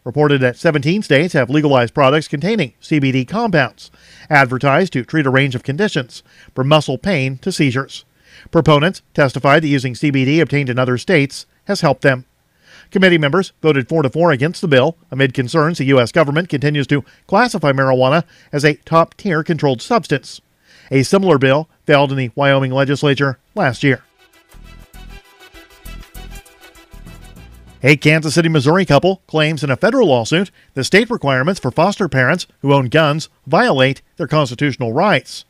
reported that 17 states have legalized products containing CBD compounds, advertised to treat a range of conditions, from muscle pain to seizures. Proponents testified that using CBD obtained in other states has helped them. Committee members voted 4-4 against the bill amid concerns the U.S. government continues to classify marijuana as a top-tier controlled substance. A similar bill failed in the Wyoming legislature last year. A Kansas City, Missouri couple claims in a federal lawsuit the state requirements for foster parents who own guns violate their constitutional rights.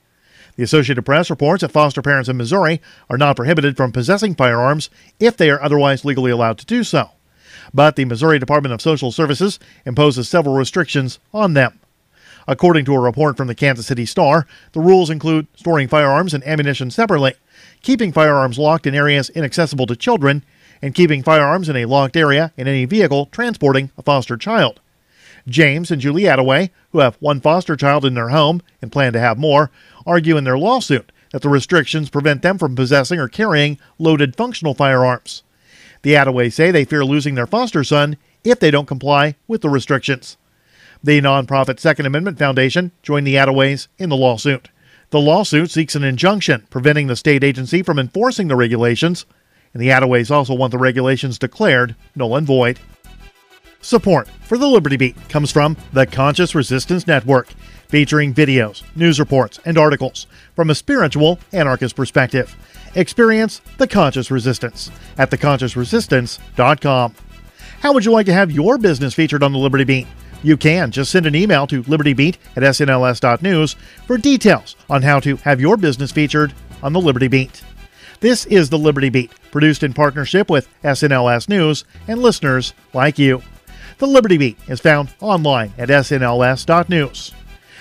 The Associated Press reports that foster parents in Missouri are not prohibited from possessing firearms if they are otherwise legally allowed to do so. But the Missouri Department of Social Services imposes several restrictions on them. According to a report from the Kansas City Star, the rules include storing firearms and ammunition separately, keeping firearms locked in areas inaccessible to children, and keeping firearms in a locked area in any vehicle transporting a foster child. James and Julie Attaway, who have one foster child in their home and plan to have more, argue in their lawsuit that the restrictions prevent them from possessing or carrying loaded functional firearms. The Attaways say they fear losing their foster son if they don't comply with the restrictions. The nonprofit Second Amendment Foundation joined the Attaways in the lawsuit. The lawsuit seeks an injunction preventing the state agency from enforcing the regulations, and the Attaways also want the regulations declared null and void. Support for the Liberty Beat comes from the Conscious Resistance Network, featuring videos, news reports, and articles from a spiritual anarchist perspective. Experience the Conscious Resistance at theconsciousresistance.com. How would you like to have your business featured on the Liberty Beat? You can just send an email to libertybeat@snls.news for details on how to have your business featured on the Liberty Beat. This is the Liberty Beat, produced in partnership with SNLS News and listeners like you. The Liberty Beat is found online at snls.news.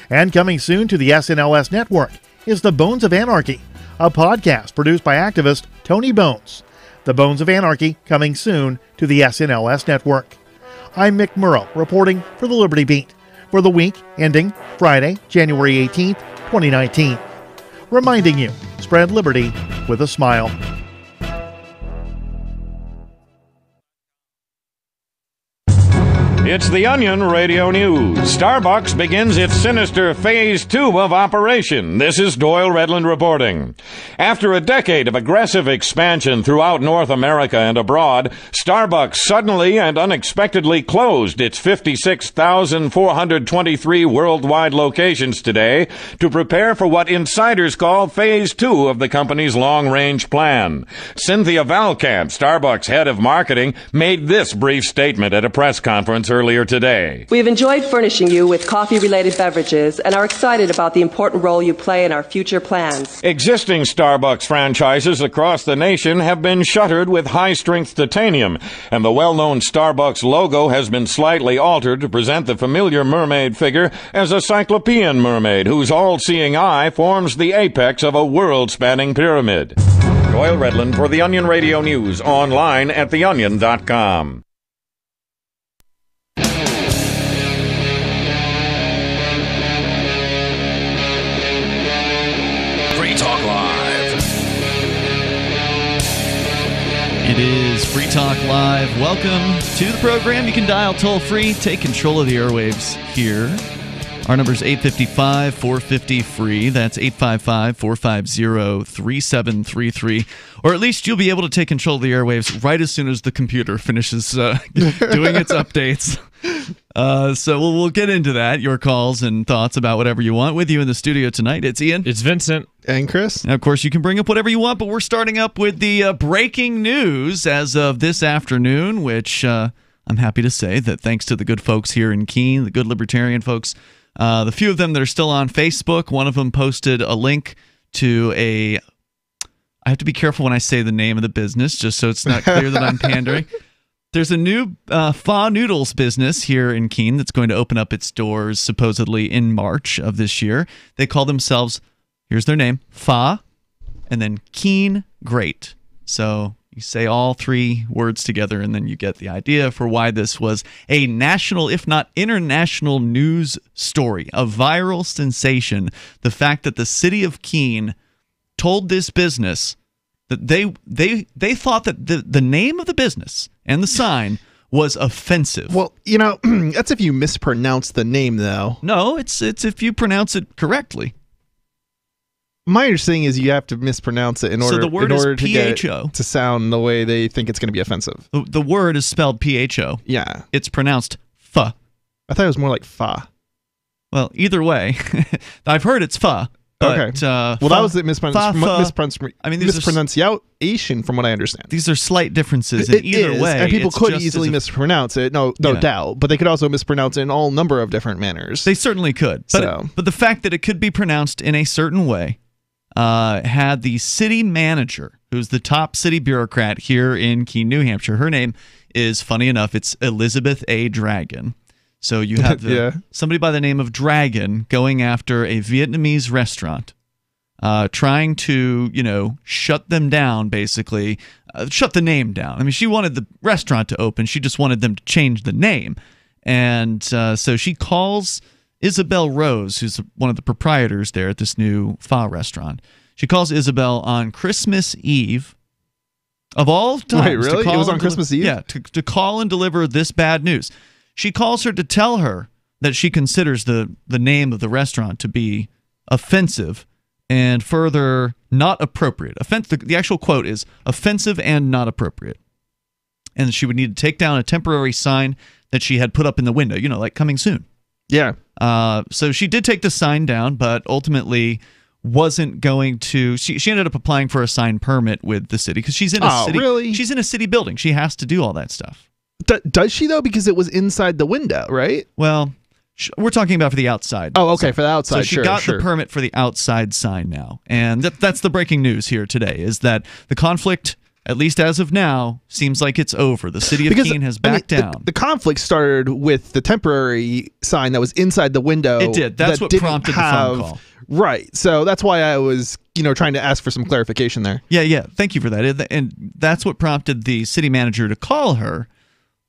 And coming soon to the SNLS network is The Bones of Anarchy, a podcast produced by activist Tony Bones. The Bones of Anarchy coming soon to the SNLS network. I'm Mick Murrow reporting for the Liberty Beat for the week ending Friday, January 18th, 2019. Reminding you, spread liberty with a smile. It's the Onion Radio News. Starbucks begins its sinister Phase 2 of operation. This is Doyle Redland reporting. After a decade of aggressive expansion throughout North America and abroad, Starbucks suddenly and unexpectedly closed its 56,423 worldwide locations today to prepare for what insiders call Phase 2 of the company's long-range plan. Cynthia Valcamp, Starbucks head of marketing, made this brief statement at a press conference earlier today. We have enjoyed furnishing you with coffee-related beverages and are excited about the important role you play in our future plans. Existing Starbucks franchises across the nation have been shuttered with high-strength titanium, and the well-known Starbucks logo has been slightly altered to present the familiar mermaid figure as a cyclopean mermaid whose all-seeing eye forms the apex of a world-spanning pyramid. Doyle Redland for the Onion Radio News, online at theonion.com. It is Free Talk Live. Welcome to the program. You can dial toll-free, take control of the airwaves here. Our number is 855-450-FREE. That's 855-450-3733. Or at least you'll be able to take control of the airwaves right as soon as the computer finishes doing its updates. So we'll get into that, your calls and thoughts about whatever you want. With you in the studio tonight, it's Ian. It's Vincent. And Chris. And of course, you can bring up whatever you want, but we're starting up with the breaking news as of this afternoon, which I'm happy to say that thanks to the good folks here in Keene, the good Libertarian folks, the few of them that are still on Facebook, one of them posted a link to I have to be careful when I say the name of the business, just so it's not clear that I'm pandering. There's a new pho noodles business here in Keene that's going to open up its doors supposedly in March of this year. They call themselves, here's their name, Pho, and then Keene Great. So you say all three words together, and then you get the idea for why this was a national, if not international, news story, a viral sensation. The fact that the city of Keene told this business that they thought that the name of the business and the sign was offensive. Well, that's if you mispronounce the name, though. No, it's if you pronounce it correctly. My understanding is you have to mispronounce it in order, so the word is to get PHO. it to sound the way they think it's going to be offensive. The word is spelled PHO. Yeah. It's pronounced pho. I thought it was more like fa. Well, either way, I've heard it's pho. But, okay. That was the mispronunciation from what I understand. These are slight differences in either way. And people could easily mispronounce it, no doubt. But they could also mispronounce it in all number of different manners. They certainly could. But the fact that it could be pronounced in a certain way had the city manager, who's the top city bureaucrat here in Keene, New Hampshire. Her name is, funny enough, it's Elizabeth A. Dragon. So you have somebody by the name of Dragon going after a Vietnamese restaurant, trying to, shut them down, basically, shut the name down. I mean, she wanted the restaurant to open. She just wanted them to change the name. And so she calls Isabel Rose, who's one of the proprietors there at this new pho restaurant. She calls Isabel on Christmas Eve, of all times. Wait, really? It was on Christmas Eve? Yeah, to call and deliver this bad news. She calls her to tell her that she considers the name of the restaurant to be offensive and further not appropriate. The actual quote is offensive and not appropriate. And she would need to take down a temporary sign that she had put up in the window, like coming soon. Yeah. So she did take the sign down, but ultimately wasn't going to. She ended up applying for a sign permit with the city because she's in a city. Really? She's in a city building. She has to do all that stuff. Does she, though? Because it was inside the window, right? Well, we're talking about for the outside. Oh, okay, for the outside. So she got the permit for the outside sign now. And that's the breaking news here today, is that the conflict, at least as of now, seems like it's over. The city of Keene has backed down. The conflict started with the temporary sign that was inside the window. It did. That's what prompted the phone call. Right. So that's why I was, trying to ask for some clarification there. Yeah. Thank you for that. And that's what prompted the city manager to call her.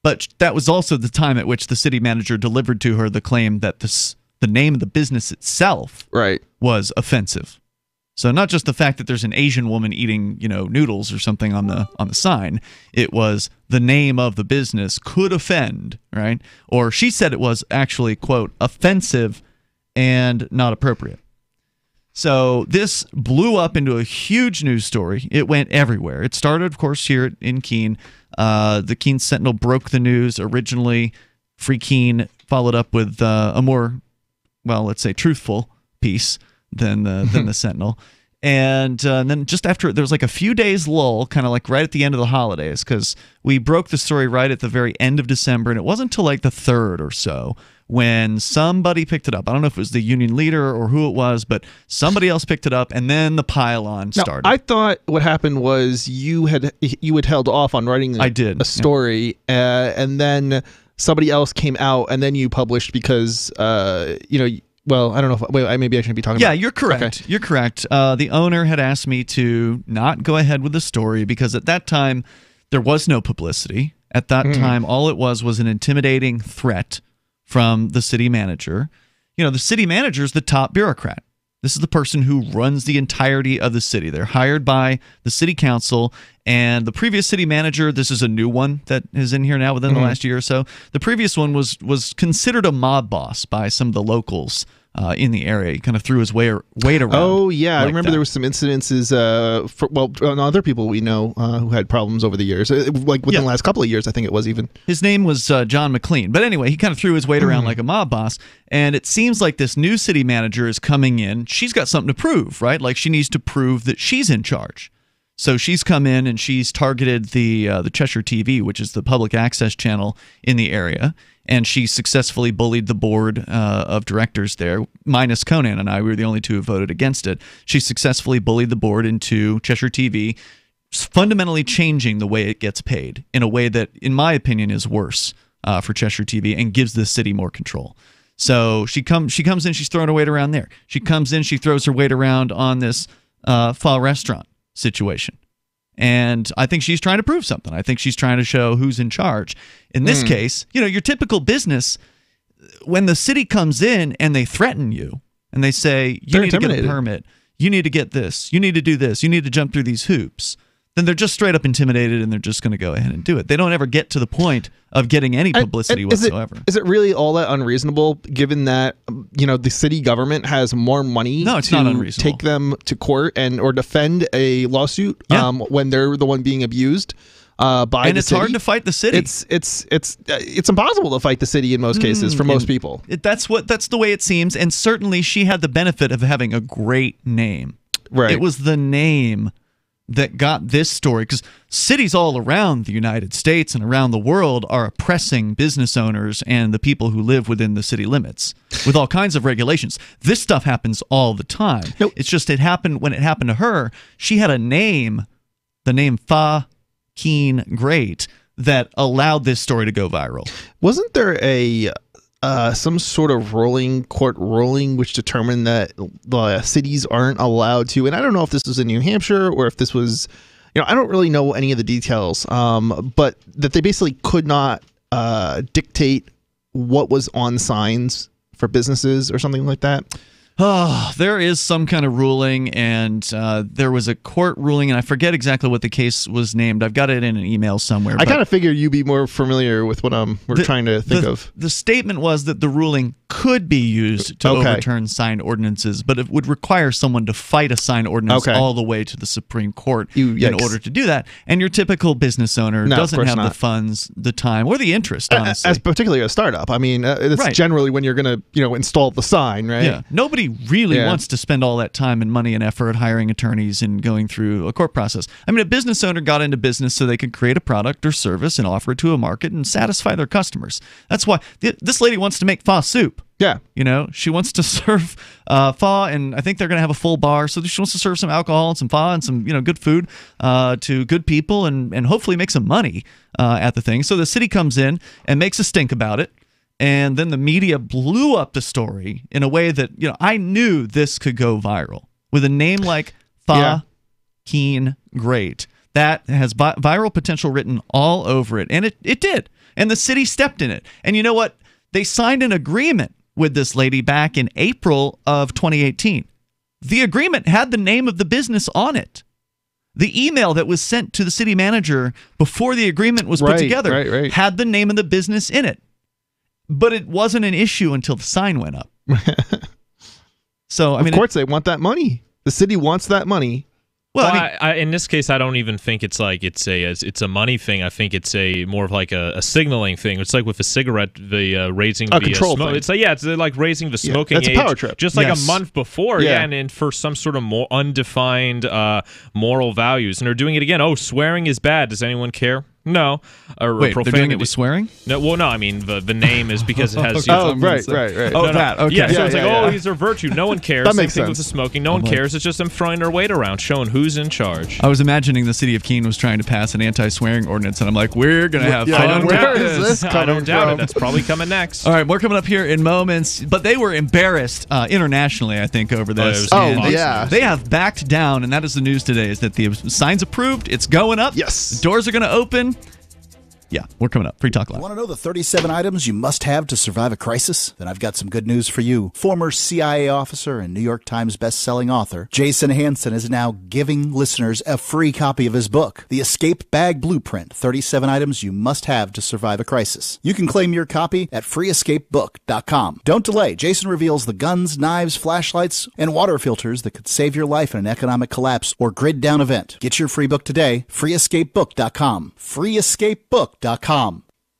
But that was also the time at which the city manager delivered to her the claim that the name of the business itself was offensive. So not just the fact that there's an Asian woman eating, noodles or something on the sign. It was the name of the business could offend, right? Or she said it was actually, quote, offensive and not appropriate. So this blew up into a huge news story. It went everywhere. It started, of course, here in Keene. The Keene Sentinel broke the news originally. Free Keene followed up with a more, let's say, truthful piece than the Sentinel. And then just after, there was like a few days lull, kind of like right at the end of the holidays, because we broke the story right at the very end of December, and it wasn't until like the 3rd or so when somebody picked it up. I don't know if it was the union leader or who it was, but somebody else picked it up, and then the pile-on started. I thought what happened was you had held off on writing a story, and then somebody else came out, and then you published because, well, I don't know if maybe I shouldn't be talking about. Yeah, you're correct. Okay. You're correct. The owner had asked me to not go ahead with the story because at that time there was no publicity. At that time, all it was an intimidating threat from the city manager. The city manager is the top bureaucrat. This is the person who runs the entirety of the city. They're hired by the city council, and the previous city manager, this is a new one that is in here now within the last year or so. The previous one was considered a mob boss by some of the locals in the area. He kind of threw his weight around. Oh, yeah. I remember there was some incidences, other people we know who had problems over the years. Like within the last couple of years, I think it was even. His name was John McLean. But anyway, he kind of threw his weight around like a mob boss. And it seems like this new city manager is coming in. She's got something to prove, right? Like she needs to prove that she's in charge. So she's come in and she's targeted the Cheshire TV, which is the public access channel in the area. And she successfully bullied the board of directors there, minus Conan and I. We were the only two who voted against it. She successfully bullied the board into Cheshire TV, fundamentally changing the way it gets paid in a way that, in my opinion, is worse for Cheshire TV and gives the city more control. So she comes in, she's throwing her weight around there. She comes in, she throws her weight around on this pho restaurant situation. And I think she's trying to prove something. I think she's trying to show who's in charge. In this case, your typical business, when the city comes in and they threaten you and they say, you need to get a permit, you need to get this, you need to do this, you need to jump through these hoops, then they're just straight up intimidated and they're just going to go ahead and do it. They don't ever get to the point of getting any publicity whatsoever. Is it really all that unreasonable, given that the city government has more money to take them to court or defend a lawsuit when they're the one being abused? And it's hard to fight the city. It's impossible to fight the city in most cases for most people. That's the way it seems. And certainly she had the benefit of having a great name. Right. It was the name that got this story, because cities all around the United States and around the world are oppressing business owners and the people who live within the city limits with all kinds of regulations. This stuff happens all the time. Nope. It's just when it happened to her, she had a name, the name Fa Keene Great, that allowed this story to go viral. Wasn't there some sort of court ruling which determined that the cities aren't allowed to, and I don't know if this was in New Hampshire or if this was, I don't really know any of the details, but that they basically could not dictate what was on signs for businesses or something like that? There is some kind of ruling, and there was a court ruling, and I forget exactly what the case was named. I've got it in an email somewhere. I kind of figured you'd be more familiar with what we're trying to think of. The statement was that the ruling could be used to overturn signed ordinances, but it would require someone to fight a signed ordinance all the way to the Supreme Court in order to do that. And your typical business owner doesn't have the funds, the time, or the interest, honestly. As particularly a startup. I mean, it's generally when you're going to install the sign, right? Yeah. Nobody really wants to spend all that time and money and effort hiring attorneys and going through a court process. I mean, a business owner got into business so they could create a product or service and offer it to a market and satisfy their customers. That's why this lady wants to make pho soup. Yeah. She wants to serve pho, and I think they're going to have a full bar, so she wants to serve some alcohol and some pho and some good food to good people and hopefully make some money at the thing. So the city comes in and makes a stink about it. And then the media blew up the story in a way that, I knew this could go viral. With a name like Fa Keene Great, that has viral potential written all over it. And it did. And the city stepped in it. And you know what? They signed an agreement with this lady back in April of 2018. The agreement had the name of the business on it. The email that was sent to the city manager before the agreement was put together had the name of the business in it. But it wasn't an issue until the sign went up. So, of course, they want that money. The city wants that money. Well, in this case, I don't even think it's a money thing. I think it's more of like a signaling thing. It's like with a cigarette, the raising the control smoke. Thing. It's like raising the smoking age. That's a power trip. Just like a month before, and for some sort of more undefined moral values. And they're doing it again. Oh, swearing is bad. Does anyone care? No. Wait, they're doing it with swearing? No, well, no. I mean, the name is because it has. right. Oh, that. Okay. Yeah. So it's like, these are virtue. No one cares. That makes Same sense. thing with the smoking. No one cares. It's just them throwing their weight around, showing who's in charge. I was imagining the city of Keene was trying to pass an anti-swearing ordinance, and I'm like, we're gonna have fun. Where is this coming I don't doubt from? it. That's probably coming next. All right, more coming up here in moments. But they were embarrassed internationally, I think, over this. They have backed down, and that is the news today. Is that the sign's approved? It's going up. Yes. The doors are going to open. Yeah, we're coming up. Free Talk Live. Want to know the 37 items you must have to survive a crisis? Then I've got some good news for you. Former CIA officer and New York Times best-selling author Jason Hansen is now giving listeners a free copy of his book, The Escape Bag Blueprint, 37 Items You Must Have to Survive a Crisis. You can claim your copy at freeescapebook.com. Don't delay. Jason reveals the guns, knives, flashlights, and water filters that could save your life in an economic collapse or grid-down event. Get your free book today, freeescapebook.com. freeescapebook.com.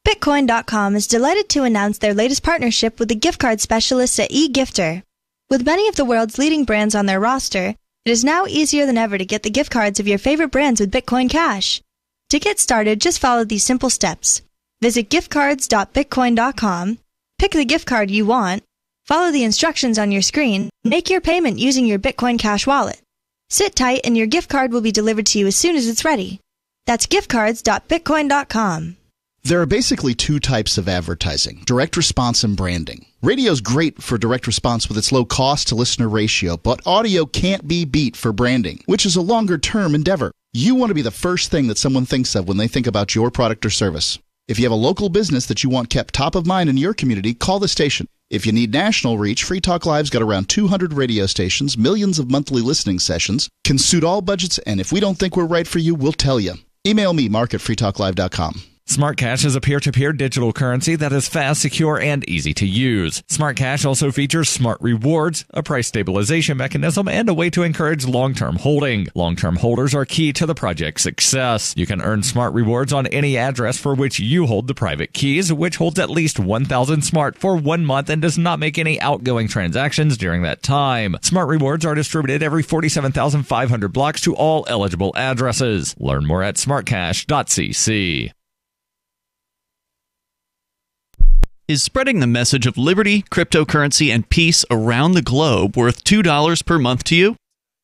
Bitcoin.com is delighted to announce their latest partnership with the gift card specialists at eGifter. With many of the world's leading brands on their roster, it is now easier than ever to get the gift cards of your favorite brands with Bitcoin Cash. To get started, just follow these simple steps. Visit giftcards.bitcoin.com, pick the gift card you want, follow the instructions on your screen, make your payment using your Bitcoin Cash wallet. Sit tight and your gift card will be delivered to you as soon as it's ready. That's giftcards.bitcoin.com. There are basically two types of advertising, direct response and branding. Radio's great for direct response with its low cost to listener ratio, but audio can't be beat for branding, which is a longer term endeavor. You want to be the first thing that someone thinks of when they think about your product or service. If you have a local business that you want kept top of mind in your community, call the station. If you need national reach, Free Talk Live's got around 200 radio stations, millions of monthly listening sessions, can suit all budgets, and if we don't think we're right for you, we'll tell you. Email me, mark@freetalklive.com. Smart Cash is a peer-to-peer digital currency that is fast, secure, and easy to use. Smart Cash also features smart rewards, a price stabilization mechanism, and a way to encourage long-term holding. Long-term holders are key to the project's success. You can earn smart rewards on any address for which you hold the private keys, which holds at least 1,000 smart for 1 month and does not make any outgoing transactions during that time. Smart rewards are distributed every 47,500 blocks to all eligible addresses. Learn more at smartcash.cc. Is spreading the message of liberty, cryptocurrency, and peace around the globe worth $2 per month to you?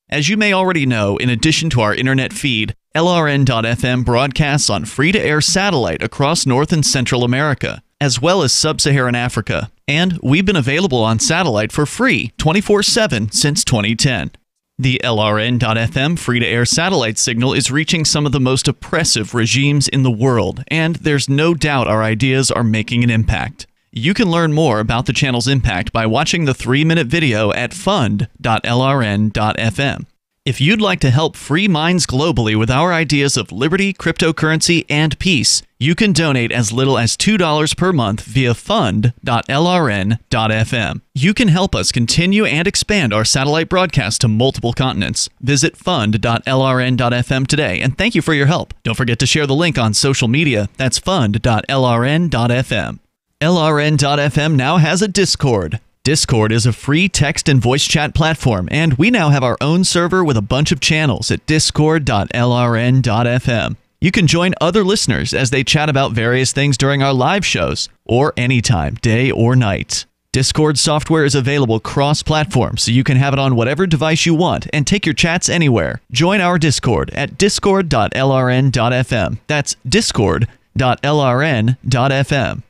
As you may already know, in addition to our internet feed, LRN.FM broadcasts on free-to-air satellite across North and Central America, as well as Sub-Saharan Africa. And we've been available on satellite for free 24/7 since 2010. The LRN.FM free-to-air satellite signal is reaching some of the most oppressive regimes in the world, and there's no doubt our ideas are making an impact. You can learn more about the channel's impact by watching the 3-minute video at fund.lrn.fm. If you'd like to help free minds globally with our ideas of liberty, cryptocurrency, and peace, you can donate as little as $2 per month via fund.lrn.fm. You can help us continue and expand our satellite broadcast to multiple continents. Visit fund.lrn.fm today, and thank you for your help. Don't forget to share the link on social media. That's fund.lrn.fm. LRN.fm now has a Discord. Discord is a free text and voice chat platform, and we now have our own server with a bunch of channels at discord.lrn.fm. You can join other listeners as they chat about various things during our live shows, or anytime, day or night. Discord software is available cross-platform, so you can have it on whatever device you want and take your chats anywhere. Join our Discord at discord.lrn.fm. That's discord.lrn.fm.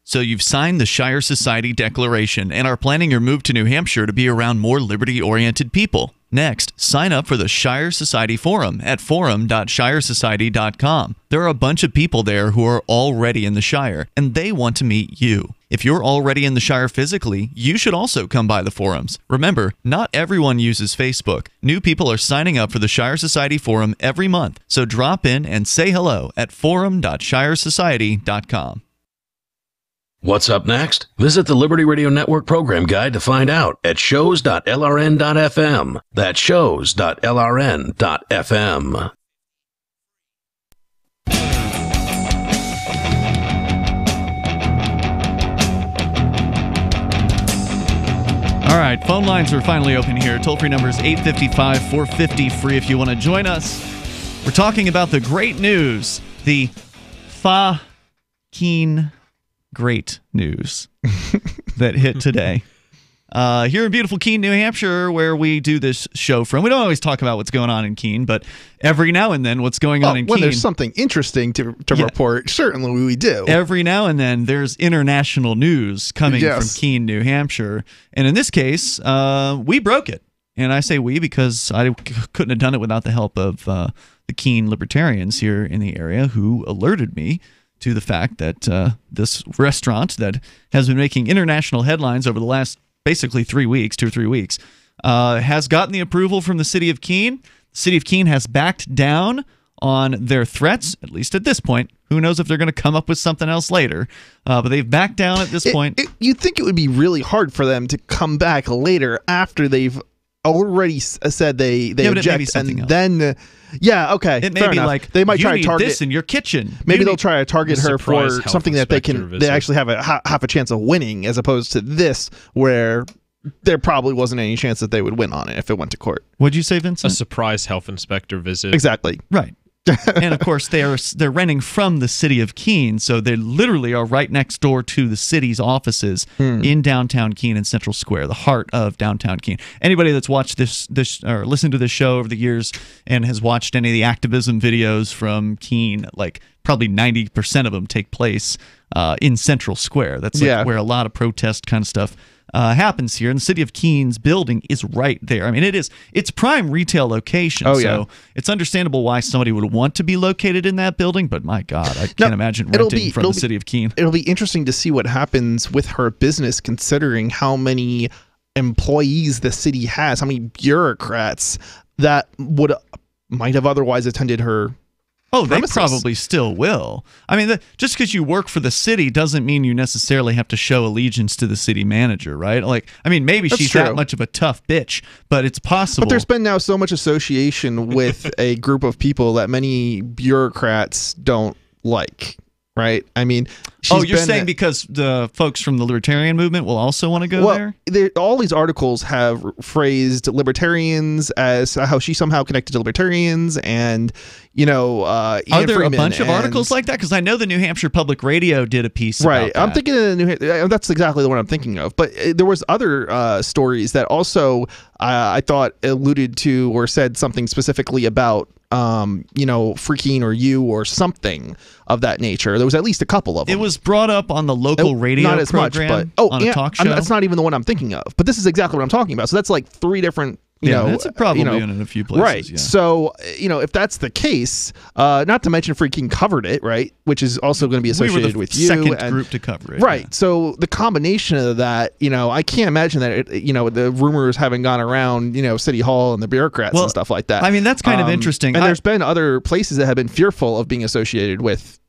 So you've signed the Shire Society Declaration and are planning your move to New Hampshire to be around more liberty-oriented people. Next, sign up for the Shire Society Forum at forum.shiresociety.com. There are a bunch of people there who are already in the Shire, and they want to meet you. If you're already in the Shire physically, you should also come by the forums. Remember, not everyone uses Facebook. New people are signing up for the Shire Society Forum every month, so drop in and say hello at forum.shiresociety.com. What's up next? Visit the Liberty Radio Network program guide to find out at shows.lrn.fm. That's shows.lrn.fm. All right, phone lines are finally open here. Toll-free number is 855-450-FREE if you want to join us. We're talking about the great news, the Keene great news that hit today. Here in beautiful Keene, New Hampshire, where we do this show from. We don't always talk about what's going on in Keene, but every now and then what's going on in Keene. When there's something interesting to report, certainly we do. Every now and then there's international news coming from Keene, New Hampshire. And in this case, we broke it. And I say we because I couldn't have done it without the help of the Keene Libertarians here in the area who alerted me to the fact that this restaurant that has been making international headlines over the last basically 3 weeks, 2 or 3 weeks, has gotten the approval from the city of Keene. The city of Keene has backed down on their threats, at least at this point. Who knows if they're going to come up with something else later, but they've backed down at this point. You'd think it would be really hard for them to come back later after they've already said they object, and then it may be enough. Like they might try to target this in your kitchen. Maybe they'll try to target her for something that they actually have a half a chance of winning, as opposed to this where there probably wasn't any chance that they would win on it if it went to court. What'd you say, Vincent? A surprise health inspector visit. Exactly. Right. And of course they're renting from the city of Keene, so they literally are right next door to the city's offices in downtown Keene and Central Square, the heart of downtown Keene. Anybody that's watched this or listened to this show over the years and has watched any of the activism videos from Keene, like probably 90% of them take place in Central Square. That's where a lot of protest kind of stuff happens here. And the city of Keene's building is right there. I mean, it's prime retail location. So it's understandable why somebody would want to be located in that building. But my God, I can't imagine renting from the city of Keene. It'll be interesting to see what happens with her business, considering how many employees the city has, how many bureaucrats that might have otherwise attended her. Oh, premises. They probably still will. I mean, just because you work for the city doesn't mean you necessarily have to show allegiance to the city manager, right? Like, I mean, maybe she's true. That much of a tough bitch, but it's possible. But there's been now so much association with a group of people that many bureaucrats don't like. Right? I mean, you're saying because the folks from the Libertarian movement will also want to go there? All these articles have phrased libertarians as how she's somehow connected to libertarians, and are there a bunch of articles like that? Because I know the New Hampshire Public Radio did a piece about that. I'm thinking of that's exactly the one I'm thinking of. But there was other stories that also I thought alluded to or said something specifically about Free Keene or you or something of that nature. There was at least a couple of them. It was brought up on the local radio not as program, much, but on a talk show. That's not even the one I'm thinking of. But this is exactly what I'm talking about. So that's like three different. That's probably in a few places. Right. Yeah. So, if that's the case, not to mention Free Keene covered it, right? Which is also going to be associated with you. Second group to cover it. Right. Yeah. So the combination of that, I can't imagine that, the rumors having gone around, City Hall and the bureaucrats and stuff like that. I mean, that's kind of interesting. And there's been other places that have been fearful of being associated with,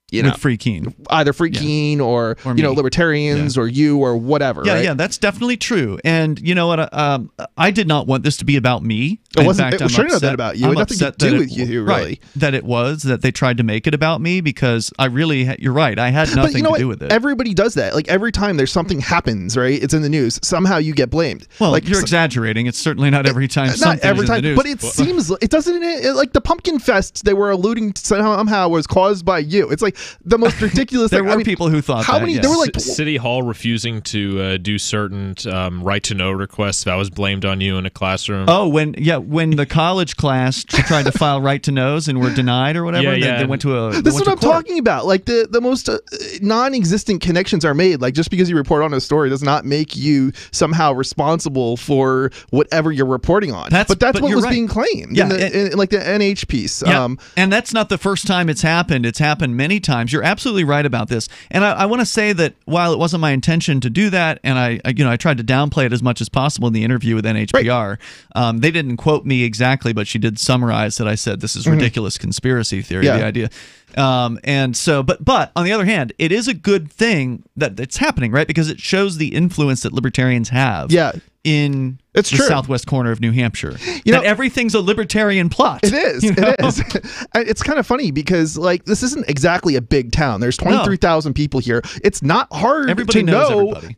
with Free Keene, either Free Keene or libertarians or you or whatever. Yeah, right? yeah, that's definitely true. And you know what? I did not want this to be about me. It wasn't. It should have been about you. It had nothing to do with you, really. Right, that they tried to make it about me because I really. You're right. I had nothing to do with it. Everybody does that. Like every time there's something happens, right? It's in the news. Somehow you get blamed. Well, like you're exaggerating. It's certainly not every time. Not every time, in the news. but it seems it doesn't. Like the pumpkin fest, they were alluding to somehow was caused by you. It's like the most ridiculous there thing. Were people who thought how that, many yes. there were like City Hall refusing to do certain right to know requests that was blamed on you in a classroom. Oh, when the college class tried to file right to knows and were denied or whatever, they went to a this is what I'm talking about. Like the most non-existent connections are made. Like just because you report on a story does not make you somehow responsible for whatever you're reporting on. That's what was being claimed in the NH piece. Yeah. And that's not the first time it's happened. It's happened many times. You're absolutely right about this. And I want to say that while it wasn't my intention to do that, and I tried to downplay it as much as possible in the interview with NHPR, they didn't quote me exactly, but she did summarize that I said this is ridiculous conspiracy theory, the idea. And so, but on the other hand, it is a good thing that it's happening, right? Because it shows the influence that libertarians have in the southwest corner of New Hampshire. That everything's a libertarian plot. It is. It is. It's kind of funny because like this isn't exactly a big town. There's 23,000 people here. It's not hard everybody to knows know. Everybody.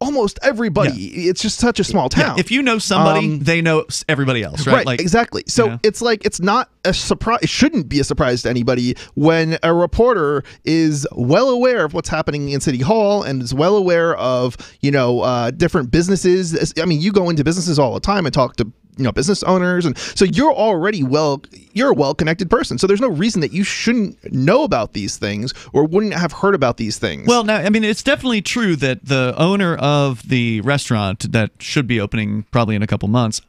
Almost everybody. Yeah. It's just such a small town. Yeah. If you know somebody, they know everybody else, right? Like, exactly. So it's like it's not a surprise. It shouldn't be a surprise to anybody when a reporter is well aware of what's happening in City Hall and is well aware of different businesses. I mean, you go into businesses all the time and talk to business owners, and so you're already you're a well-connected person. So there's no reason that you shouldn't know about these things or wouldn't have heard about these things. Well, now, I mean, it's definitely true that the owner of the restaurant that should be opening probably in a couple months,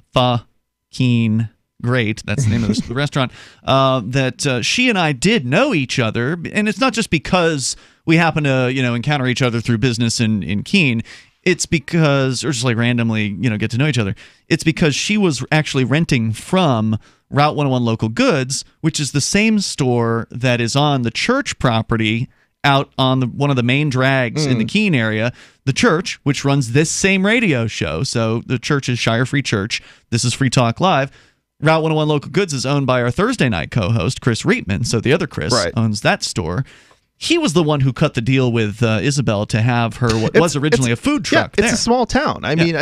Keene, great, that's the name of the restaurant, that she and I did know each other, and it's not just because we happen to encounter each other through business in Keene. It's because, or just like randomly, get to know each other. It's because she was actually renting from Route 101 Local Goods, which is the same store that is on the church property out on one of the main drags in the Keene area. The church, which runs this same radio show. So the church is Shire Free Church. This is Free Talk Live. Route 101 Local Goods is owned by our Thursday night co-host, Chris Reitman. So the other Chris owns that store. He was the one who cut the deal with Isabel to have her was originally a food truck. It's a small town. I mean,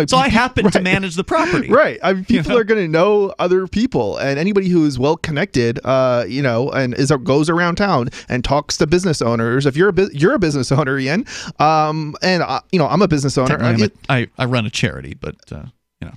so I happen to manage the property. Right. I mean, people are going to know other people, and anybody who is well connected, and goes around town and talks to business owners. If you're a business owner, Ian, and I'm a business owner. I run a charity, but.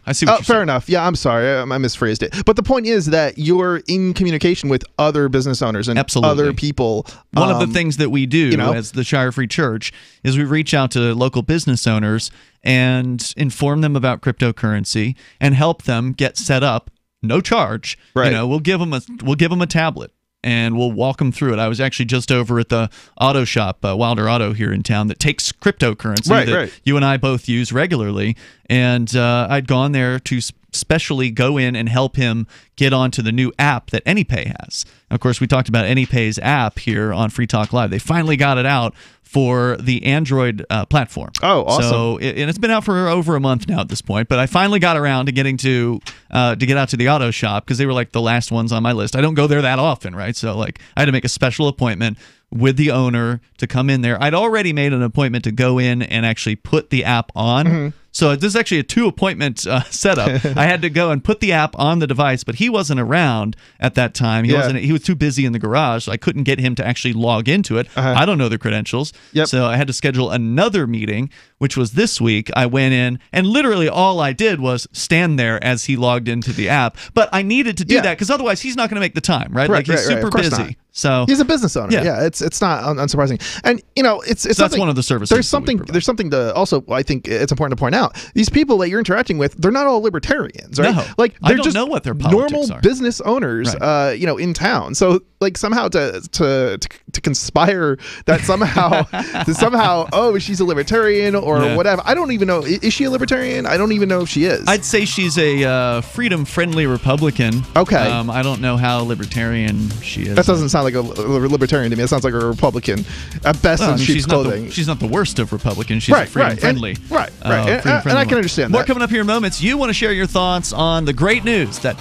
I see what you're fair saying. enough. Yeah, I'm sorry. I misphrased it. But the point is that you're in communication with other business owners and other people. One of the things that we do as the Shire Free Church is we reach out to local business owners and inform them about cryptocurrency and help them get set up, no charge. Right. We'll give them a tablet and we'll walk them through it. I was actually just over at the auto shop, Wilder Auto here in town, that takes cryptocurrency that you and I both use regularly. And I'd gone there to specially go in and help him get onto the new app that AnyPay has. Of course, we talked about AnyPay's app here on Free Talk Live. They finally got it out for the Android platform. Oh, awesome. So, and it's been out for over a month now at this point, but I finally got around to getting to get out to the auto shop because they were like the last ones on my list. I don't go there that often, right? So like I had to make a special appointment with the owner to come in there. I'd already made an appointment to go in and actually put the app on. Mm-hmm. So this is actually a 2-appointment setup. I had to go and put the app on the device, but he wasn't around at that time. He was too busy in the garage, so I couldn't get him to actually log into it. I don't know the credentials. So I had to schedule another meeting, which was this week. I went in, and literally all I did was stand there as he logged into the app. But I needed to do that because otherwise he's not going to make the time, right? Like he's super busy. Not. So he's a business owner. Yeah, it's not unsurprising. And it's that's one of the services. There's something to also, I think it's important to point out. These people that you're interacting with, they're not all libertarians, right? No, like I they're don't just know what their politics normal are. business owners, in town. So like somehow to conspire that somehow oh, she's a libertarian or whatever. I don't even know. Is she a libertarian? I don't even know if she is. I'd say she's a freedom-friendly Republican. Okay. I don't know how libertarian she is. That doesn't sound like a libertarian to me. It sounds like a Republican at best in sheep's clothing. She's not the worst of Republicans. She's freedom-friendly. Right. And I can understand that. More coming up here in moments. You want to share your thoughts on the great news that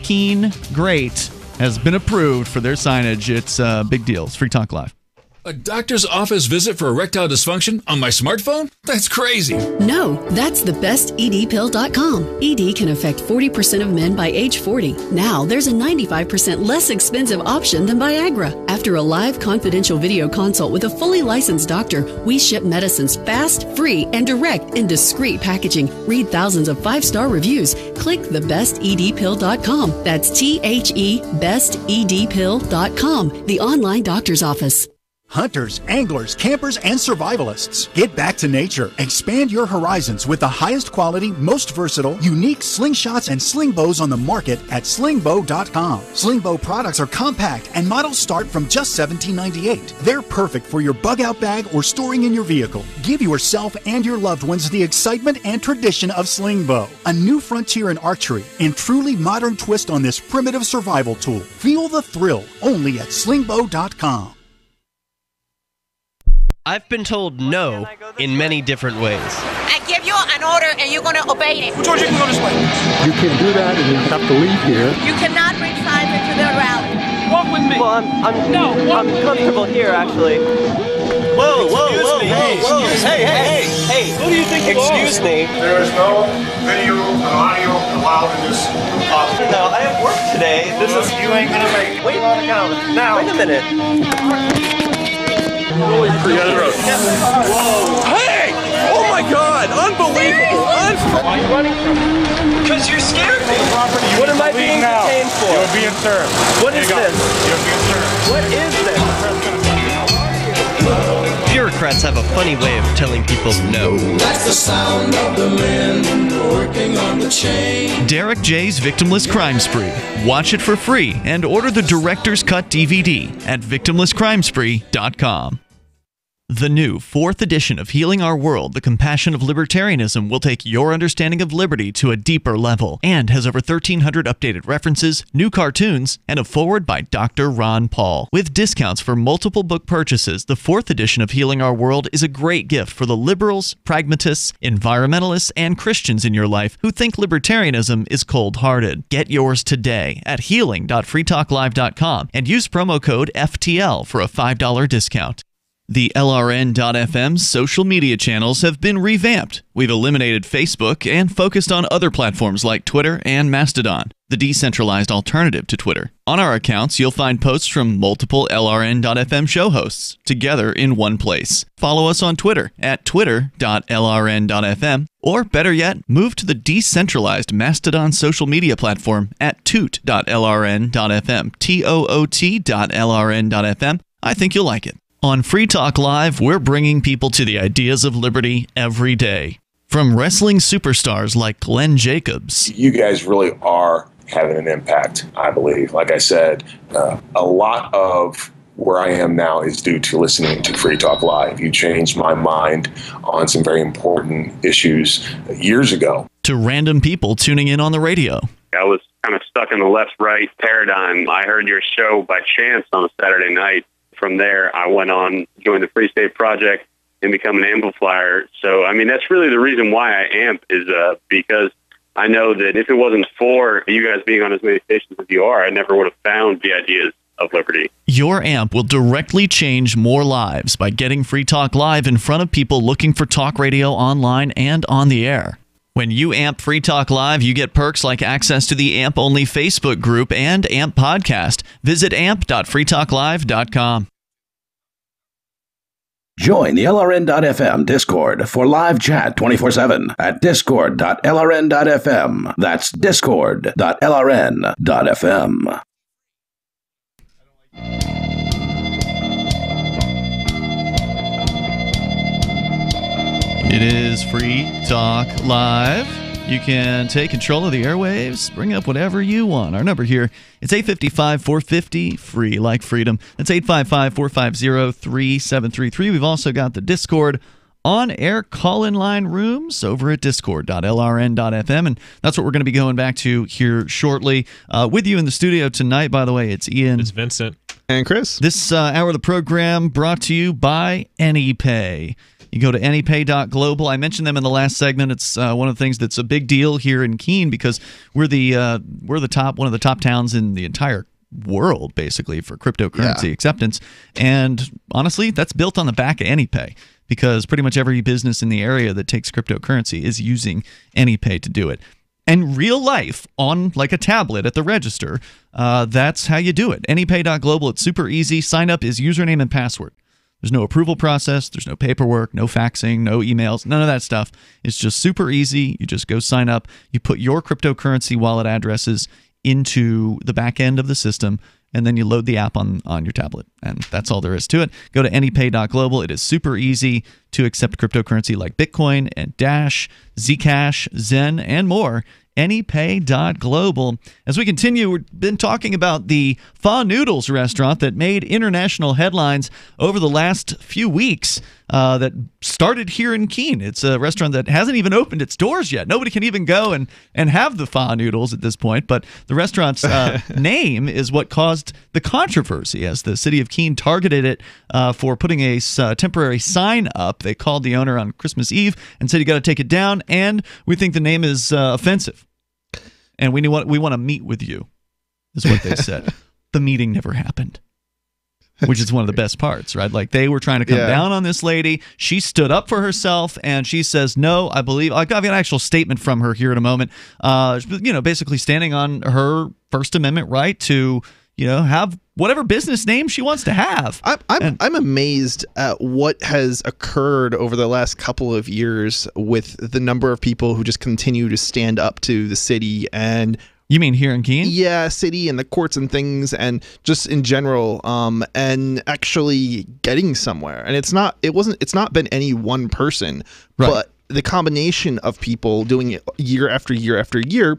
Keene Great has been approved for their signage. It's a big deal. It's Free Talk Live. A doctor's office visit for erectile dysfunction on my smartphone? That's crazy. No, that's thebestedpill.com. ED can affect 40% of men by age 40. Now, there's a 95% less expensive option than Viagra. After a live confidential video consult with a fully licensed doctor, we ship medicines fast, free, and direct in discreet packaging. Read thousands of 5-star reviews. Click thebestedpill.com. That's THE bestedpill.com, the online doctor's office. Hunters, anglers, campers, and survivalists. Get back to nature. Expand your horizons with the highest quality, most versatile, unique slingshots and sling bows on the market at slingbow.com. Slingbow products are compact and models start from just $17.98. They're perfect for your bug-out bag or storing in your vehicle. Give yourself and your loved ones the excitement and tradition of Slingbow, a new frontier in archery and truly modern twist on this primitive survival tool. Feel the thrill only at slingbow.com. I've been told no in many different ways. I give you an order and you're going to obey it. Who told you can go this way? You can do that and you have to leave here. You cannot bring signs into the rally. Walk with me. Well, I'm comfortable here, actually. Whoa. Hey. Who do you think you are? Excuse me. There is no video or audio allowed in this office. No, I have work today. You ain't going to make it. Wait on account. Now. Wait a minute. Whoa. Hey! Oh my God! Unbelievable! Why are you running from me? Because you scared me. What am I being detained for? You're being served. What is this? You're being served. What is this? Bureaucrats have a funny way of telling people no. That's the sound of the men working on the chain. Derek J's Victimless Crime Spree. Watch it for free and order the Director's Cut DVD at victimlesscrimespree.com. The new 4th edition of Healing Our World, The Compassion of Libertarianism, will take your understanding of liberty to a deeper level and has over 1,300 updated references, new cartoons, and a foreword by Dr. Ron Paul. With discounts for multiple book purchases, the 4th edition of Healing Our World is a great gift for the liberals, pragmatists, environmentalists, and Christians in your life who think libertarianism is cold-hearted. Get yours today at healing.freetalklive.com and use promo code FTL for a $5 discount. The LRN.FM social media channels have been revamped. We've eliminated Facebook and focused on other platforms like Twitter and Mastodon, the decentralized alternative to Twitter. On our accounts, you'll find posts from multiple LRN.FM show hosts together in one place. Follow us on Twitter at twitter.lrn.fm, or better yet, move to the decentralized Mastodon social media platform at toot.lrn.fm, toot.lrn.fm. I think you'll like it. On Free Talk Live, we're bringing people to the ideas of liberty every day. From wrestling superstars like Glenn Jacobs. You guys really are having an impact, I believe. Like I said, a lot of where I am now is due to listening to Free Talk Live. You changed my mind on some very important issues years ago. To random people tuning in on the radio. I was kind of stuck in the left-right paradigm. I heard your show by chance on a Saturday night. From there, I went on, joined the Free State Project, and become an amplifier. So, I mean, that's really the reason why I amp is because I know that if it wasn't for you guys being on as many stations as you are, I never would have found the ideas of liberty. Your amp will directly change more lives by getting Free Talk Live in front of people looking for talk radio online and on the air. When you amp Free Talk Live, you get perks like access to the AMP-only Facebook group and AMP podcast. Visit amp.freetalklive.com. Join the LRN.FM Discord for live chat 24/7 at discord.lrn.fm. That's discord.lrn.fm. It is Free Talk Live. You can take control of the airwaves, bring up whatever you want. Our number here, it's 855-450, free like freedom. That's 855-450-3733. We've also got the Discord on-air call-in line rooms over at discord.lrn.fm, and that's what we're going to be going back to here shortly. With you in the studio tonight, by the way, it's Ian. It's Vincent. And Chris. This hour of the program brought to you by AnyPay. You go to anypay.global. I mentioned them in the last segment. It's one of the things that's a big deal here in Keene because we're one of the top towns in the entire world, basically, for cryptocurrency acceptance. And honestly, that's built on the back of AnyPay because pretty much every business in the area that takes cryptocurrency is using AnyPay to do it. And real life, on like a tablet at the register, that's how you do it. Anypay.global. It's super easy. Sign up is username and password. There's no approval process. There's no paperwork, no faxing, no emails, none of that stuff. It's just super easy. You just go sign up. You put your cryptocurrency wallet addresses into the back end of the system, and then you load the app on your tablet. And that's all there is to it. Go to anypay.global. It is super easy to accept cryptocurrency like Bitcoin and Dash, Zcash, Zen, and more. Anypay.global. As we continue, we've been talking about the Pho Noodles restaurant that made international headlines over the last few weeks that started here in Keene. It's a restaurant that hasn't even opened its doors yet. Nobody can even go and have the Pho Noodles at this point, but the restaurant's name is what caused the controversy as the city of Keene targeted it for putting a temporary sign up. They called the owner on Christmas Eve and said, you got to take it down, and we think the name is offensive. And we want to meet with you, is what they said. The meeting never happened, which is one of the best parts, right? Like they were trying to come down on this lady. She stood up for herself, and she says, no, I believe. I've got an actual statement from her here in a moment. Basically standing on her First Amendment right to, have whatever business name she wants to have. I'm amazed at what has occurred over the last couple of years with the number of people who just continue to stand up to the city. And you mean here in Keene? Yeah, city and the courts and things, and just in general, and actually getting somewhere. And it's not been any one person, right, but the combination of people doing it year after year after year.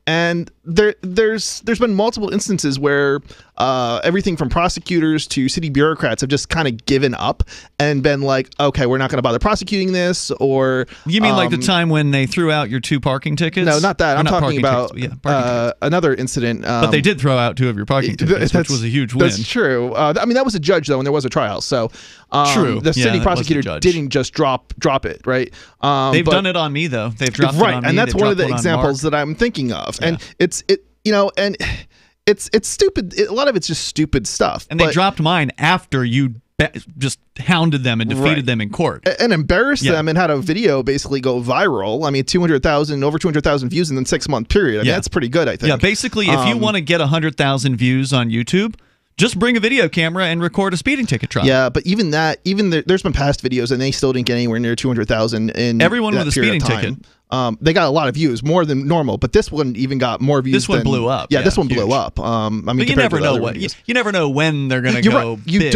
And there's been multiple instances where everything from prosecutors to city bureaucrats have just kind of given up and been like, okay, we're not going to bother prosecuting this. Or you mean like the time when they threw out your 2 parking tickets? No, not that. I'm talking about another incident. But they did throw out 2 of your parking tickets, which was a huge win. That's true. I mean, that was a judge though, and there was a trial. So true. The city prosecutor didn't just drop it, right? They've done it on me though. They've dropped it on me. And that's one of the examples that I'm thinking of. Yeah. And it's stupid. A lot of it's just stupid stuff. And they dropped mine after you just hounded them and defeated them in court and embarrassed them, and had a video basically go viral. I mean, over 200,000 views in a 6-month period. I mean, that's pretty good, I think. Yeah, basically, if you want to get 100,000 views on YouTube, just bring a video camera and record a speeding ticket trial. Yeah, but even there's been past videos, and they still didn't get anywhere near 200,000 in everyone with a speeding ticket. They got a lot of views, more than normal, but this one even got more views. This one blew up. Yeah, this one blew up. I mean, but you never know you never know when they're going to go. Right. You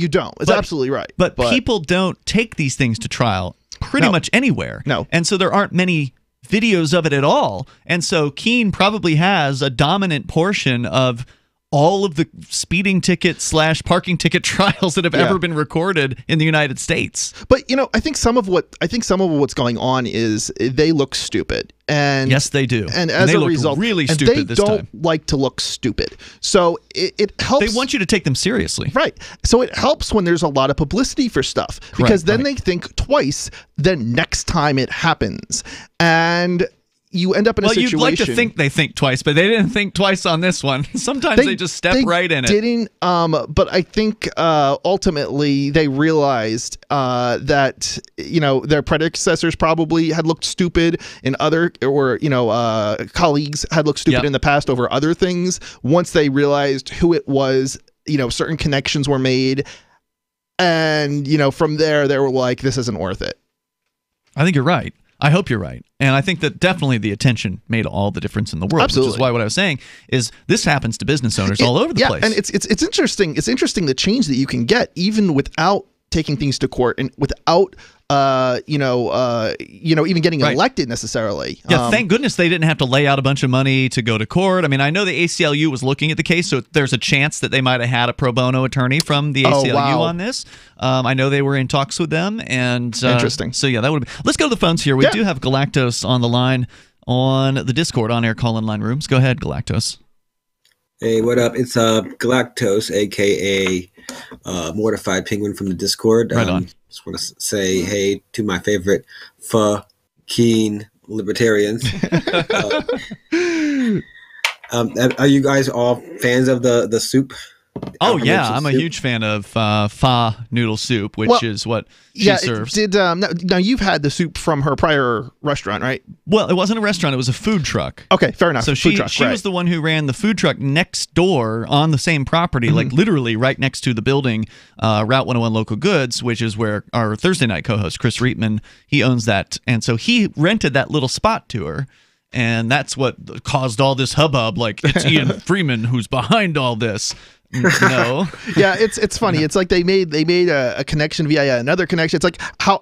don't. It's absolutely right. But people don't take these things to trial pretty much anywhere. No, and so there aren't many videos of it at all. And so Keene probably has a dominant portion of all of the speeding ticket / parking ticket trials that have ever been recorded in the United States. But I think some of what's going on is they look stupid. And yes, they do. And as a result, really stupid they don't like to look stupid. So it helps. They want you to take them seriously. Right. So it helps when there's a lot of publicity for stuff, because then they think twice the next time it happens. And you end up in a situation. Well, you'd like to think they think twice, but they didn't think twice on this one. Sometimes they just step right in it. But I think ultimately they realized that their predecessors probably had looked stupid in colleagues had looked stupid in the past over other things. Once they realized who it was, certain connections were made, and from there they were like, this isn't worth it. I think you're right. I hope you're right. And I think that definitely the attention made all the difference in the world. Absolutely. Which is why what I was saying is this happens to business owners all over the place. And it's interesting. It's interesting the change that you can get even without taking things to court and without even getting elected necessarily. Yeah, thank goodness they didn't have to lay out a bunch of money to go to court. I mean, I know the ACLU was looking at the case, so there's a chance that they might have had a pro bono attorney from the ACLU on this. I know they were in talks with them, and interesting. So yeah, that would. Let's go to the phones here. We do have Galactos on the line on the Discord on air call-in line rooms. Go ahead, Galactos. Hey, what up? It's Galactos, aka Mortified Penguin from the Discord. Right on. Just want to say hey to my favorite Keene Libertarians. Are you guys all fans of the soup? Oh yeah, I'm a huge fan of pho noodle soup, which is what she serves. Now you've had the soup from her prior restaurant, right? Well, it wasn't a restaurant; it was a food truck. Okay, fair enough. So she was the one who ran the food truck next door on the same property, like literally right next to the building, Route 101 Local Goods, which is where our Thursday night co-host Chris Reitman, he owns that, and so he rented that little spot to her. And that's what caused all this hubbub. Like, it's Ian Freeman who's behind all this. No. Yeah, it's funny. It's like they made a connection via another connection. It's like how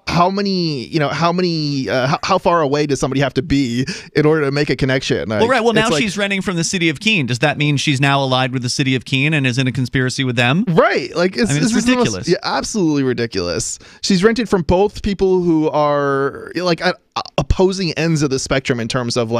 far away does somebody have to be in order to make a connection? Like, well, right. Well, now she's renting from the city of Keene. Does that mean she's now allied with the city of Keene and is in a conspiracy with them? Right. Like it's ridiculous. Absolutely ridiculous. She's rented from both people who are like at opposing ends of the spectrum in terms of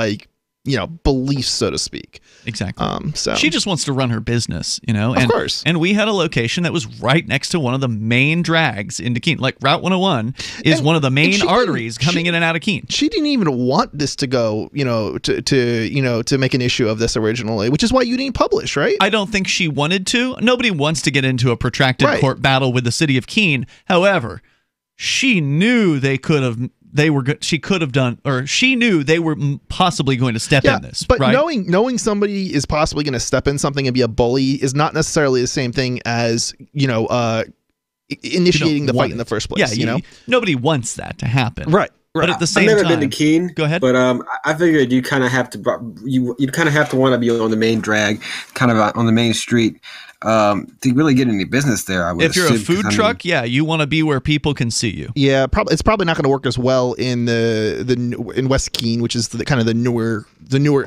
beliefs, so to speak. Exactly. So she just wants to run her business, Of course. And we had a location that was right next to one of the main drags into Keene. Like Route 101 is one of the main arteries coming in and out of Keene. She didn't even want this to go, to make an issue of this originally, which is why you didn't publish, right? I don't think she wanted to. Nobody wants to get into a protracted court battle with the city of Keene. However, she knew she knew they were possibly going to step in this. But right? knowing somebody is possibly going to step in something and be a bully is not necessarily the same thing as, initiating the fight in the first place. Yeah, nobody wants that to happen. Right. But at the same time, I've never been to Keene. Go ahead. But I figured you kind of have to want to be on the main drag, kind of on the main street, to really get any business there. I would. If you're a food truck, you want to be where people can see you. Yeah, it's probably not going to work as well in in West Keene, which is the newer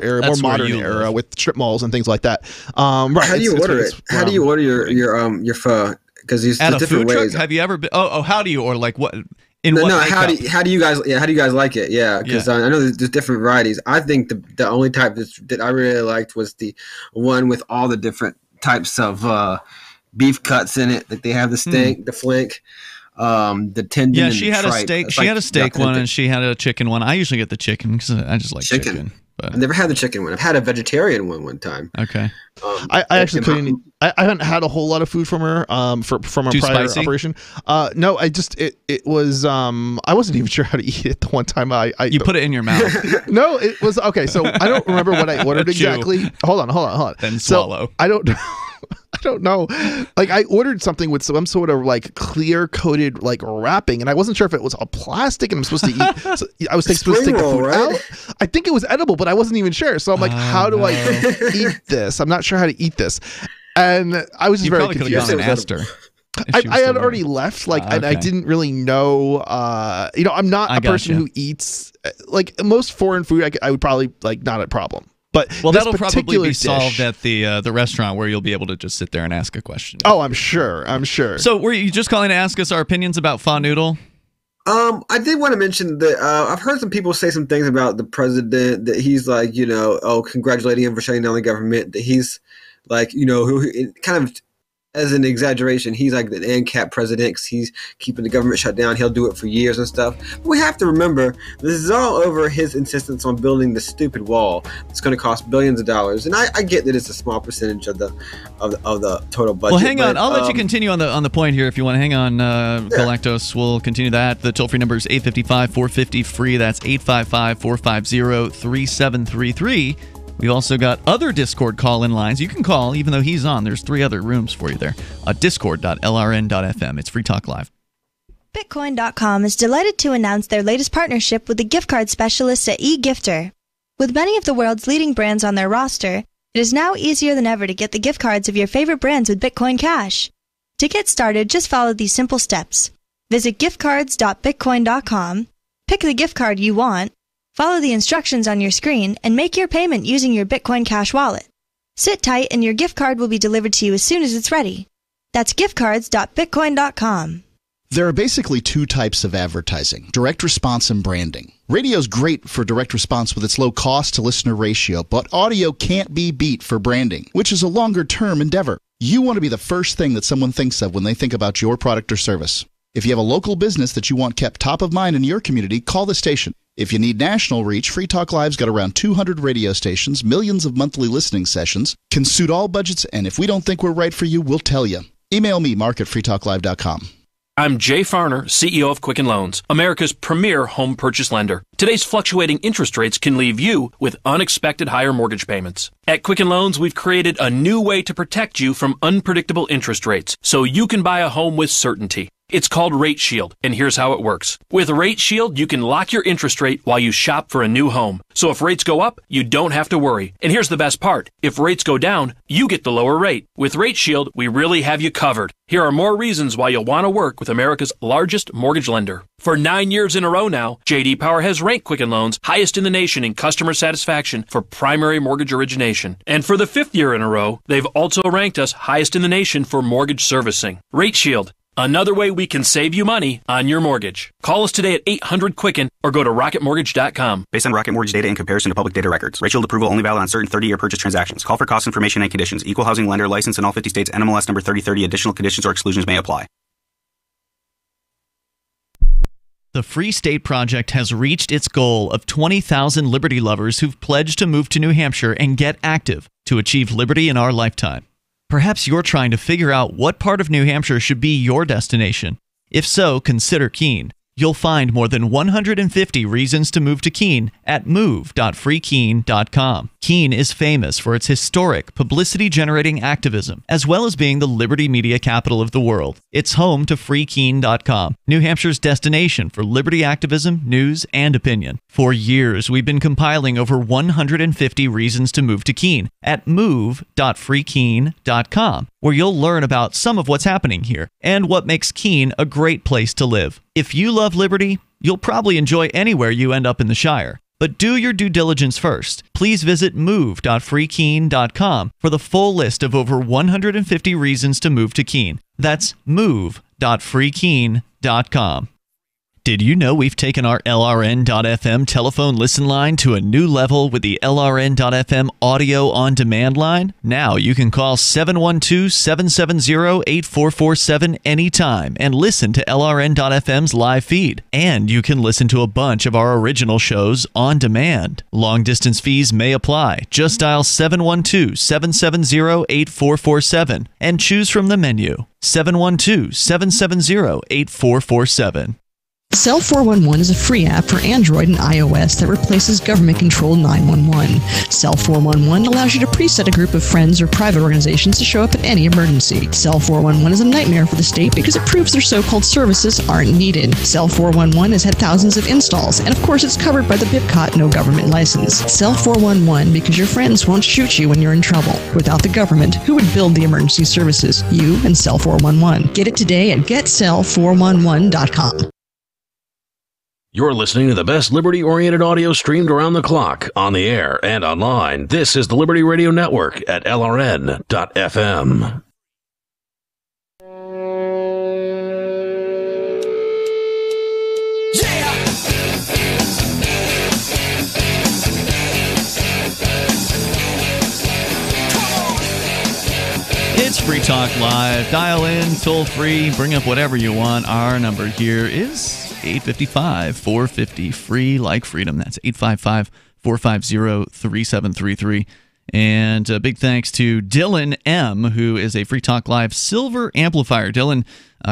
era, more modern era with strip malls and things like that. Right. How do you order it? How do you order your pho? Because there's different ways. Truck? Have you ever been? How do you order? Like what? How do you guys like it? Yeah, because I know there's different varieties. I think the only type that I really liked was the one with all the different types of beef cuts in it. Like they have the steak, the flank, the tendon. Yeah, she had a steak. She had a steak one, and she had a chicken one. I usually get the chicken because I just like chicken. I've never had the chicken one. I've had a vegetarian one time. Okay. I actually couldn't. I haven't had a whole lot of food from her. From a Too prior spicy? operation. No, it was. I wasn't even sure how to eat it the one time. You put it in your mouth. No, it was okay. So I don't remember what I ordered exactly. Hold on. Then swallow. So, I don't know. Like I ordered something with some sort of like clear coated like wrapping, and I wasn't sure if it was a plastic and I'm supposed to eat. So I was supposed to take the food out. I think it was edible, but I wasn't even sure. So I'm like, how do I eat this? I'm not sure how to eat this, and I was just very confused. You probably could have gone and asked her. I had already left, and I didn't really know. I'm not a person who eats like most foreign food. I would probably like not a problem. But that'll probably be solved at the restaurant where you'll be able to just sit there and ask a question. Oh, I'm sure. So were you just calling to ask us our opinions about pho noodle? I did want to mention that I've heard some people say some things about the president that he's like, congratulating him for shutting down the government. That he's like, who kind of as an exaggeration, he's like the ANCAP president because he's keeping the government shut down. He'll do it for years and stuff. But we have to remember, this is all over his insistence on building this stupid wall. It's going to cost billions of dollars. And I get that it's a small percentage of the total budget. Well, hang on. I'll let you continue on the point here if you want to hang on. Galactos, we'll continue that. The toll-free number is 855-450-FREE. That's 855-450-3733. We've also got other Discord call-in lines. You can call, even though he's on. There's 3 other rooms for you there. Discord.lrn.fm. It's Free Talk Live. Bitcoin.com is delighted to announce their latest partnership with the gift card specialists at eGifter. With many of the world's leading brands on their roster, it is now easier than ever to get the gift cards of your favorite brands with Bitcoin Cash. To get started, just follow these simple steps. Visit giftcards.bitcoin.com, pick the gift card you want, follow the instructions on your screen, and make your payment using your Bitcoin Cash wallet. Sit tight and your gift card will be delivered to you as soon as it's ready. That's giftcards.bitcoin.com. There are basically 2 types of advertising, direct response and branding. Radio's great for direct response with its low cost to listener ratio, but audio can't be beat for branding, which is a longer term endeavor. You want to be the first thing that someone thinks of when they think about your product or service. If you have a local business that you want kept top of mind in your community, call the station. If you need national reach, Free Talk Live's got around 200 radio stations, millions of monthly listening sessions, can suit all budgets, and if we don't think we're right for you, we'll tell you. Email me, mark@freetalklive.com. I'm Jay Farner, CEO of Quicken Loans, America's premier home purchase lender. Today's fluctuating interest rates can leave you with unexpected higher mortgage payments. At Quicken Loans, we've created a new way to protect you from unpredictable interest rates so you can buy a home with certainty. It's called Rate Shield, and here's how it works. With Rate Shield, you can lock your interest rate while you shop for a new home. So if rates go up, you don't have to worry. And here's the best part. If rates go down, you get the lower rate. With Rate Shield, we really have you covered. Here are more reasons why you'll want to work with America's largest mortgage lender. For 9 years in a row now, J.D. Power has ranked Quicken Loans highest in the nation in customer satisfaction for primary mortgage origination. And for the 5th year in a row, they've also ranked us highest in the nation for mortgage servicing. Rate Shield. Another way we can save you money on your mortgage. Call us today at 800-QUICKEN or go to rocketmortgage.com. Based on Rocket Mortgage data in comparison to public data records. Rate Shield approval only valid on certain 30-year purchase transactions. Call for cost information and conditions. Equal housing lender license in all 50 states. NMLS number 3030. Additional conditions or exclusions may apply. The Free State Project has reached its goal of 20,000 liberty lovers who've pledged to move to New Hampshire and get active to achieve liberty in our lifetime. Perhaps you're trying to figure out what part of New Hampshire should be your destination. If so, consider Keene. You'll find more than 150 reasons to move to Keene at move.freekeene.com. Keene is famous for its historic, publicity-generating activism, as well as being the liberty media capital of the world. It's home to freekeene.com, New Hampshire's destination for liberty activism, news, and opinion. For years, we've been compiling over 150 reasons to move to Keene at move.freekeene.com, where you'll learn about some of what's happening here and what makes Keene a great place to live. If you love liberty, you'll probably enjoy anywhere you end up in the Shire. But do your due diligence first. Please visit move.freekeene.com for the full list of over 150 reasons to move to Keene. That's move.freekeene.com. Did you know we've taken our LRN.FM telephone listen line to a new level with the LRN.FM audio on demand line? Now you can call 712-770-8447 anytime and listen to LRN.FM's live feed. And you can listen to a bunch of our original shows on demand. Long distance fees may apply. Just dial 712-770-8447 and choose from the menu. 712-770-8447. Cell 411 is a free app for Android and iOS that replaces government-controlled 911. Cell 411 allows you to preset a group of friends or private organizations to show up at any emergency. Cell 411 is a nightmare for the state because it proves their so-called services aren't needed. Cell 411 has had thousands of installs, and of course it's covered by the BIPCOT no government license. Cell 411 because your friends won't shoot you when you're in trouble. Without the government, who would build the emergency services? You and Cell 411. Get it today at getcell411.com. You're listening to the best liberty-oriented audio streamed around the clock, on the air and online. This is the Liberty Radio Network at LRN.FM. It's Free Talk Live. Dial in, toll free, bring up whatever you want. Our number here is 855-450-FREE, like freedom. That's 855-450-3733. And a big thanks to Dylan M., who is a Free Talk Live Silver Amplifier. Dylan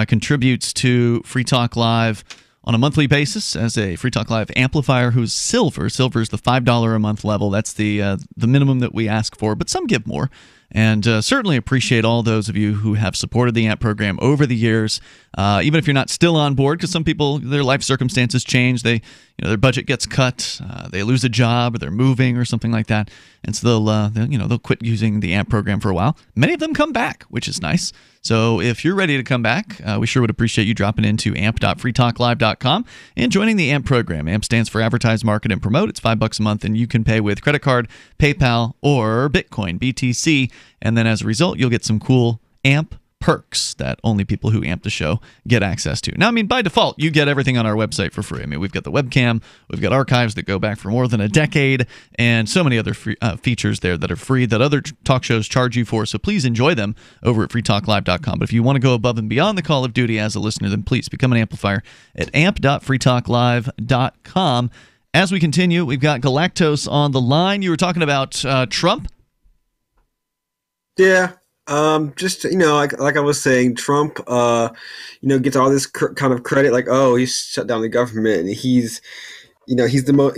contributes to Free Talk Live on a monthly basis as a Free Talk Live amplifier who's silver. Silver is the $5 a month level. That's the minimum that we ask for, but some give more. And certainly appreciate all those of you who have supported the AMP program over the years, even if you're not still on board, because some people, their life circumstances change. They, their budget gets cut, they lose a job, or they're moving, or something like that, and so they'll quit using the AMP program for a while. Many of them come back, which is nice. So if you're ready to come back, we sure would appreciate you dropping into amp.freetalklive.com and joining the AMP program. AMP stands for Advertise, Market, and Promote. It's $5 a month, and you can pay with credit card, PayPal, or Bitcoin, BTC. And then as a result, you'll get some cool AMP perks that only people who amp the show get access to. Now, I mean, by default, you get everything on our website for free. I mean, we've got the webcam, we've got archives that go back for more than a decade, and so many other free, features there that are free that other talk shows charge you for. So please enjoy them over at freetalklive.com. But if you want to go above and beyond the call of duty as a listener, then please become an amplifier at amp.freetalklive.com. As we continue, we've got Galactos on the line. You were talking about Trump? Yeah. Just, like I was saying, Trump, gets all this kind of credit, like, oh, he's shut down the government, and he's the most,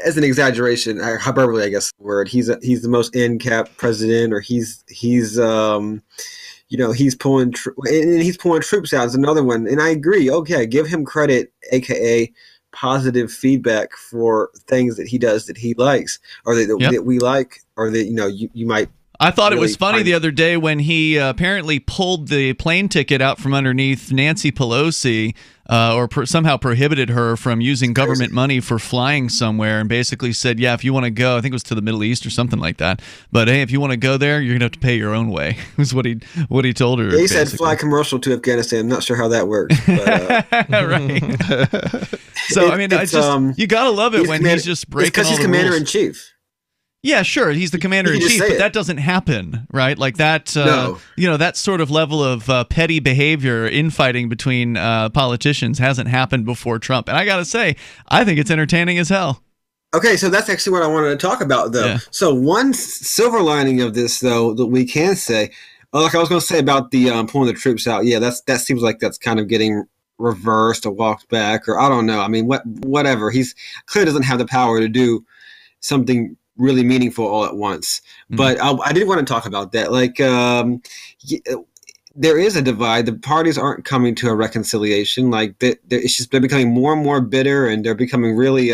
as an exaggeration, hyperbole, I guess the word, he's the most in-cap president, or he's pulling troops out is another one. And I agree. Okay. Give him credit, AKA positive feedback for things that he does that he likes, or that we like, or that, you might. I thought it was funny the other day when he apparently pulled the plane ticket out from underneath Nancy Pelosi, or somehow prohibited her from using government money for flying somewhere, and basically said, yeah, if you want to go, I think it was to the Middle East or something like that, but hey, if you want to go there, you're going to have to pay your own way, was what he told her. Yeah, he said fly commercial to Afghanistan. I'm not sure how that works. But, right. So, I mean, you got to love it when he's just breaking all the rules. Because he's commander-in-chief. Yeah, sure. He's the commander-in-chief, but that doesn't happen, right? Like that, that sort of level of petty behavior, infighting between politicians hasn't happened before Trump. And I got to say, I think it's entertaining as hell. Okay, so that's actually what I wanted to talk about, though. Yeah. So one silver lining of this, though, that we can say, like I was going to say about the pulling the troops out, yeah, that seems like that's kind of getting reversed or walked back, or I don't know. I mean, whatever. He's clearly doesn't have the power to do something really meaningful all at once. But I did want to talk about that. Like, there is a divide. The parties aren't coming to a reconciliation. Like, they're becoming more and more bitter, and they're becoming really,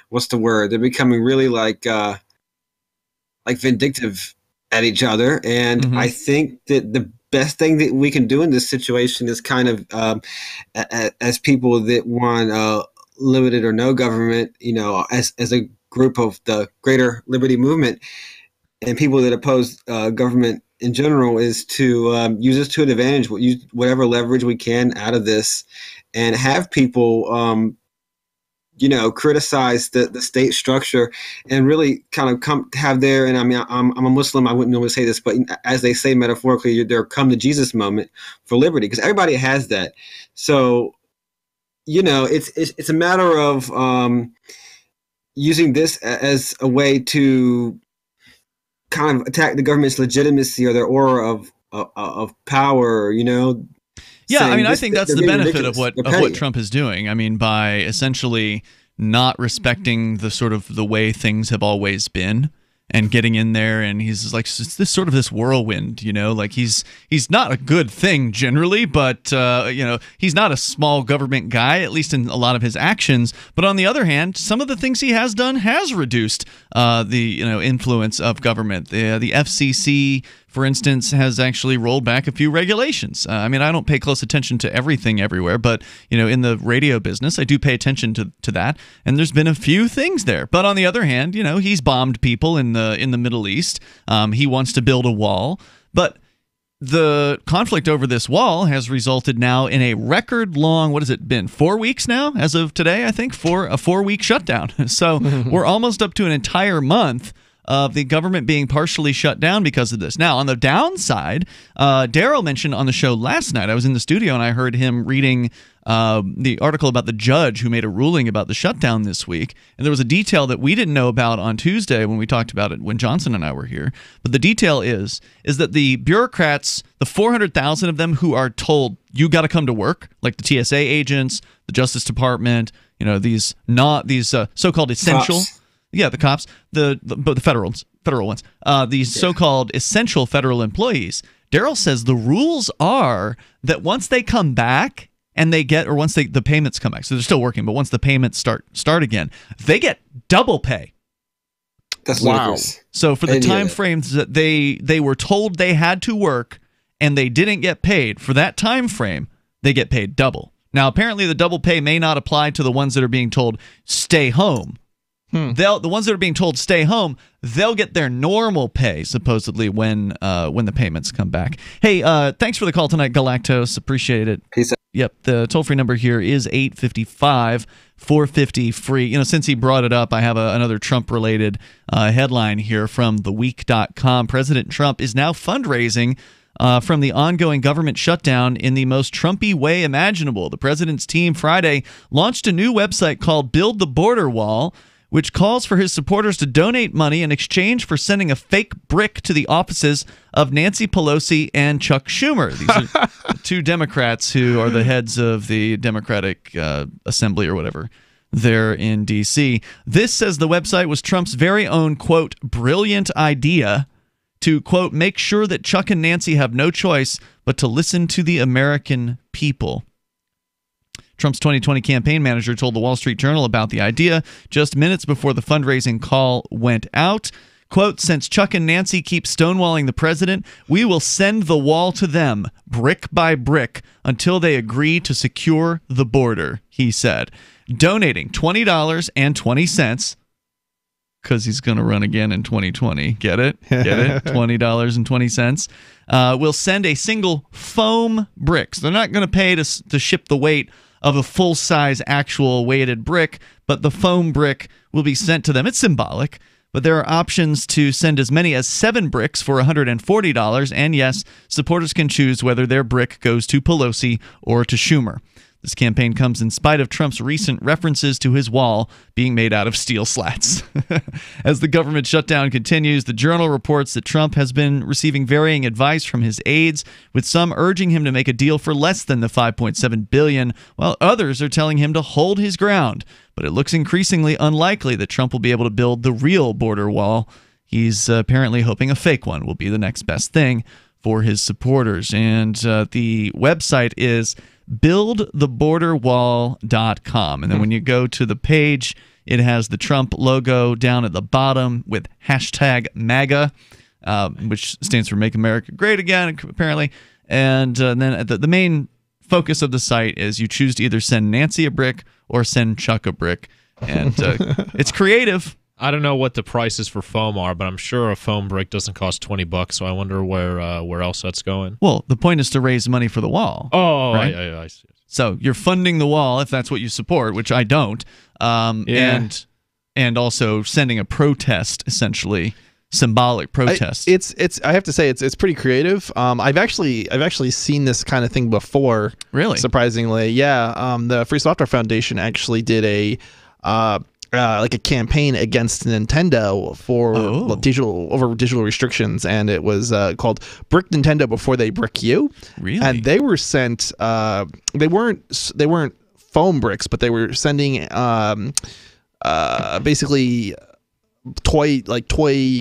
what's the word? They're becoming really like vindictive at each other. And I think that the best thing that we can do in this situation is kind of, as people that want limited or no government, as a group of the greater liberty movement, and people that oppose government in general, is to use this to an advantage, use whatever leverage we can out of this, and have people, criticize the state structure and really kind of have their, and I mean, I'm a Muslim, I wouldn't normally say this, but as they say metaphorically, their come to Jesus moment for liberty, because everybody has that. So, it's a matter of using this as a way to kind of attack the government's legitimacy or their aura of power, Yeah, I mean, I think that's the benefit of what Trump is doing. I mean, by essentially not respecting the sort of the way things have always been and getting in there, and he's like, it's this sort of this whirlwind, like he's not a good thing generally, but he's not a small government guy, at least in a lot of his actions. But on the other hand, some of the things he has done has reduced the influence of government. The FCC, for instance, has actually rolled back a few regulations. I mean, I don't pay close attention to everything everywhere, but in the radio business, I do pay attention to that. And there's been a few things there. But on the other hand, he's bombed people in the Middle East. He wants to build a wall, but the conflict over this wall has resulted now in a record long, what has it been, 4 weeks now, as of today, I think, for a 4-week shutdown. So we're almost up to an entire month of the government being partially shut down because of this. Now, on the downside, Daryl mentioned on the show last night, I was in the studio and I heard him reading the article about the judge who made a ruling about the shutdown this week. And there was a detail that we didn't know about on Tuesday when we talked about it when Johnson and I were here. But the detail is that the bureaucrats, the 400,000 of them who are told, you got to come to work, like the TSA agents, the Justice Department, these so-called essential... Cops. Yeah, the cops, the federal ones, these so-called essential federal employees. Daryl says the rules are that once they come back and once the payments come back, so they're still working, but once the payments start again, they get double pay. That's ludicrous. So for the time frames that they were told they had to work and they didn't get paid for that time frame, they get paid double. Now, apparently, the double pay may not apply to the ones that are being told stay home. The ones that are being told stay home, they'll get their normal pay supposedly when the payments come back. Hey, thanks for the call tonight, Galactos. Appreciate it. Peace out. Yep, the toll-free number here is 855-450-FREE. Since he brought it up, I have another Trump-related headline here from theweek.com. President Trump is now fundraising from the ongoing government shutdown in the most Trumpy way imaginable. The president's team Friday launched a new website called Build the Border Wall, which calls for his supporters to donate money in exchange for sending a fake brick to the offices of Nancy Pelosi and Chuck Schumer. These are the two Democrats who are the heads of the Democratic Assembly or whatever there in D.C. This, says the website, was Trump's very own, quote, brilliant idea to, quote, make sure that Chuck and Nancy have no choice but to listen to the American people. Trump's 2020 campaign manager told the Wall Street Journal about the idea just minutes before the fundraising call went out. Quote, since Chuck and Nancy keep stonewalling the president, we will send the wall to them, brick by brick, until they agree to secure the border, he said. Donating $20.20, because he's going to run again in 2020. Get it? Get it? $20.20. Will send a single foam brick. So they're not going to pay to ship the weight of a full-size actual weighted brick, but the foam brick will be sent to them. It's symbolic, but there are options to send as many as 7 bricks for $140, and yes, supporters can choose whether their brick goes to Pelosi or to Schumer. This campaign comes in spite of Trump's recent references to his wall being made out of steel slats. As the government shutdown continues, the Journal reports that Trump has been receiving varying advice from his aides, with some urging him to make a deal for less than the $5.7 billion, while others are telling him to hold his ground. But it looks increasingly unlikely that Trump will be able to build the real border wall. He's apparently hoping a fake one will be the next best thing for his supporters. And the website is buildtheborderwall.com. And then when you go to the page, it has the Trump logo down at the bottom with hashtag MAGA, which stands for Make America Great Again, apparently. And then the main focus of the site is you choose to either send Nancy a brick or send Chuck a brick. And it's creative. I don't know what the prices for foam are, but I'm sure a foam brick doesn't cost $20, so I wonder where else that's going. Well, the point is to raise money for the wall. Oh, right? I see. So you're funding the wall if that's what you support, which I don't, and also sending a protest, essentially symbolic protest. I have to say it's pretty creative. I've actually seen this kind of thing before. Really? Surprisingly, yeah. The Free Software Foundation actually did a campaign against Nintendo for digital restrictions, and it was called "Brick Nintendo Before They Brick You." Really? And they were sent. They weren't foam bricks, but they were sending basically toy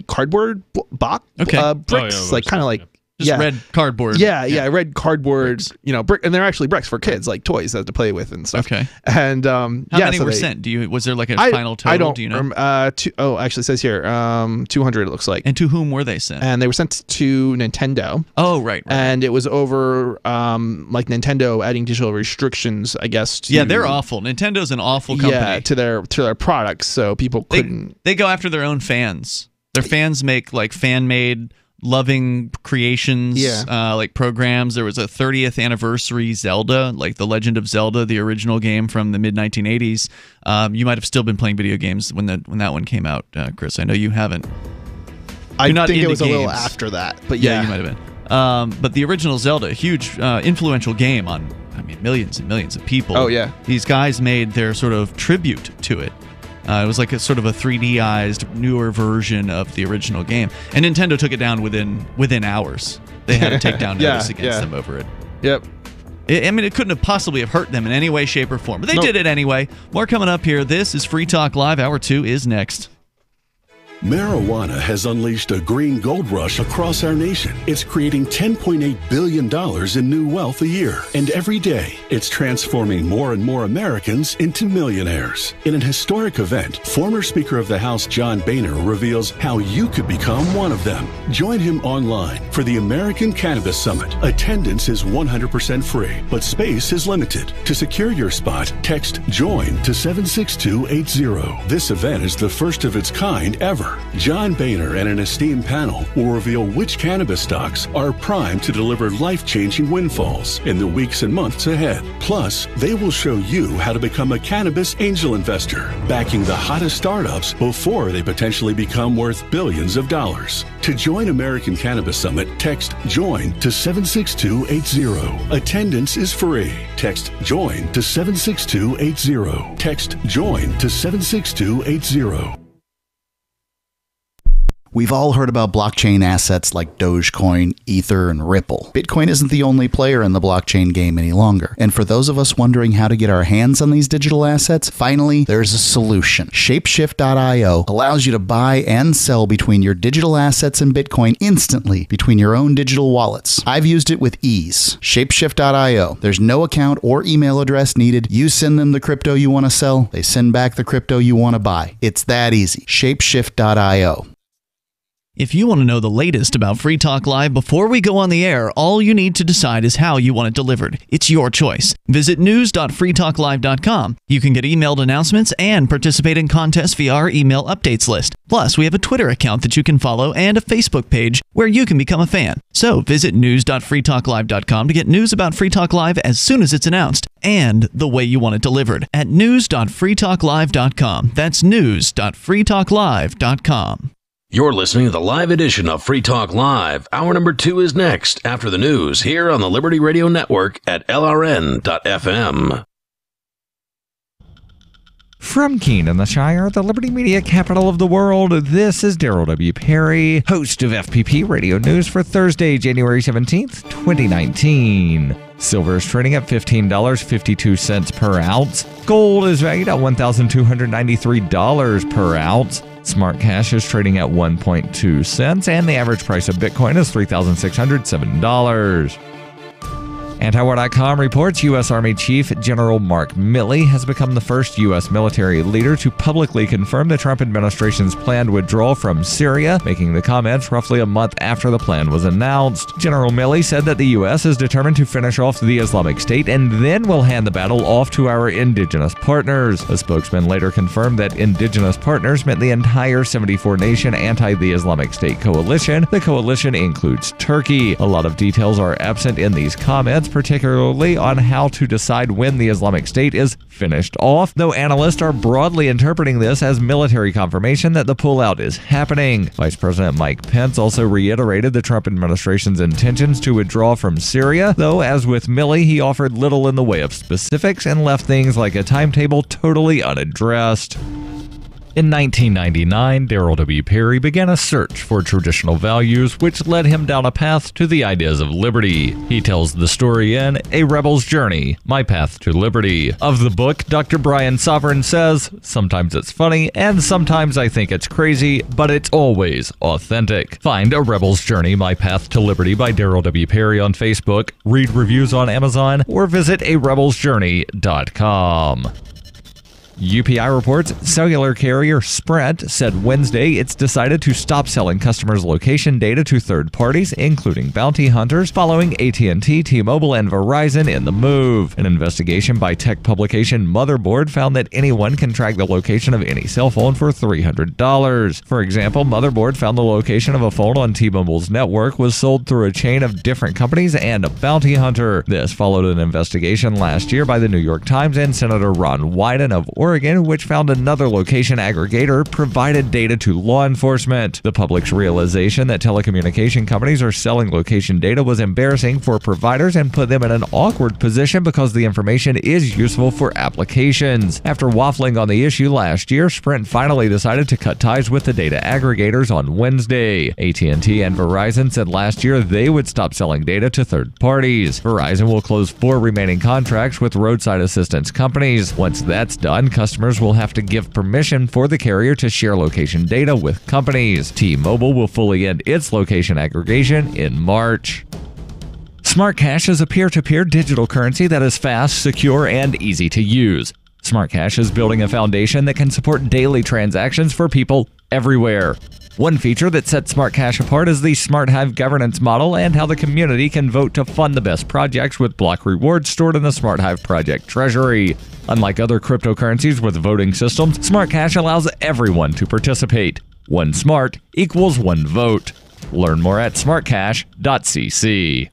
cardboard box bricks, kind of like. Just red cardboard. Red cardboard, bricks. Brick, and they're actually bricks for kids, like toys that to play with and stuff. Okay. And how many were sent? Was there like a final total? I don't. Do you know? Actually, it says here 200. It looks like. And to whom were they sent? And they were sent to Nintendo. Oh, right. And it was over like Nintendo adding digital restrictions, I guess. Yeah, they're awful. Nintendo's an awful company. Yeah, to their products, so people couldn't. They go after their own fans. Their fans make like fan-made, loving creations, like programs. There was a 30th anniversary Zelda, like The Legend of Zelda, the original game from the mid-1980s. You might have still been playing video games when that one came out, Chris. I know you haven't. I think it was a little after that, but yeah, you might have been. But the original Zelda, a huge, influential game on, millions and millions of people. Oh, yeah. These guys made their sort of tribute to it. It was like a sort of a 3D-ized, newer version of the original game. And Nintendo took it down within hours. They had to take down notice against them over it. Yep. It couldn't have possibly have hurt them in any way, shape, or form. But they did it anyway. More coming up here. This is Free Talk Live. Hour 2 is next. Marijuana has unleashed a green gold rush across our nation. It's creating $10.8 billion in new wealth a year. And every day, it's transforming more and more Americans into millionaires. In an historic event, former Speaker of the House John Boehner reveals how you could become one of them. Join him online for the American Cannabis Summit. Attendance is 100% free, but space is limited. To secure your spot, text JOIN to 76280. This event is the first of its kind ever. John Boehner and an esteemed panel will reveal which cannabis stocks are primed to deliver life-changing windfalls in the weeks and months ahead. Plus, they will show you how to become a cannabis angel investor, backing the hottest startups before they potentially become worth billions of dollars. To join American Cannabis Summit, text JOIN to 76280. Attendance is free. Text JOIN to 76280. Text JOIN to 76280. We've all heard about blockchain assets like Dogecoin, Ether, and Ripple. Bitcoin isn't the only player in the blockchain game any longer. And for those of us wondering how to get our hands on these digital assets, finally, there's a solution. Shapeshift.io allows you to buy and sell between your digital assets and Bitcoin instantly between your own digital wallets. I've used it with ease. Shapeshift.io. There's no account or email address needed. You send them the crypto you want to sell. They send back the crypto you want to buy. It's that easy. Shapeshift.io. If you want to know the latest about Free Talk Live before we go on the air, all you need to decide is how you want it delivered. It's your choice. Visit news.freetalklive.com. You can get emailed announcements and participate in contests via our email updates list. Plus, we have a Twitter account that you can follow and a Facebook page where you can become a fan. So visit news.freetalklive.com to get news about Free Talk Live as soon as it's announced and the way you want it delivered at news.freetalklive.com. That's news.freetalklive.com. You're listening to the live edition of Free Talk Live. Hour number 2 is next, after the news, here on the Liberty Radio Network at LRN.FM. From Keene in the Shire, the Liberty Media capital of the world, this is Daryl W. Perry, host of FPP Radio News for Thursday, January 17th, 2019. Silver is trading at $15.52 per ounce. Gold is valued at $1,293 per ounce. Smart Cash is trading at 1.2 cents, and the average price of Bitcoin is $3,607. Antiwar.com reports U.S. Army Chief General Mark Milley has become the first U.S. military leader to publicly confirm the Trump administration's planned withdrawal from Syria, making the comments roughly a month after the plan was announced. General Milley said that the U.S. is determined to finish off the Islamic State and then will hand the battle off to our indigenous partners. A spokesman later confirmed that indigenous partners meant the entire 74-nation anti-the Islamic State coalition. The coalition includes Turkey. A lot of details are absent in these comments, particularly on how to decide when the Islamic State is finished off, though analysts are broadly interpreting this as military confirmation that the pullout is happening. Vice President Mike Pence also reiterated the Trump administration's intentions to withdraw from Syria, though as with Milley, he offered little in the way of specifics and left things like a timetable totally unaddressed. In 1999, Darryl W. Perry began a search for traditional values, which led him down a path to the ideas of liberty. He tells the story in A Rebel's Journey, My Path to Liberty. Of the book, Dr. Brian Sovereign says, "Sometimes it's funny, and sometimes I think it's crazy, but it's always authentic." Find A Rebel's Journey, My Path to Liberty by Darryl W. Perry on Facebook, read reviews on Amazon, or visit arebelsjourney.com. UPI reports cellular carrier Sprint said Wednesday it's decided to stop selling customers' location data to third parties, including bounty hunters, following AT&T, T-Mobile, and Verizon in the move. An investigation by tech publication Motherboard found that anyone can track the location of any cell phone for $300. For example, Motherboard found the location of a phone on T-Mobile's network was sold through a chain of different companies and a bounty hunter. This followed an investigation last year by the New York Times and Senator Ron Wyden of Oregon, which found another location aggregator provided data to law enforcement. The public's realization that telecommunication companies are selling location data was embarrassing for providers and put them in an awkward position because the information is useful for applications. After waffling on the issue last year, Sprint finally decided to cut ties with the data aggregators on Wednesday. AT&T and Verizon said last year they would stop selling data to third parties. Verizon will close 4 remaining contracts with roadside assistance companies. Once that's done, customers will have to give permission for the carrier to share location data with companies. T-Mobile will fully end its location aggregation in March. Smart Cash is a peer-to-peer digital currency that is fast, secure, and easy to use. Smart Cash is building a foundation that can support daily transactions for people everywhere. One feature that sets Smart Cash apart is the Smart Hive governance model and how the community can vote to fund the best projects with block rewards stored in the Smart Hive project treasury. Unlike other cryptocurrencies with voting systems, Smart Cash allows everyone to participate. One smart equals one vote. Learn more at smartcash.cc.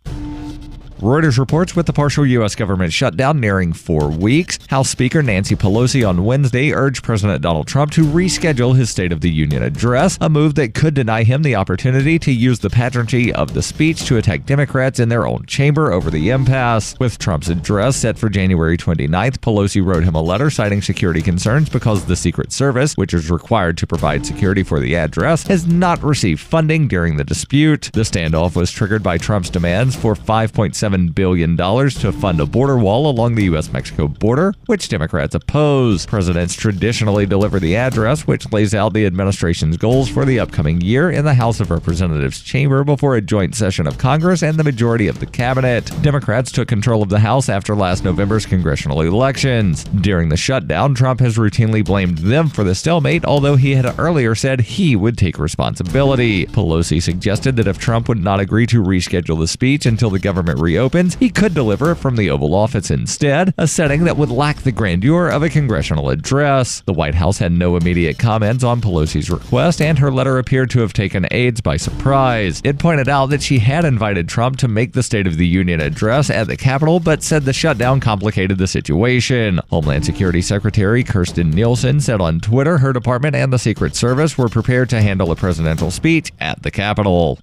Reuters reports with the partial U.S. government shutdown nearing 4 weeks, House Speaker Nancy Pelosi on Wednesday urged President Donald Trump to reschedule his State of the Union address, a move that could deny him the opportunity to use the pageantry of the speech to attack Democrats in their own chamber over the impasse. With Trump's address set for January 29th, Pelosi wrote him a letter citing security concerns because the Secret Service, which is required to provide security for the address, has not received funding during the dispute. The standoff was triggered by Trump's demands for $5.7 billion to fund a border wall along the U.S.-Mexico border, which Democrats oppose. Presidents traditionally deliver the address, which lays out the administration's goals for the upcoming year in the House of Representatives chamber before a joint session of Congress and the majority of the cabinet. Democrats took control of the House after last November's congressional elections. During the shutdown, Trump has routinely blamed them for the stalemate, although he had earlier said he would take responsibility. Pelosi suggested that if Trump would not agree to reschedule the speech until the government reopens, he could deliver it from the Oval Office instead, a setting that would lack the grandeur of a congressional address. The White House had no immediate comments on Pelosi's request, and her letter appeared to have taken aides by surprise. It pointed out that she had invited Trump to make the State of the Union address at the Capitol, but said the shutdown complicated the situation. Homeland Security Secretary Kirstjen Nielsen said on Twitter her department and the Secret Service were prepared to handle a presidential speech at the Capitol.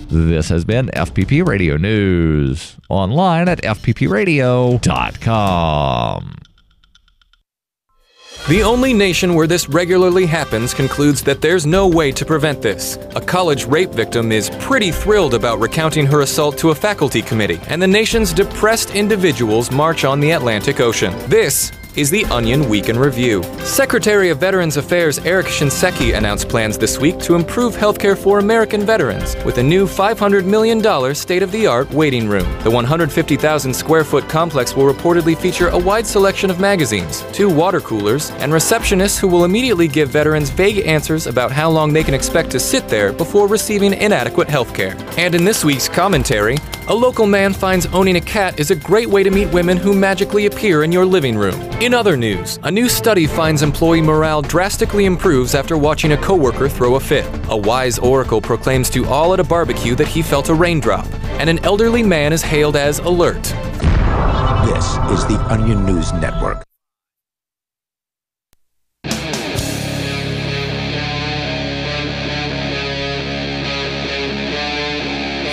This has been FPP Radio News, online at fppradio.com. The only nation where this regularly happens concludes that there's no way to prevent this. A college rape victim is pretty thrilled about recounting her assault to a faculty committee, and the nation's depressed individuals march on the Atlantic Ocean. This is the Onion Week in Review. Secretary of Veterans Affairs Eric Shinseki announced plans this week to improve healthcare for American veterans with a new $500 million state-of-the-art waiting room. The 150,000 square foot complex will reportedly feature a wide selection of magazines, 2 water coolers, and receptionists who will immediately give veterans vague answers about how long they can expect to sit there before receiving inadequate healthcare. And in this week's commentary, a local man finds owning a cat is a great way to meet women who magically appear in your living room. In other news, a new study finds employee morale drastically improves after watching a coworker throw a fit. A wise oracle proclaims to all at a barbecue that he felt a raindrop. and an elderly man is hailed as alert. This is the Onion News Network.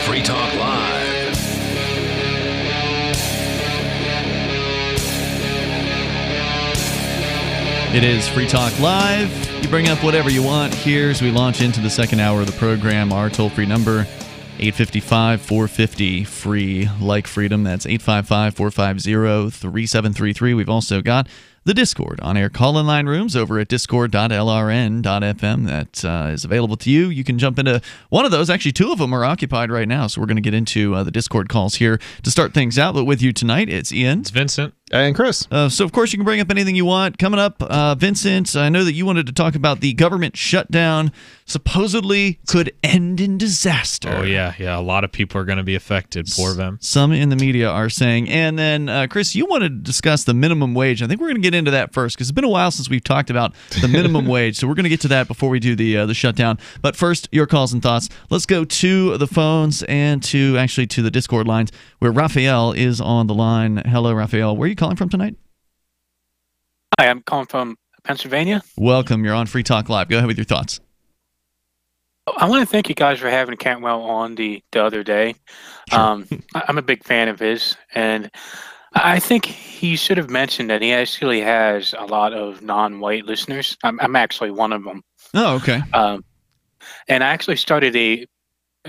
Free Talk Live. It is Free Talk Live. You bring up whatever you want here as we launch into the second hour of the program. Our toll-free number, 855-450-FREE, like freedom. That's 855-450-3733. We've also got the Discord on-air call-in line rooms over at discord.lrn.fm. That is available to you. You can jump into one of those. Actually, two of them are occupied right now, so we're going to get into the Discord calls here to start things out. But with you tonight, it's Ian. It's Vincent. And Chris. So, of course, you can bring up anything you want. Coming up, Vincent, I know that you wanted to talk about the government shutdown supposedly could end in disaster. Oh, yeah. A lot of people are going to be affected. Poor them. Some in the media are saying. And then, Chris, you wanted to discuss the minimum wage. I think we're going to get into that first because it's been a while since we've talked about the minimum wage. So we're going to get to that before we do the shutdown. But first, your calls and thoughts. Let's go to the phones and to the Discord lines where Raphael is on the line. Hello, Raphael. Where are you calling from tonight? Hi, I'm calling from Pennsylvania. Welcome. You're on Free Talk Live. Go ahead with your thoughts. I want to thank you guys for having Cantwell on the other day. Sure. I'm a big fan of his, and I think he should have mentioned that he actually has a lot of non-white listeners. I'm actually one of them. Oh, okay. And I actually started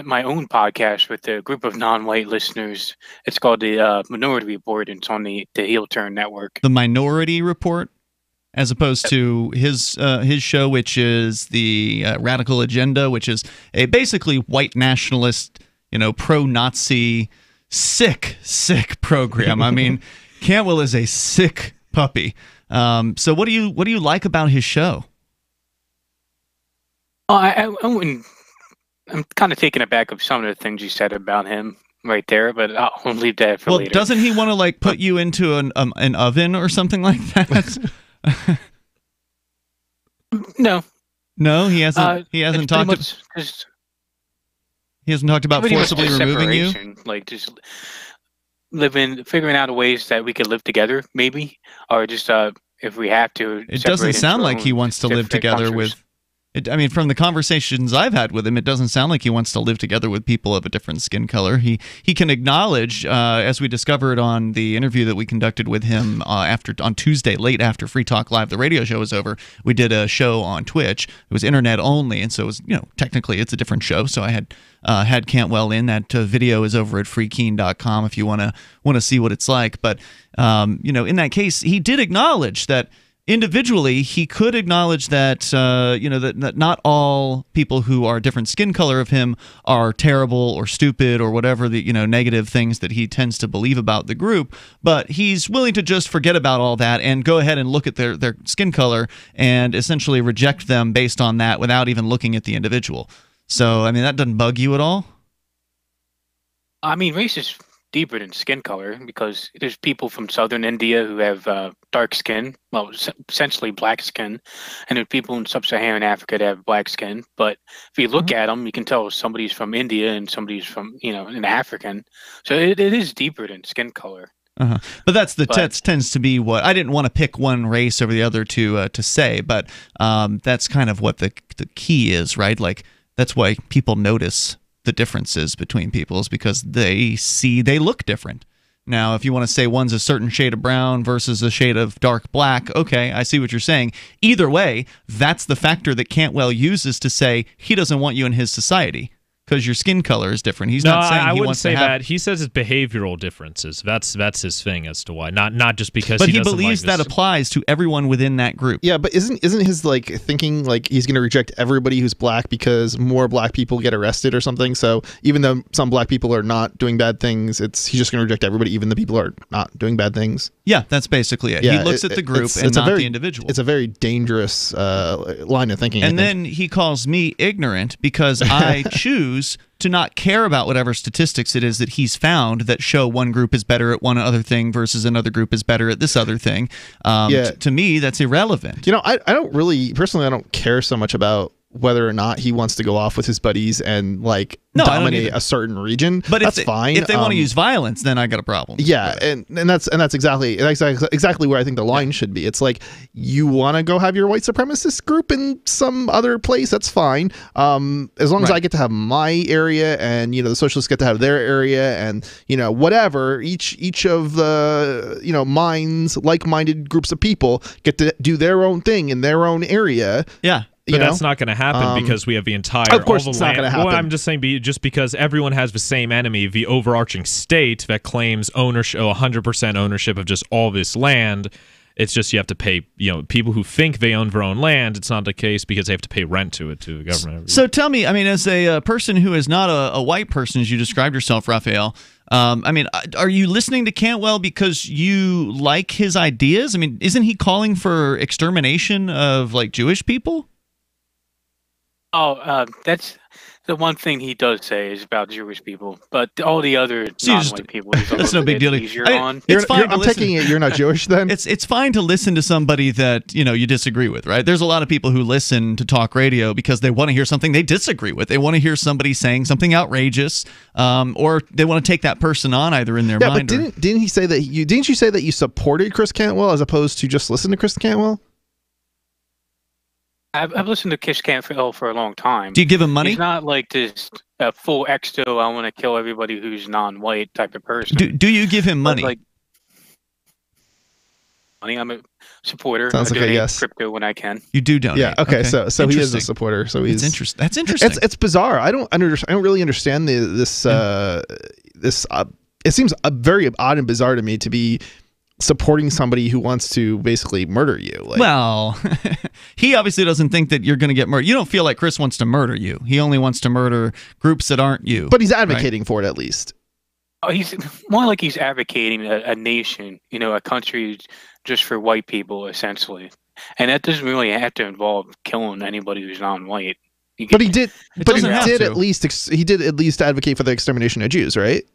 my own podcast with a group of non-white listeners. It's called the Minority Report, and it's on the Heel Turn Network. The Minority Report, as opposed to his show, which is the Radical Agenda, which is a basically white nationalist, pro-Nazi, sick program. I mean, Cantwell is a sick puppy. So what do you like about his show? I wouldn't. I'm kind of taken aback of some of the things you said about him right there, but I'll leave that for later. Doesn't he want to put you into an oven or something like that? No, he hasn't. He hasn't talked. He hasn't talked about forcibly removing you. Like just figuring out ways that we could live together, maybe, or just if we have to. It doesn't sound like he wants to live together with. From the conversations I've had with him, it doesn't sound like he wants to live together with people of a different skin color. He can acknowledge, as we discovered on the interview that we conducted with him on Tuesday, late after Free Talk Live, the radio show was over. We did a show on Twitch. It was internet only, and so it was, technically it's a different show. So I had Cantwell in. That video is over at freekeene.com if you want to see what it's like. But in that case, he did acknowledge that. Individually, he could acknowledge that that not all people who are different skin color of him are terrible or stupid or whatever the negative things that he tends to believe about the group. But he's willing to just forget about all that and go ahead and look at their skin color and essentially reject them based on that without even looking at the individual. So that doesn't bug you at all? Race is deeper than skin color because there's people from southern India who have dark skin, well, essentially black skin, and there's people in sub-Saharan Africa that have black skin. But if you look at them, you can tell somebody's from India and somebody's from an African. So it is deeper than skin color. But that tends to be what I didn't want to pick one race over the other to say, but that's kind of what the key is, right? Like that's why people notice the differences between people is because they look different. Now, if you want to say one's a certain shade of brown versus a shade of dark black, okay, I see what you're saying. Either way, that's the factor that Cantwell uses to say he doesn't want you in his society because your skin color is different. He's not saying he wants to have... I wouldn't say that. He says it's behavioral differences. That's his thing as to why. Not just because but he doesn't believes like that applies to everyone within that group. Yeah, but isn't his thinking he's going to reject everybody who's black because more black people get arrested or something? So even though some black people are not doing bad things, he's just going to reject everybody, even the people who are not doing bad things. Yeah, that's basically it. He looks at the group and not the individual. It's a very dangerous line of thinking. And then he calls me ignorant because I choose to not care about whatever statistics it is that he's found that show one group is better at one other thing versus another group is better at this other thing. To me, that's irrelevant. I don't really, personally, I don't care so much about whether or not he wants to go off with his buddies and like dominate a certain region. But that's fine. If they want to use violence, then I got a problem. Yeah, and that's exactly where I think the line should be. It's like, you want to go have your white supremacist group in some other place, that's fine. As long as I get to have my area, and the socialists get to have their area, and whatever, each of the like-minded groups of people get to do their own thing in their own area. Yeah. But that's not going to happen because we have the entire. Of course, it's not going to happen. Well, I'm just saying, just because everyone has the same enemy, the overarching state that claims ownership, 100% ownership of just all this land. It's just you have to pay. People who think they own their own land, it's not the case because they have to pay rent to the government. So tell me, as a person who is not a white person, as you described yourself, Raphael. Are you listening to Cantwell because you like his ideas? Isn't he calling for extermination of Jewish people? Oh, that's the one thing he does say is about Jewish people, but all the other non-white people, that's no big deal. I'm taking it you're not Jewish then? It's fine to listen to somebody that you disagree with, right? There's a lot of people who listen to talk radio because they want to hear something they disagree with. They want to hear somebody saying something outrageous, or they want to take that person on either in their mind. But didn't he say that didn't you say that you supported Chris Cantwell as opposed to just listen to Chris Cantwell? I've listened to Chris Cantwell for a long time. Do you give him money? He's not like this full exto, I want to kill everybody who's non-white type of person. Do you give him money? Money. I'm a supporter. Sounds like a yes. Crypto when I can. You do donate. Yeah. Okay. So he is a supporter. So he's interesting. That's interesting. It's bizarre. I don't really understand this. It seems very odd and bizarre to me to be supporting somebody who wants to basically murder you. Well, he obviously doesn't think that you're going to get murdered. You don't feel like Chris wants to murder you. He only wants to murder groups that aren't you. But he's advocating for it at least. Oh, he's more like he's advocating a nation, a country just for white people, essentially. And that doesn't really have to involve killing anybody who's non-white. But he did at least advocate for the extermination of Jews, right?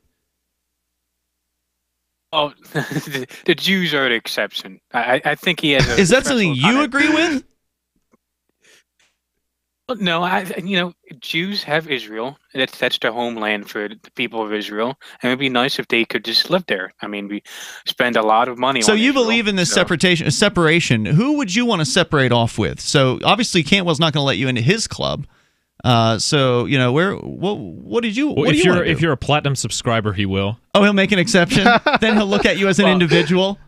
Oh, the Jews are the exception. I think he has. Is that something you agree with? No, Jews have Israel. That's their homeland for the people of Israel, and it'd be nice if they could just live there. We spend a lot of money. So on you Israel, believe in this separation? Who would you want to separate off with? So obviously Cantwell's not going to let you into his club. What did you? Well, if you're a platinum subscriber, he will. Oh, he'll make an exception. Then he'll look at you as an individual.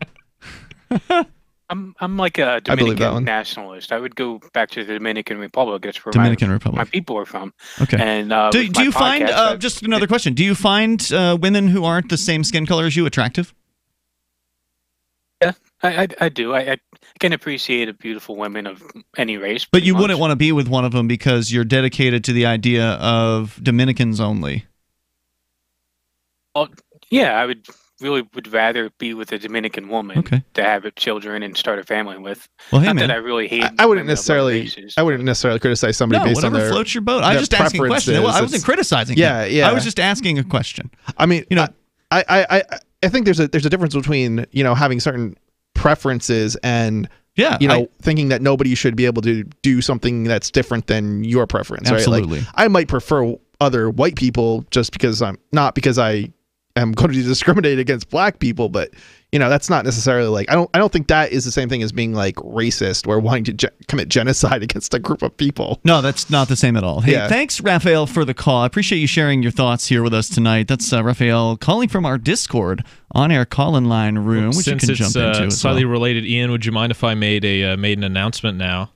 I'm like a Dominican nationalist. I would go back to the Dominican Republic. That's where my people are from. Okay. And do you find just another question? Do you find women who aren't the same skin color as you attractive? Yeah, I do. I can appreciate a beautiful women of any race. But you wouldn't want to be with one of them because you're dedicated to the idea of Dominicans only. Well, yeah, I would rather be with a Dominican woman to have children and start a family with. Well, hey, Not man. that I really hate. I wouldn't necessarily criticize somebody based on their floats your boat. I was just asking a question. I wasn't criticizing. Yeah. I was just asking a question. I think there's a difference between having certain preferences and thinking that nobody should be able to do something that's different than your preference. Absolutely. Right? I might prefer other white people just because I am going to discriminate against black people, but that's not necessarily I don't think that is the same thing as being racist or wanting to commit genocide against a group of people. No, that's not the same at all. Hey, thanks, Raphael, for the call. I appreciate you sharing your thoughts here with us tonight. That's Raphael calling from our Discord on-air call-in line room, which you can jump into. Slightly related, Ian, would you mind if I made an announcement now?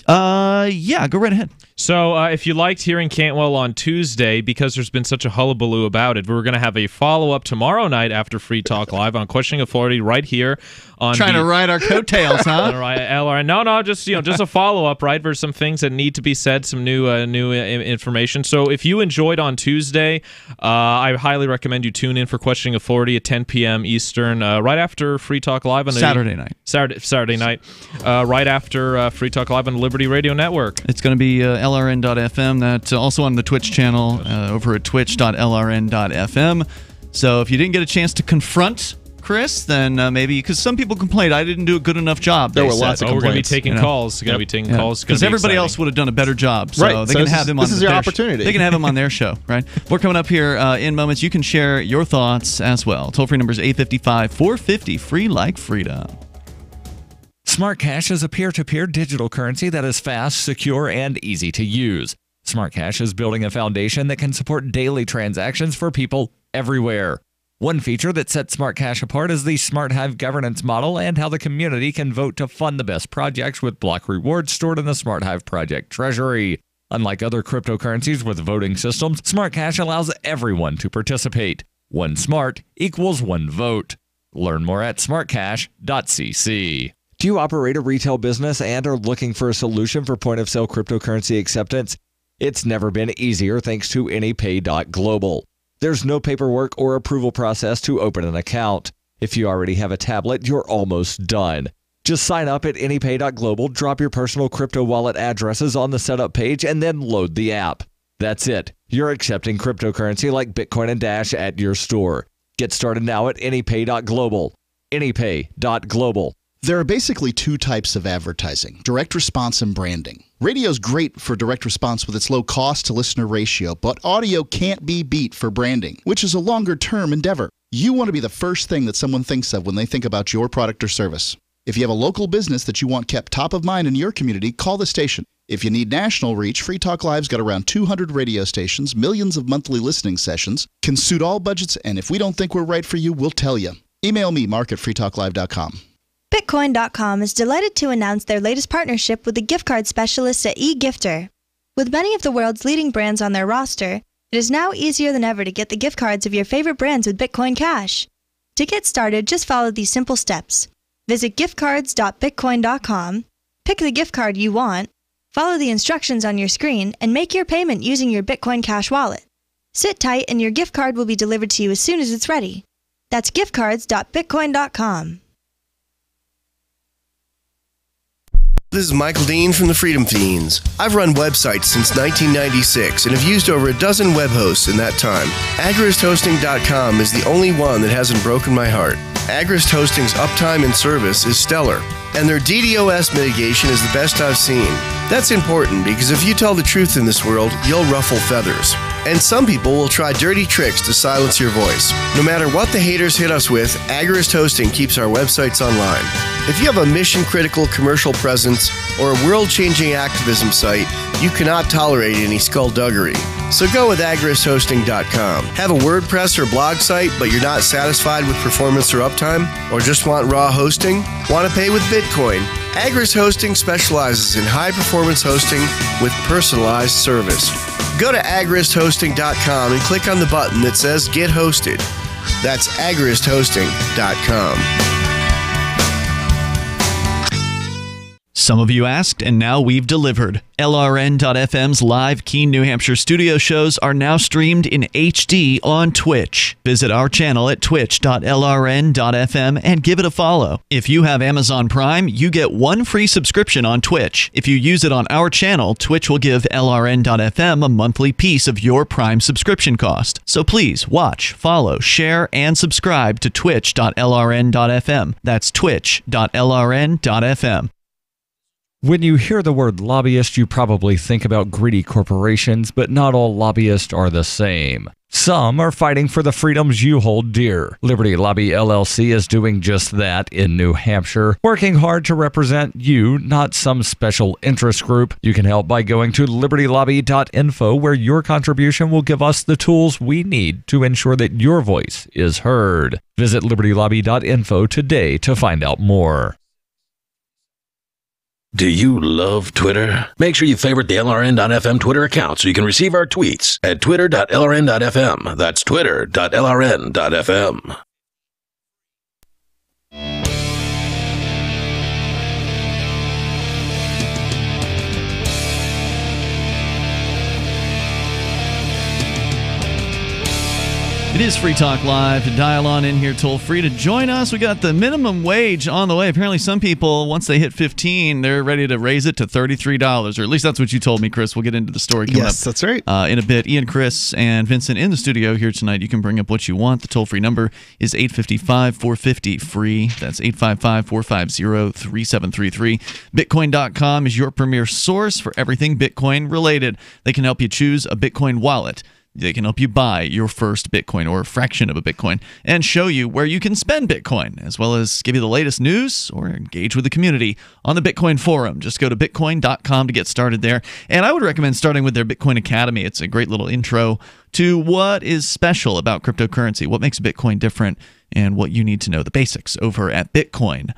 Yeah, go right ahead. So if you liked hearing Cantwell on Tuesday, because there's been such a hullabaloo about it, we're going to have a follow-up tomorrow night after Free Talk Live on Questioning Authority right here on Trying to ride our coattails, huh? No, just a follow-up, right? There's some things that need to be said, some new information. So if you enjoyed on Tuesday, I highly recommend you tune in for Questioning Authority at 10 p.m. Eastern, right after Free Talk Live on Saturday night. Saturday night, right after Free Talk Live on the Liberty Radio Network. It's going to be LRN.FM. That's also on the Twitch channel over at twitch.lrn.fm. So if you didn't get a chance to confront Chris, then maybe, because some people complained I didn't do a good enough job. There were lots of complaints. We're going to be taking calls. Going to be taking calls. Because everybody else would have done a better job. So they can have him on. This is your opportunity. They can have him on their show, right? We're coming up here in moments. You can share your thoughts as well. Toll-free number is 855-450, free like freedom. Smart Cash is a peer-to-peer digital currency that is fast, secure, and easy to use. Smart Cash is building a foundation that can support daily transactions for people everywhere. One feature that sets Smart Cash apart is the Smart Hive governance model and how the community can vote to fund the best projects with block rewards stored in the Smart Hive project treasury. Unlike other cryptocurrencies with voting systems, Smart Cash allows everyone to participate. One smart equals one vote. Learn more at smartcash.cc. Do you operate a retail business and are looking for a solution for point-of-sale cryptocurrency acceptance? It's never been easier thanks to AnyPay.global. There's no paperwork or approval process to open an account. If you already have a tablet, you're almost done. Just sign up at AnyPay.global, drop your personal crypto wallet addresses on the setup page, and then load the app. That's it. You're accepting cryptocurrency like Bitcoin and Dash at your store. Get started now at AnyPay.global. AnyPay.global. There are basically two types of advertising, direct response and branding. Radio's great for direct response with its low cost to listener ratio, but audio can't be beat for branding, which is a longer term endeavor. You want to be the first thing that someone thinks of when they think about your product or service. If you have a local business that you want kept top of mind in your community, call the station. If you need national reach, Free Talk Live's got around 200 radio stations, millions of monthly listening sessions, can suit all budgets, and if we don't think we're right for you, we'll tell you. Email me, mark@freetalklive.com. Bitcoin.com is delighted to announce their latest partnership with the gift card specialists at eGifter. With many of the world's leading brands on their roster, it is now easier than ever to get the gift cards of your favorite brands with Bitcoin Cash. To get started, just follow these simple steps. Visit giftcards.bitcoin.com, pick the gift card you want, follow the instructions on your screen, and make your payment using your Bitcoin Cash wallet. Sit tight and your gift card will be delivered to you as soon as it's ready. That's giftcards.bitcoin.com. This is Michael Dean from the Freedom Fiends. I've run websites since 1996 and have used over a dozen web hosts in that time. AgristHosting.com is the only one that hasn't broken my heart. Agrist Hosting's uptime and service is stellar, and their DDoS mitigation is the best I've seen. That's important because if you tell the truth in this world, you'll ruffle feathers. And some people will try dirty tricks to silence your voice. No matter what the haters hit us with, Agrist Hosting keeps our websites online. If you have a mission-critical commercial presence or a world-changing activism site, you cannot tolerate any skullduggery. So go with agristhosting.com. Have a WordPress or blog site, but you're not satisfied with performance or uptime? Or just want raw hosting? Want to pay with Bitcoin? Agrist Hosting specializes in high-performance hosting with personalized service. Go to agristhosting.com and click on the button that says Get Hosted. That's agristhosting.com. Some of you asked, and now we've delivered. LRN.FM's live Keene, New Hampshire studio shows are now streamed in HD on Twitch. Visit our channel at twitch.lrn.fm and give it a follow. If you have Amazon Prime, you get one free subscription on Twitch. If you use it on our channel, Twitch will give LRN.FM a monthly piece of your Prime subscription cost. So please watch, follow, share, and subscribe to twitch.lrn.fm. That's twitch.lrn.fm. When you hear the word lobbyist, you probably think about greedy corporations, but not all lobbyists are the same. Some are fighting for the freedoms you hold dear. Liberty Lobby LLC is doing just that in New Hampshire, working hard to represent you, not some special interest group. You can help by going to libertylobby.info, where your contribution will give us the tools we need to ensure that your voice is heard. Visit libertylobby.info today to find out more. Do you love Twitter? Make sure you favorite the LRN.FM Twitter account so you can receive our tweets at twitter.lrn.fm. That's twitter.lrn.fm. It is Free Talk Live. To dial on in here toll free to join us. We got the minimum wage on the way. Apparently some people, once they hit 15, they're ready to raise it to $33, or at least that's what you told me, Chris. We'll get into the story coming up. Yes, that's right. In a bit. Ian, Chris, and Vincent in the studio here tonight. You can bring up what you want. The toll-free number is 855-450-FREE. That's 855-450-3733. Bitcoin.com is your premier source for everything Bitcoin related. They can help you choose a Bitcoin wallet. They can help you buy your first Bitcoin or a fraction of a Bitcoin and show you where you can spend Bitcoin, as well as give you the latest news or engage with the community on the Bitcoin forum. Just go to bitcoin.com to get started there. And I would recommend starting with their Bitcoin Academy. It's a great little intro to what is special about cryptocurrency, what makes Bitcoin different, and what you need to know, the basics over at bitcoin.com.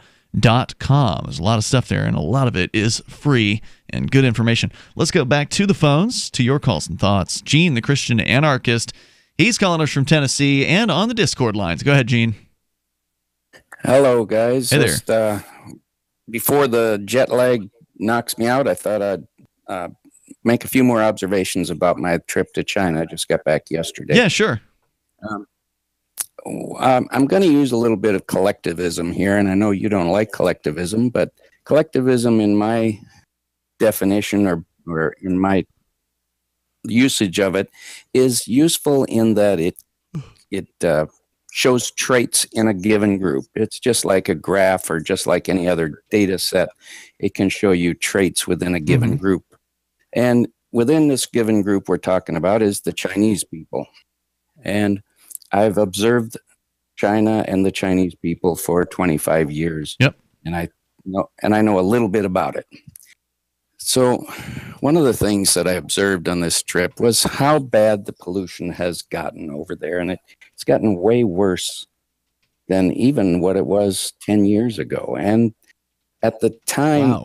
There's a lot of stuff there, and a lot of it is free and good information. Let's go back to the phones, to your calls and thoughts. Gene, the Christian anarchist, he's calling us from Tennessee and on the Discord lines. Go ahead, Gene. Hello, guys. Hey there. Just, before the jet lag knocks me out, I thought I'd make a few more observations about my trip to China. I just got back yesterday. Yeah, sure. I'm going to use a little bit of collectivism here, and I know you don't like collectivism, but collectivism in my definition or in my usage of it is useful in that it shows traits in a given group. It's just like a graph or just like any other data set. It can show you traits within a given group. And within this given group we're talking about is the Chinese people. And I've observed China and the Chinese people for 25 years. Yep. And I know a little bit about it. So one of the things that I observed on this trip was how bad the pollution has gotten over there. And it's gotten way worse than even what it was 10 years ago. And at the time,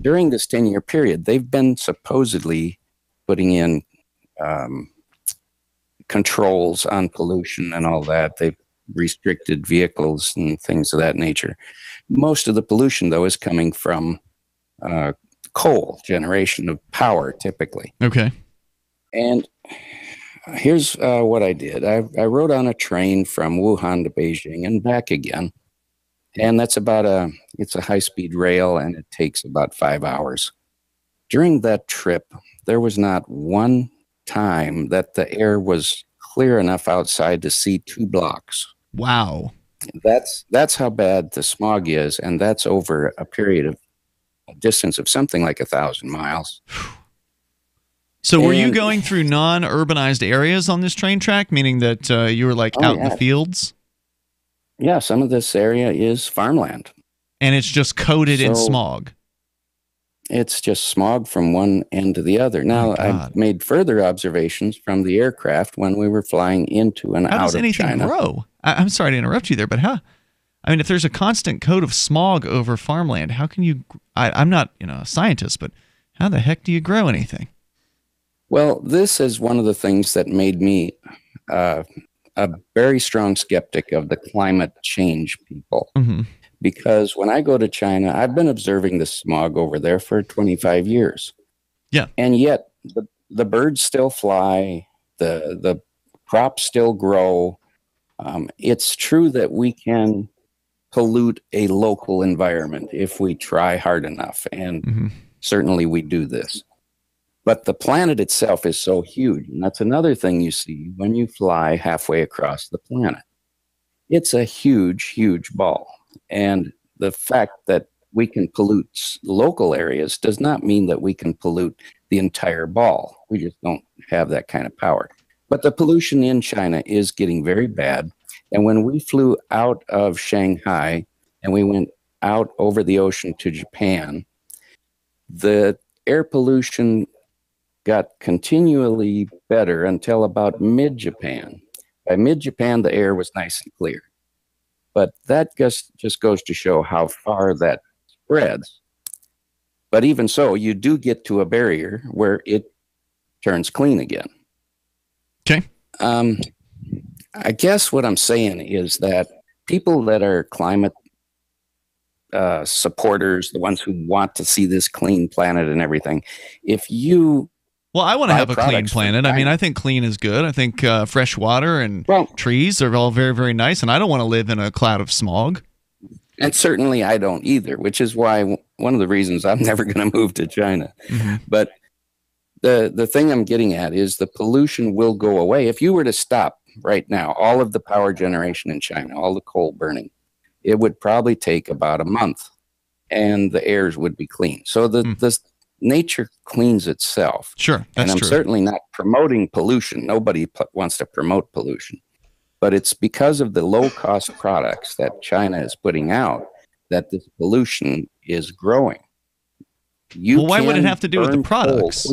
during this 10-year period, they've been supposedly putting in controls on pollution and all that. They've restricted vehicles and things of that nature. Most of the pollution, though, is coming from coal generation of power, typically. Okay. And here's what I did. I rode on a train from Wuhan to Beijing and back again. And that's it's a high-speed rail, and it takes about 5 hours. During that trip, there was not one time that the air was clear enough outside to see 2 blocks. Wow. That's how bad the smog is, and that's over a period of a distance of something like 1,000 miles. So were you going through non-urbanized areas on this train track, meaning that you were out in the fields? Yeah, some of this area is farmland. And it's just coated in smog. It's just smog from one end to the other. Now, I made further observations from the aircraft when we were flying into and out of China. How does anything grow? I'm sorry to interrupt you there, but if there's a constant coat of smog over farmland, how can you... I'm not a scientist, but how the heck do you grow anything? Well, this is one of the things that made me a very strong skeptic of the climate change people. Mm-hmm. Because when I go to China, I've been observing the smog over there for 25 years. Yeah. And yet the birds still fly, the crops still grow. It's true that we can pollute a local environment if we try hard enough. And certainly we do this. But the planet itself is so huge. And that's another thing you see when you fly halfway across the planet. It's a huge, huge ball. And the fact that we can pollute local areas does not mean that we can pollute the entire ball. We just don't have that kind of power. But the pollution in China is getting very bad. And when we flew out of Shanghai and we went out over the ocean to Japan, the air pollution got continually better until about mid-Japan. By mid-Japan, the air was nice and clear. But that just goes to show how far that spreads. But even so, you do get to a barrier where it turns clean again. Okay. I guess what I'm saying is that people that are climate supporters, the ones who want to see this clean planet and everything, if you Well, I want to have a clean planet. I mean, I think clean is good. I think fresh water and trees are all very, very nice, and I don't want to live in a cloud of smog. And certainly I don't either, which is why one of the reasons I'm never going to move to China. Mm-hmm. But the thing I'm getting at is the pollution will go away. If you were to stop right now all of the power generation in China, all the coal burning, it would probably take about a month, and the airs would be clean. So the nature cleans itself. Sure, that's and I'm true. certainly not promoting pollution. Nobody wants to promote pollution. But it's because of the low-cost products that China is putting out that this pollution is growing. Well, why would it have to do with the products?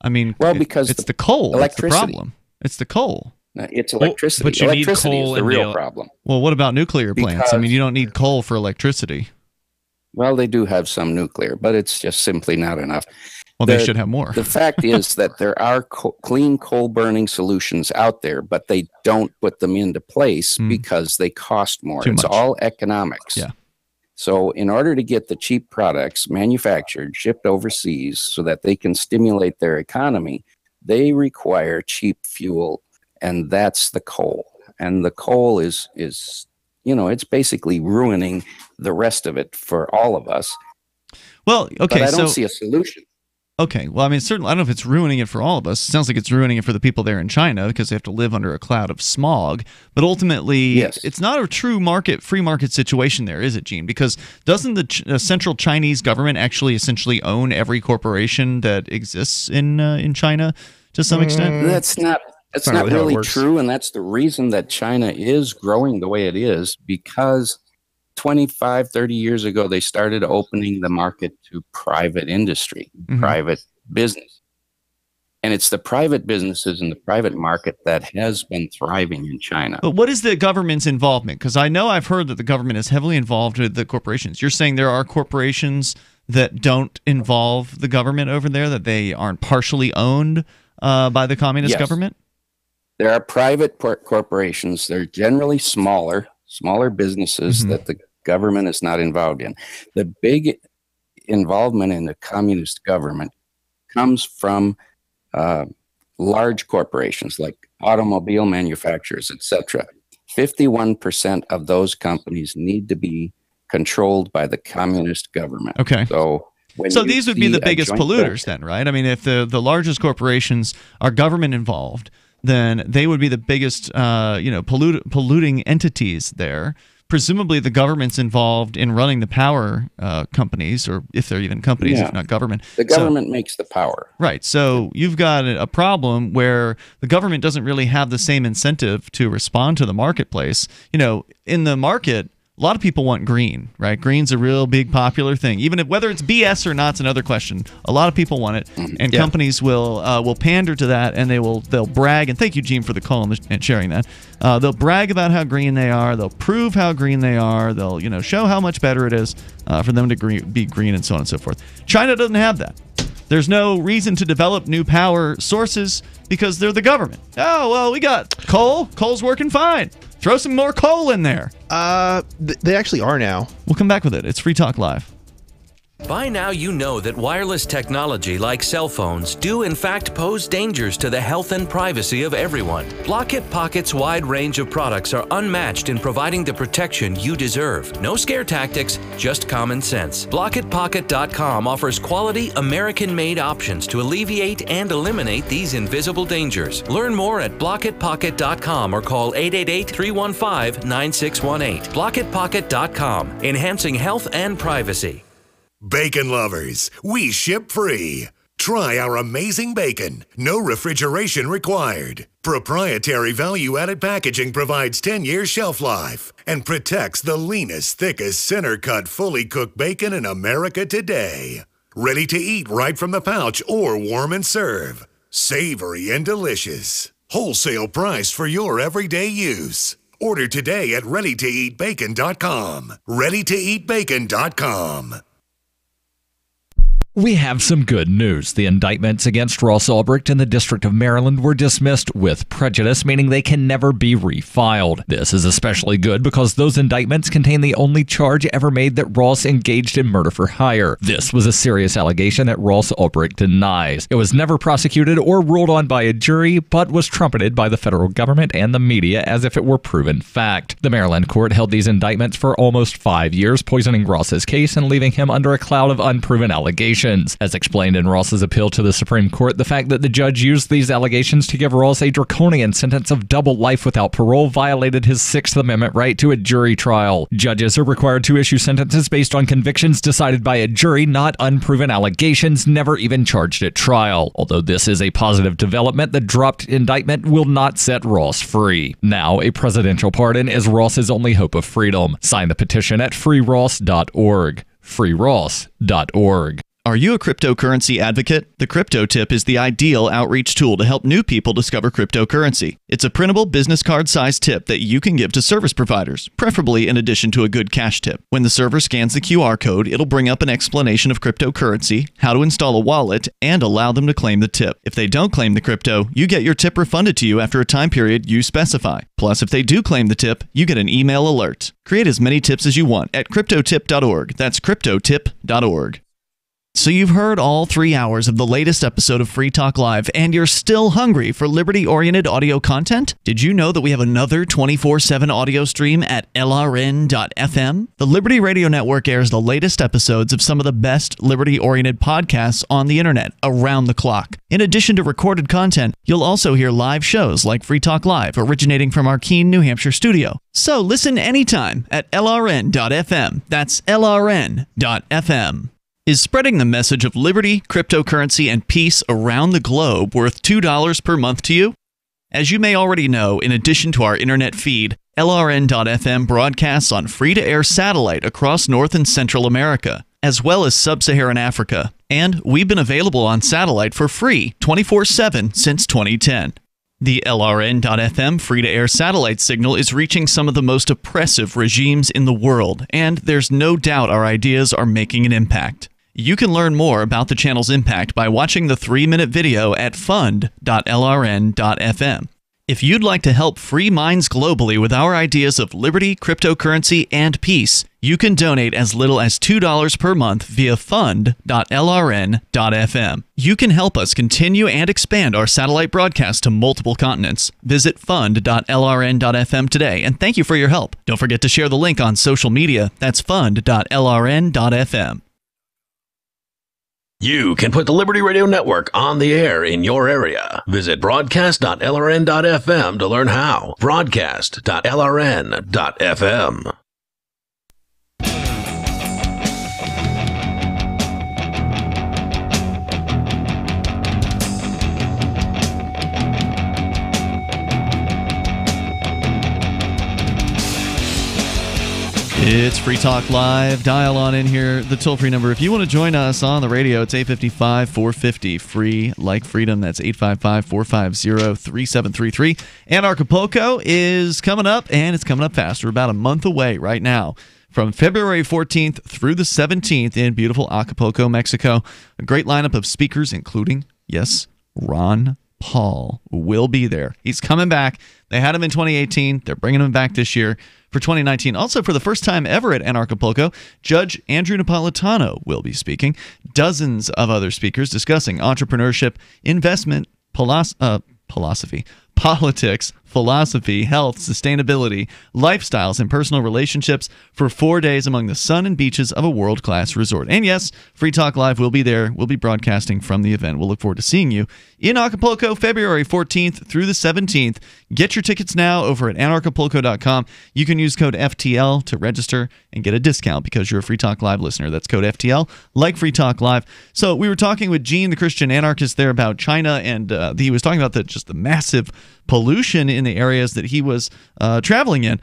I mean, because it's the coal. That's the electricity. problem. It's the coal. It's electricity. But you need Electricity coal is the in real the- problem. Well, what about nuclear plants? I mean, you don't need coal for electricity. Well, they do have some nuclear, but it's just simply not enough. Well, they should have more. The fact is that there are clean coal burning solutions out there, but they don't put them into place because they cost more. It's all economics. Yeah. So in order to get the cheap products manufactured, shipped overseas so that they can stimulate their economy, they require cheap fuel, and that's the coal. And the coal is it's basically ruining the rest of it for all of us. Well, okay, but I don't see a solution. Okay, well, I mean, certainly, I don't know if it's ruining it for all of us. It sounds like it's ruining it for the people there in China because they have to live under a cloud of smog. But ultimately, it's not a true free market situation there, is it, Gene? Because doesn't the central Chinese government actually essentially own every corporation that exists in China to some extent? That's not really true, and that's the reason that China is growing the way it is, because 25, 30 years ago, they started opening the market to private industry, private business. And it's the private businesses and the private market that has been thriving in China. But what is the government's involvement? Because I know I've heard that the government is heavily involved with the corporations. You're saying there are corporations that don't involve the government over there, that they aren't partially owned by the communist government? There are private corporations. They're generally smaller businesses that the government is not involved in. The big involvement in the communist government comes from large corporations like automobile manufacturers, etc. 51% of those companies need to be controlled by the communist government. Okay. So these would be the biggest polluters then, right? I mean, if the largest corporations are government involved, then they would be the biggest polluting entities there. Presumably the government's involved in running the power companies, or if they're even companies, if not government. The government makes the power. Right. So you've got a problem where the government doesn't really have the same incentive to respond to the marketplace. In the market, a lot of people want green, right? Green's a real big popular thing. Even if whether it's BS or not, it's another question. A lot of people want it, and companies will pander to that, and they'll brag. And thank you, Gene, for the call and sharing that. They'll brag about how green they are. They'll prove how green they are. They'll show how much better it is for them to be green, and so on and so forth. China doesn't have that. There's no reason to develop new power sources because they're the government. Oh, well, we got coal. Coal's working fine. Throw some more coal in there. They actually are now. We'll come back with it. It's Free Talk Live. By now you know that wireless technology like cell phones do in fact pose dangers to the health and privacy of everyone. Block-It Pocket's wide range of products are unmatched in providing the protection you deserve. No scare tactics, just common sense. BlockItPocket.com offers quality American-made options to alleviate and eliminate these invisible dangers. Learn more at BlockItPocket.com or call 888-315-9618. BlockItPocket.com, enhancing health and privacy. Bacon lovers, we ship free. Try our amazing bacon. No refrigeration required. Proprietary value-added packaging provides 10-year shelf life and protects the leanest, thickest, center-cut, fully cooked bacon in America today. Ready to eat right from the pouch or warm and serve. Savory and delicious. Wholesale price for your everyday use. Order today at readytoeatbacon.com. readytoeatbacon.com. We have some good news. The indictments against Ross Ulbricht in the District of Maryland were dismissed with prejudice, meaning they can never be refiled. This is especially good because those indictments contain the only charge ever made that Ross engaged in murder for hire. This was a serious allegation that Ross Ulbricht denies. It was never prosecuted or ruled on by a jury, but was trumpeted by the federal government and the media as if it were proven fact. The Maryland court held these indictments for almost 5 years, poisoning Ross's case and leaving him under a cloud of unproven allegations. As explained in Ross's appeal to the Supreme Court, the fact that the judge used these allegations to give Ross a draconian sentence of double life without parole violated his Sixth Amendment right to a jury trial. Judges are required to issue sentences based on convictions decided by a jury, not unproven allegations never even charged at trial. Although this is a positive development, the dropped indictment will not set Ross free. Now, a presidential pardon is Ross's only hope of freedom. Sign the petition at freeross.org. freeross.org. Are you a cryptocurrency advocate? The Crypto Tip is the ideal outreach tool to help new people discover cryptocurrency. It's a printable business card-sized tip that you can give to service providers, preferably in addition to a good cash tip. When the server scans the QR code, it'll bring up an explanation of cryptocurrency, how to install a wallet, and allow them to claim the tip. If they don't claim the crypto, you get your tip refunded to you after a time period you specify. Plus, if they do claim the tip, you get an email alert. Create as many tips as you want at cryptotip.org. That's cryptotip.org. So you've heard all 3 hours of the latest episode of Free Talk Live, and you're still hungry for liberty-oriented audio content? Did you know that we have another 24/7 audio stream at LRN.FM? The Liberty Radio Network airs the latest episodes of some of the best liberty-oriented podcasts on the internet around the clock. In addition to recorded content, you'll also hear live shows like Free Talk Live, originating from our Keene, New Hampshire studio. So listen anytime at LRN.FM. That's LRN.FM. Is spreading the message of liberty, cryptocurrency, and peace around the globe worth $2 per month to you? As you may already know, in addition to our internet feed, LRN.FM broadcasts on free-to-air satellite across North and Central America, as well as Sub-Saharan Africa. And we've been available on satellite for free 24/7 since 2010. The LRN.FM free-to-air satellite signal is reaching some of the most oppressive regimes in the world, and there's no doubt our ideas are making an impact. You can learn more about the channel's impact by watching the 3-minute video at fund.lrn.fm. If you'd like to help free minds globally with our ideas of liberty, cryptocurrency, and peace, you can donate as little as $2 per month via fund.lrn.fm. You can help us continue and expand our satellite broadcast to multiple continents. Visit fund.lrn.fm today, and thank you for your help. Don't forget to share the link on social media. That's fund.lrn.fm. You can put the Liberty Radio Network on the air in your area. Visit broadcast.lrn.fm to learn how. Broadcast.lrn.fm. It's Free Talk Live. Dial on in here, the toll-free number. If you want to join us on the radio, it's 855-450-FREE, like freedom. That's 855-450-3733. And Acapulco is coming up, and it's coming up fast. We're about a month away right now from February 14th through the 17th in beautiful Acapulco, Mexico. A great lineup of speakers, including, yes, Ron Paul will be there. He's coming back. They had him in 2018. They're bringing him back this year for 2019. Also, for the first time ever at Acapulco, Judge Andrew Napolitano will be speaking. Dozens of other speakers discussing entrepreneurship, investment, philosophy, politics, philosophy, health, sustainability, lifestyles, and personal relationships for 4 days among the sun and beaches of a world-class resort. And yes, Free Talk Live will be there. We'll be broadcasting from the event. We'll look forward to seeing you in Acapulco, February 14th through the 17th. Get your tickets now over at anarchapulco.com. You can use code FTL to register and get a discount because you're a Free Talk Live listener. That's code FTL, like Free Talk Live. So we were talking with Gene, the Christian anarchist, there about China, and he was talking about just the massive pollution in the areas that he was traveling in.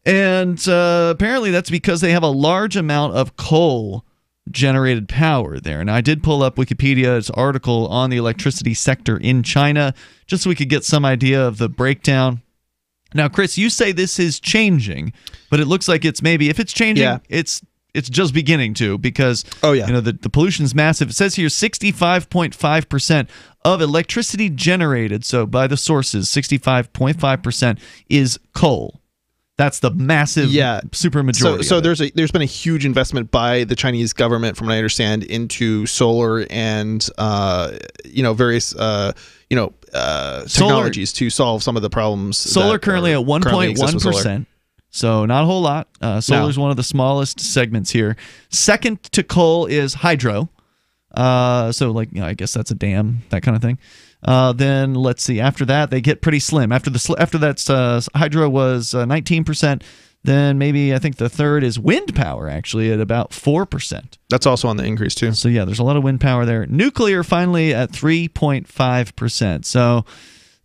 And apparently that's because they have a large amount of coal-generated power there. And I did pull up Wikipedia's article on the electricity sector in China, just so we could get some idea of the breakdown. Now, Chris, you say this is changing, but it looks like it's maybe, if it's changing, it's it's just beginning to, because the pollution's massive. It says here 65.5% of electricity generated, so by the sources, 65.5% is coal. That's the massive super majority. So there's been a huge investment by the Chinese government, from what I understand, into solar and various technologies to solve some of the problems. Solar currently at 1.1%. So not a whole lot. Solar is one of the smallest segments here. Second to coal is hydro. I guess that's a dam, that kind of thing. Then let's see. After that, they get pretty slim. After that, hydro was 19%. Then maybe I think the third is wind power, actually, at about 4%. That's also on the increase too. So yeah, there's a lot of wind power there. Nuclear finally at 3.5%. So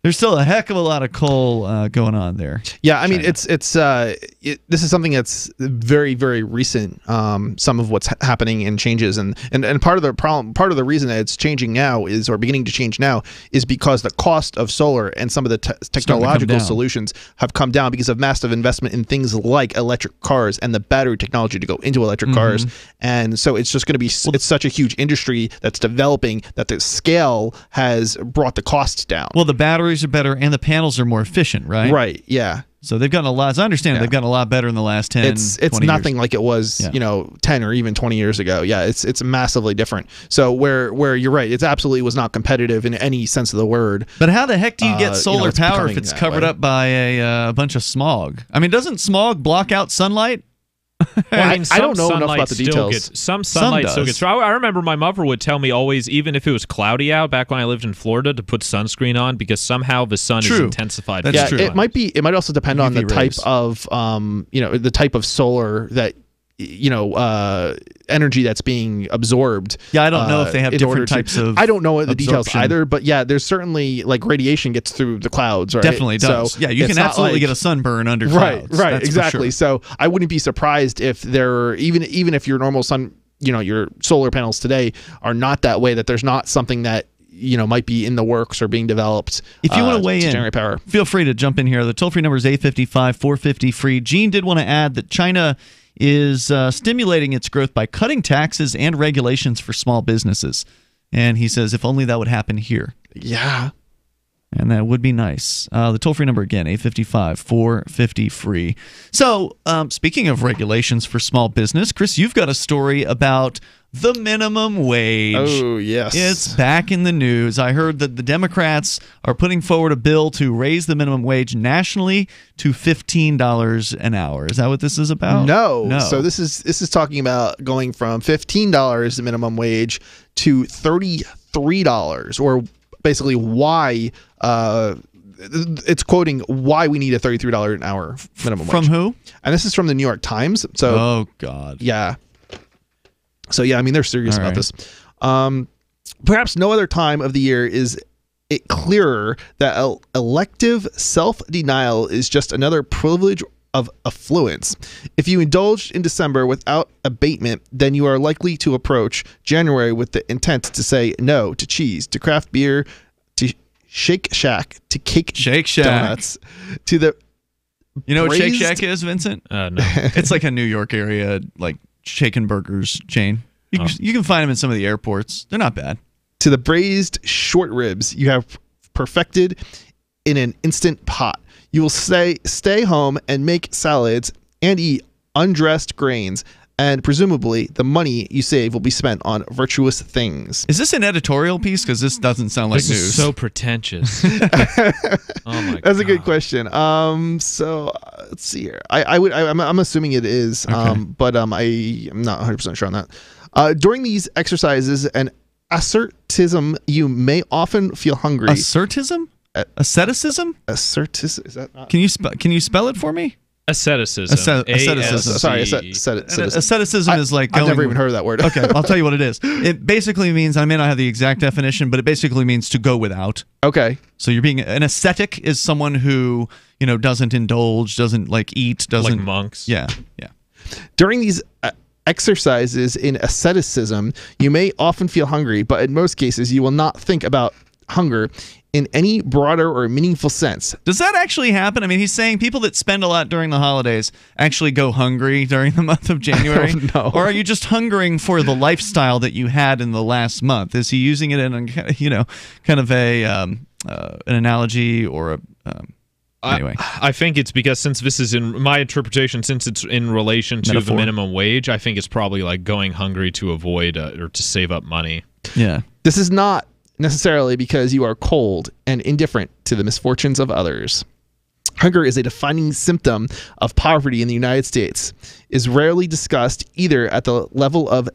there's still a heck of a lot of coal going on there. Yeah, I mean, this is something that's very, very recent. Some of what's happening and changes, and part of the problem, part of the reason that it's changing now is, or beginning to change now, is because the cost of solar and some of the technological solutions have come down because of massive investment in things like electric cars and the battery technology to go into electric cars. And so it's just going to be, it's such a huge industry that's developing that the scale has brought the costs down. Well, the batteries are better and the panels are more efficient, right? Right, yeah. So they've gotten a lot, as I understand it, they've gotten a lot better in the last 10, It's 20 nothing years. like it was, 10 or even 20 years ago. Yeah, it's massively different. So where you're right, it absolutely was not competitive in any sense of the word. But how the heck do you get solar power if it's covered up by a bunch of smog? I mean, doesn't smog block out sunlight? Well, I mean, I don't know enough about the details. Some sunlight still gets. I remember my mother would tell me always, even if it was cloudy out back when I lived in Florida, to put sunscreen on because somehow the sun is intensified. That's true. It might also depend on the type of the type of solar that energy that's being absorbed. Yeah, I don't know if they have different types of I don't know the details either, but yeah, there's certainly like radiation gets through the clouds, right? Definitely does. So yeah, you can absolutely get a sunburn under clouds. Right, exactly. So I wouldn't be surprised if there, even if your normal sun, your solar panels today are not that way, that there's not something that might be in the works or being developed. If you want to weigh in, generate power, feel free to jump in here. The toll-free number is 855-450-FREE. Gene did want to add that China is stimulating its growth by cutting taxes and regulations for small businesses. And he says, if only that would happen here. Yeah. And that would be nice. The toll-free number again, 855-450-FREE. So, speaking of regulations for small business, Chris, you've got a story about the minimum wage. Oh, yes. It's back in the news. I heard that the Democrats are putting forward a bill to raise the minimum wage nationally to $15 an hour. Is that what this is about? No. So this is talking about going from $15 the minimum wage to $33, or basically why it's quoting why we need a $33 an hour minimum wage. From who? And this is from the New York Times. So oh God. Yeah. So yeah, I mean, they're serious about this. Perhaps no other time of the year is it clearer that elective self-denial is just another privilege of affluence. If you indulge in December without abatement, then you are likely to approach January with the intent to say no to cheese, to craft beer, to Shake Shack, to cake donuts, to the You know what Shake Shack is, Vincent? No. It's like a New York area, like Shaken Burgers chain. You can find them in some of the airports. They're not bad. To the braised short ribs you have perfected in an instant pot. You will stay home and make salads and eat undressed grains, and presumably the money you save will be spent on virtuous things. Is this an editorial piece? Because this doesn't sound like this news. Is so pretentious. Oh my God. That's a good question. So let's see here. I'm assuming it is, Okay. but I'm not 100% sure on that. During these exercises and asceticism, you may often feel hungry. Asceticism? Asceticism? Asceticism. Is that not? Can you spell it for me? Asceticism. Asceticism. Sorry, asceticism. Asceticism is like going... I've never even heard of that word. Okay, I'll tell you what it is. It basically means, I may not have the exact definition, but it basically means to go without. Okay. So you're being... An ascetic is someone who, doesn't indulge, doesn't eat, doesn't... Like monks. Yeah. During these exercises in asceticism, you may often feel hungry, but in most cases, you will not think about hunger in any broader or meaningful sense. Does that actually happen? I mean, he's saying people that spend a lot during the holidays actually go hungry during the month of January? No. Or are you just hungering for the lifestyle that you had in the last month? Is he using it in a, you know, kind of a an analogy or a anyway? I think it's because, since this is, in my interpretation, since it's in relation to the minimum wage, I think it's probably like going hungry to avoid or to save up money. Yeah. This is not necessarily because you are cold and indifferent to the misfortunes of others. Hunger is a defining symptom of poverty in the United States, is rarely discussed either at the level of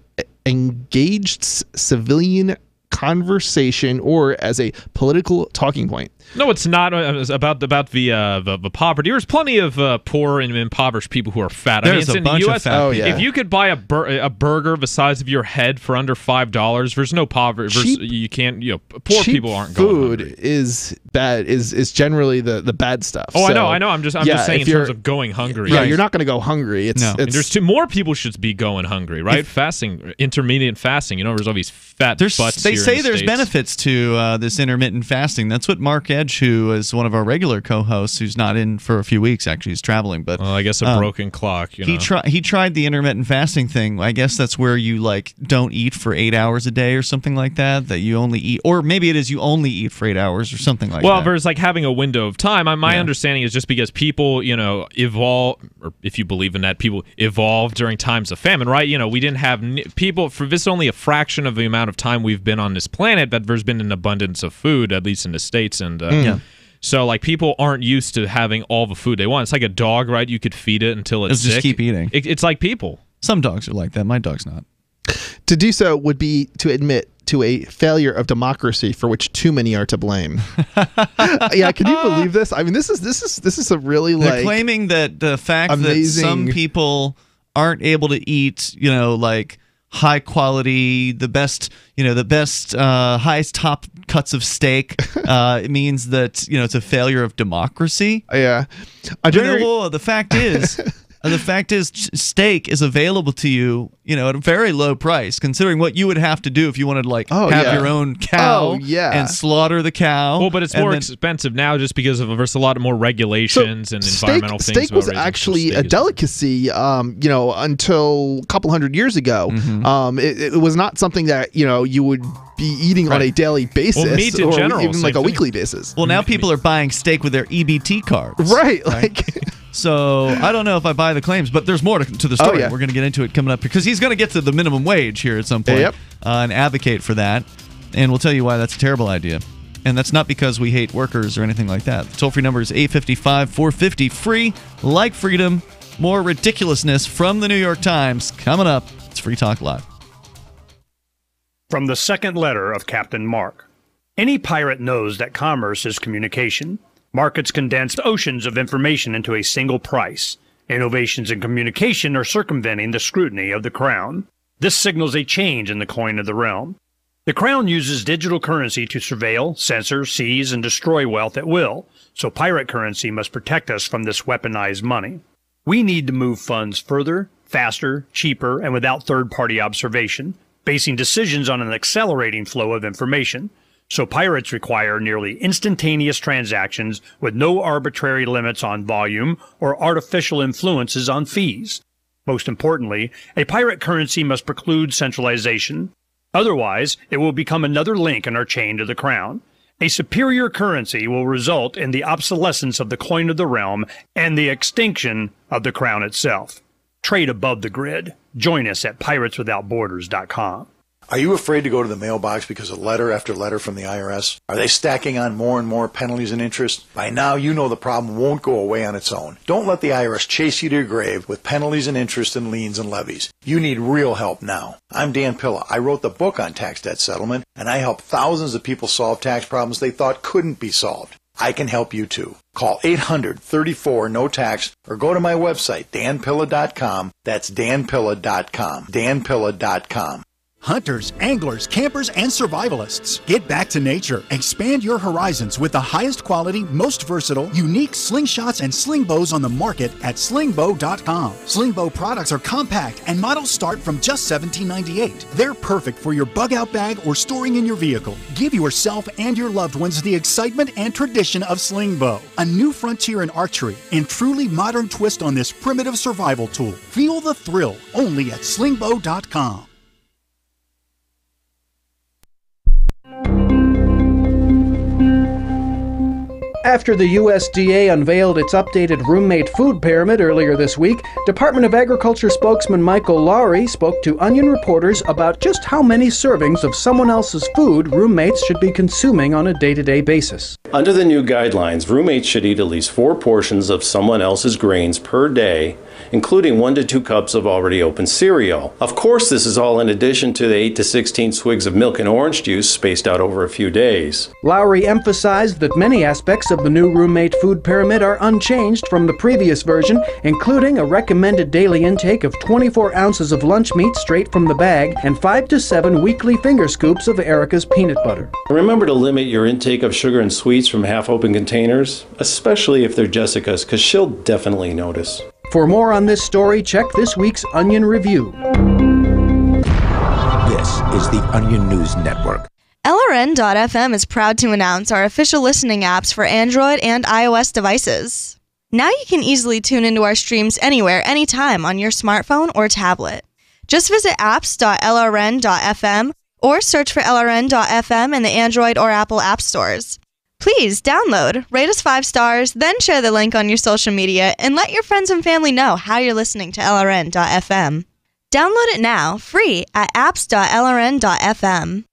engaged civilian conversation or as a political talking point. No, it's not about the poverty. There's plenty of poor and impoverished people who are fat. There's I mean, a bunch in the US, of fat people. If you could buy a burger the size of your head for under $5, there's no poverty. You can't. You know, poor people aren't going hungry. Food is bad. Is generally the bad stuff. Oh, so, I know. I'm just saying in terms of going hungry. Yeah, you're not going to go hungry. No. There's more people should be going hungry, right? Fasting, intermittent fasting. You know, there's all these fat butts. They say in the there's States. benefits to this intermittent fasting. That's what Mark Edge, who is one of our regular co-hosts, who's not in for a few weeks, actually, he's traveling. But I guess a broken clock. You know. He tried the intermittent fasting thing. I guess that's where you like don't eat for 8 hours a day or something like that. That you only eat, or maybe it is you only eat for 8 hours or something like that. Well, there's like having a window of time. My understanding is just because people, you know, evolve, or if you believe in that, people evolve during times of famine, right? You know, we didn't have people for this. Only a fraction of the amount of time we've been on this planet, but there's been an abundance of food, at least in the States, and so like people aren't used to having all the food they want. It's like a dog, right? You could feed it until it's sick. Just keep eating. It's like people. Some dogs are like that. My dog's not. To do so would be to admit to a failure of democracy for which too many are to blame. Yeah, can you believe this? I mean, this is a really They're claiming that the fact amazing... that some people aren't able to eat, you know, like high quality, the best, highest top cuts of steak, it means that, you know, it's a failure of democracy. Yeah. The fact is steak is available to you, you know, at a very low price, considering what you would have to do if you wanted to have your own cow and slaughter the cow. Well, but it's more expensive now just because there's a lot more regulations and environmental things. Steak was actually a delicacy, you know, until a couple hundred years ago. Mm-hmm. It was not something that, you know, you would be eating on a daily basis, well, meat in general, even like a weekly basis. Well, now people are buying steak with their EBT cards. Right? Like. So I don't know if I buy the claims, but there's more to the story. Oh, yeah. We're going to get into it coming up because he's going to get to the minimum wage here at some point and advocate for that. And we'll tell you why that's a terrible idea. And that's not because we hate workers or anything like that. The toll-free number is 855-450-FREE. Like freedom, more ridiculousness from the New York Times coming up. It's Free Talk Live. From the second letter of Captain Mark. Any pirate knows that commerce is communication. Markets condense oceans of information into a single price. Innovations in communication are circumventing the scrutiny of the Crown. This signals a change in the coin of the realm. The Crown uses digital currency to surveil, censor, seize, and destroy wealth at will, so pirate currency must protect us from this weaponized money. We need to move funds further, faster, cheaper, and without third-party observation, basing decisions on an accelerating flow of information. So pirates require nearly instantaneous transactions with no arbitrary limits on volume or artificial influences on fees. Most importantly, a pirate currency must preclude centralization. Otherwise, it will become another link in our chain to the Crown. A superior currency will result in the obsolescence of the coin of the realm and the extinction of the Crown itself. Trade above the grid. Join us at pirateswithoutborders.com. Are you afraid to go to the mailbox because of letter after letter from the IRS? Are they stacking on more and more penalties and interest? By now, you know the problem won't go away on its own. Don't let the IRS chase you to your grave with penalties and interest and liens and levies. You need real help now. I'm Dan Pilla. I wrote the book on tax debt settlement, and I help thousands of people solve tax problems they thought couldn't be solved. I can help you too. Call 800-34-NO-TAX or go to my website, danpilla.com. That's danpilla.com. danpilla.com. Hunters, anglers, campers, and survivalists, get back to nature. Expand your horizons with the highest quality, most versatile, unique slingshots and sling bows on the market at slingbow.com. Slingbow products are compact and models start from just $17.98. They're perfect for your bug-out bag or storing in your vehicle. Give yourself and your loved ones the excitement and tradition of Slingbow, a new frontier in archery and truly modern twist on this primitive survival tool. Feel the thrill only at slingbow.com. After the USDA unveiled its updated roommate food pyramid earlier this week, Department of Agriculture spokesman Michael Lowry spoke to Onion reporters about just how many servings of someone else's food roommates should be consuming on a day-to-day basis. Under the new guidelines, roommates should eat at least 4 portions of someone else's grains per day, including 1 to 2 cups of already opened cereal. Of course, this is all in addition to the 8 to 16 swigs of milk and orange juice spaced out over a few days. Lowry emphasized that many aspects of the new roommate food pyramid are unchanged from the previous version, including a recommended daily intake of 24 ounces of lunch meat straight from the bag and 5 to 7 weekly finger scoops of Erica's peanut butter. Remember to limit your intake of sugar and sweets from half-open containers, especially if they're Jessica's, because she'll definitely notice. For more on this story, check this week's Onion Review. This is the Onion News Network. LRN.FM is proud to announce our official listening apps for Android and iOS devices. Now you can easily tune into our streams anywhere, anytime on your smartphone or tablet. Just visit apps.lrn.fm or search for LRN.FM in the Android or Apple app stores. Please download, rate us 5 stars, then share the link on your social media and let your friends and family know how you're listening to LRN.FM. Download it now, free at apps.lrn.fm.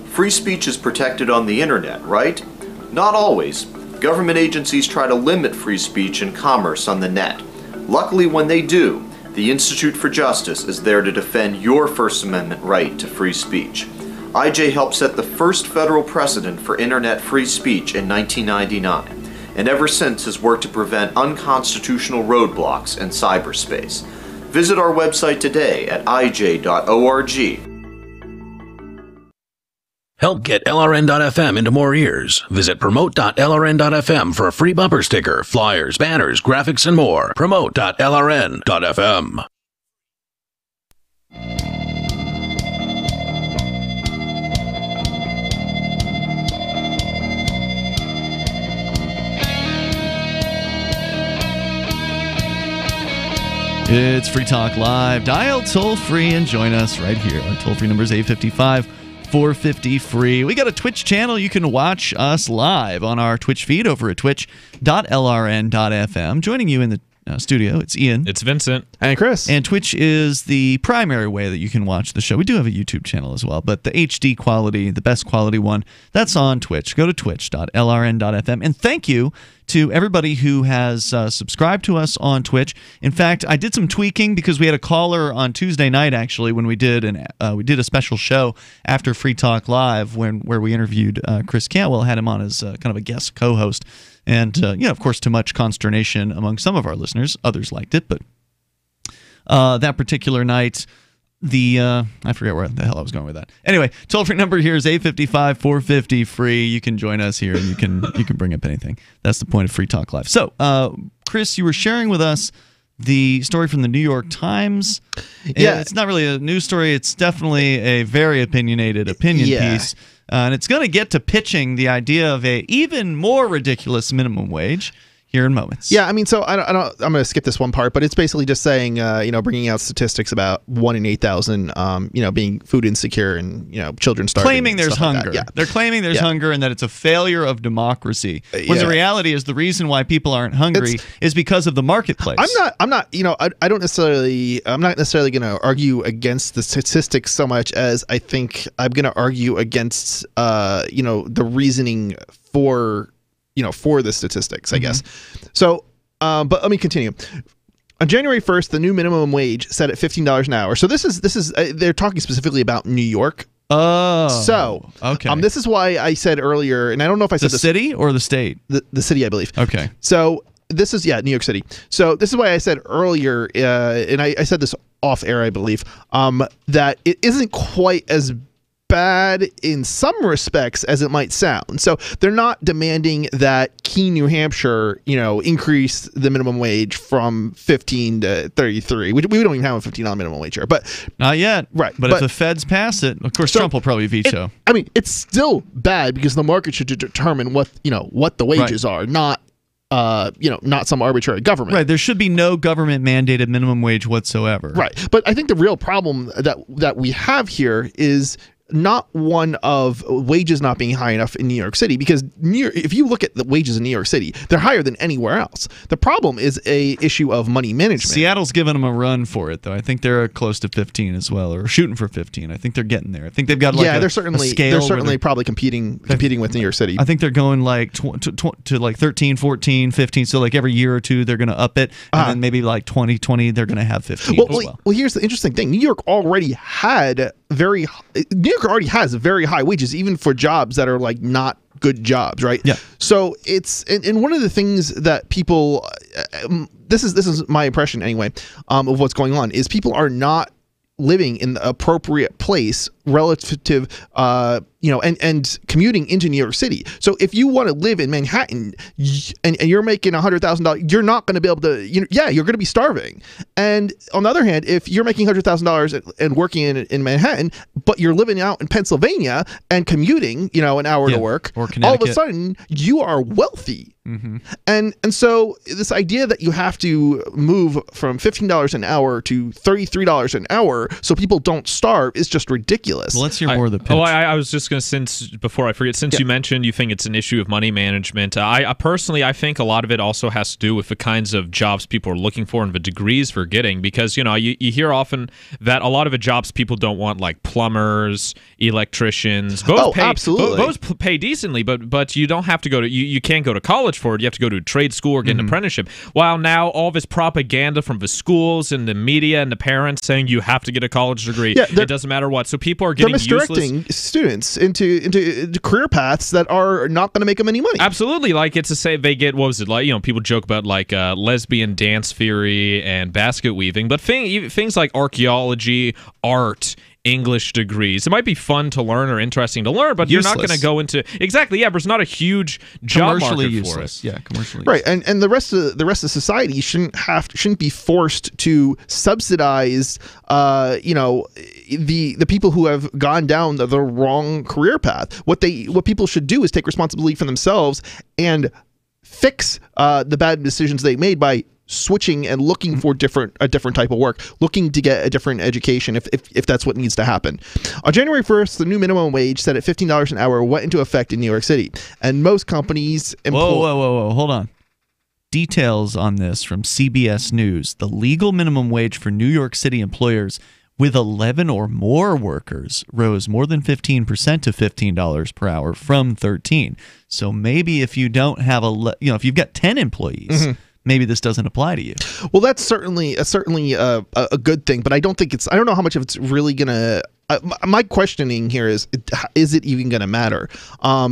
Free speech is protected on the internet, right? Not always. Government agencies try to limit free speech and commerce on the net. Luckily, when they do, the Institute for Justice is there to defend your First Amendment right to free speech. IJ helped set the first federal precedent for internet free speech in 1999, and ever since has worked to prevent unconstitutional roadblocks in cyberspace. Visit our website today at ij.org. Help get LRN.FM into more ears. Visit promote.lrn.fm for a free bumper sticker, flyers, banners, graphics, and more. Promote.lrn.fm. It's Free Talk Live. Dial toll-free and join us right here. Our toll-free number is 855-450-FREE. We got a Twitch channel. You can watch us live on our Twitch feed over at twitch.lrn.fm. Joining you in the studio, it's Ian. It's Vincent. And Chris. And Twitch is the primary way that you can watch the show. We do have a YouTube channel as well, but the HD quality, the best quality one, that's on Twitch. Go to twitch.lrn.fm. And thank you to everybody who has subscribed to us on Twitch. In fact, I did some tweaking because we had a caller on Tuesday night, actually, when we did a special show after Free Talk Live where we interviewed Chris Cantwell, had him on as kind of a guest co-host. And, of course, to much consternation among some of our listeners. Others liked it, but that particular night, I forget where the hell I was going with that. Anyway, toll-free number here is 855-450-FREE. You can join us here, and you can bring up anything. That's the point of Free Talk Live. So, Chris, you were sharing with us the story from the New York Times. Yeah. It's not really a news story. It's definitely a very opinionated opinion piece. And it's going to get to pitching the idea of a even more ridiculous minimum wage here in moments. Yeah, I mean, so I'm going to skip this one part, but it's basically just saying, bringing out statistics about 1 in 8,000, being food insecure and, children starving. Claiming there's hunger. Yeah. They're claiming there's hunger and that it's a failure of democracy. When the reality is the reason why people aren't hungry is because of the marketplace. I'm not going to argue against the statistics so much as I think I'm going to argue against, the reasoning for the statistics, I guess. So, but let me continue. On January 1st, the new minimum wage set at $15 an hour. So this is they're talking specifically about New York. Oh. So, okay. This is why I said earlier, and I don't know if I said the city or the state? The city, I believe. Okay. So this is New York City. So this is why I said earlier, and I said this off air, I believe, that it isn't quite as bad in some respects as it might sound. So they're not demanding that Keene, New Hampshire, increase the minimum wage from 15 to 33. We don't even have a $15 minimum wage here, but not yet. Right. But if the feds pass it, of course, Trump will probably veto. It's still bad because the market should determine what the wages are, not some arbitrary government. Right. There should be no government mandated minimum wage whatsoever. Right. But I think the real problem that we have here is not one of wages not being high enough in New York City, because if you look at the wages in New York City, they're higher than anywhere else. The problem is a issue of money management. Seattle's giving them a run for it, though. I think they're close to 15 as well, or shooting for 15. I think they're getting there. I think they've got they're certainly probably competing with New York City. I think they're going like to like 13, 14, 15. So like every year or two they're going to up it, and then maybe like 2020 they're going to have 15 as well. Well, here's the interesting thing: New York already has very high wages, even for jobs that are like not good jobs, right? Yeah. So it's and one of the things that people, this is my impression anyway, of what's going on is people are not living in the appropriate place relative and commuting into New York City. So if you want to live in Manhattan and you're making $100,000, you're not going to be able to, you're going to be starving. And on the other hand, if you're making $100,000 and working in Manhattan, but you're living out in Pennsylvania and commuting, an hour to work, or all of a sudden you are wealthy. Mm-hmm. And so this idea that you have to move from $15 an hour to $33 an hour so people don't starve is just ridiculous. Well, let's hear more of the pitch. I was just going to, before I forget, since you mentioned you think it's an issue of money management, I personally think a lot of it also has to do with the kinds of jobs people are looking for and the degrees they're getting, because, you hear often that a lot of the jobs people don't want, like plumbers, electricians, absolutely. Those pay decently, but you don't have to go to, you can't go to college for it. You have to go to a trade school or get an apprenticeship. While now all this propaganda from the schools and the media and the parents saying you have to get a college degree, it doesn't matter what. So people are getting misdirecting students into career paths that are not going to make them any money. Absolutely. Like it's to say they get, what was it like? People joke about like lesbian dance theory and basket weaving, but things like archaeology, art, English degrees. It might be fun to learn or interesting to learn, but you're not going to go into there's not a huge job market for it. Yeah, commercially. Right, and the rest of society shouldn't be forced to subsidize the people who have gone down the wrong career path. What people should do is take responsibility for themselves and fix the bad decisions they made by switching and looking for a different type of work, looking to get a different education if that's what needs to happen. On January 1st, the new minimum wage set at $15 an hour went into effect in New York City, and most companies Whoa, hold on. Details on this from CBS News. The legal minimum wage for New York City employers with 11 or more workers rose more than 15% to $15 per hour from 13. So maybe if you don't have if you've got 10 employees, maybe this doesn't apply to you. Well, that's certainly a good thing, but I don't know how much of it's really gonna. My questioning here is it even going to matter?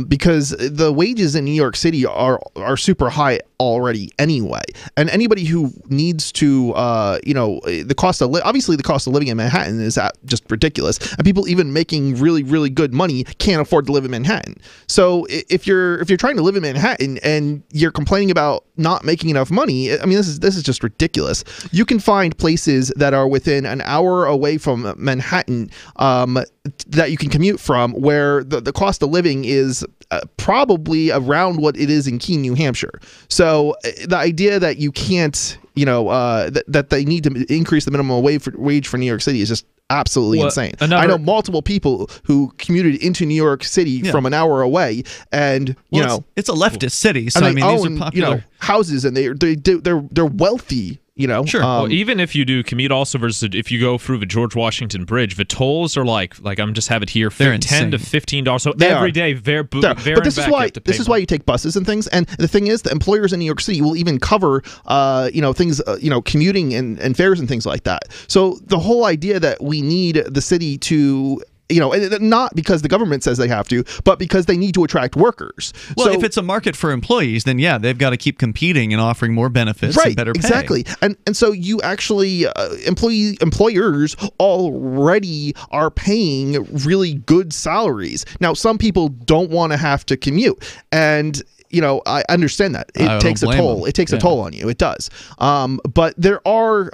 Because the wages in New York City are super high already anyway, and anybody who needs to, the cost of obviously the cost of living in Manhattan is just ridiculous, and people even making really, really good money can't afford to live in Manhattan. So if you're trying to live in Manhattan and you're complaining about not making enough money, I mean this is just ridiculous. You can find places that are within an hour away from Manhattan that you can commute from, where the cost of living is probably around what it is in Keene, New Hampshire. So the idea that you can't, that they need to increase the minimum wage for New York City is just absolutely insane. I know multiple people who commuted into New York City from an hour away, and it's a leftist city, so and these are popular houses, and they're wealthy. Sure. Even if you do commute, also versus if you go through the George Washington Bridge, the tolls are like I'm just have it here, $10 to $15. So every day, but this is why you take buses and things. And the thing is, the employers in New York City will even cover, things, commuting and fares and things like that. So the whole idea that we need the city to not because the government says they have to, but because they need to attract workers. Well, if it's a market for employees, then yeah, they've got to keep competing and offering more benefits and better pay. Exactly. And so you actually, employers already are paying really good salaries. Now, some people don't want to have to commute, and I understand that it takes a toll. It takes a toll on you. It does. But there are,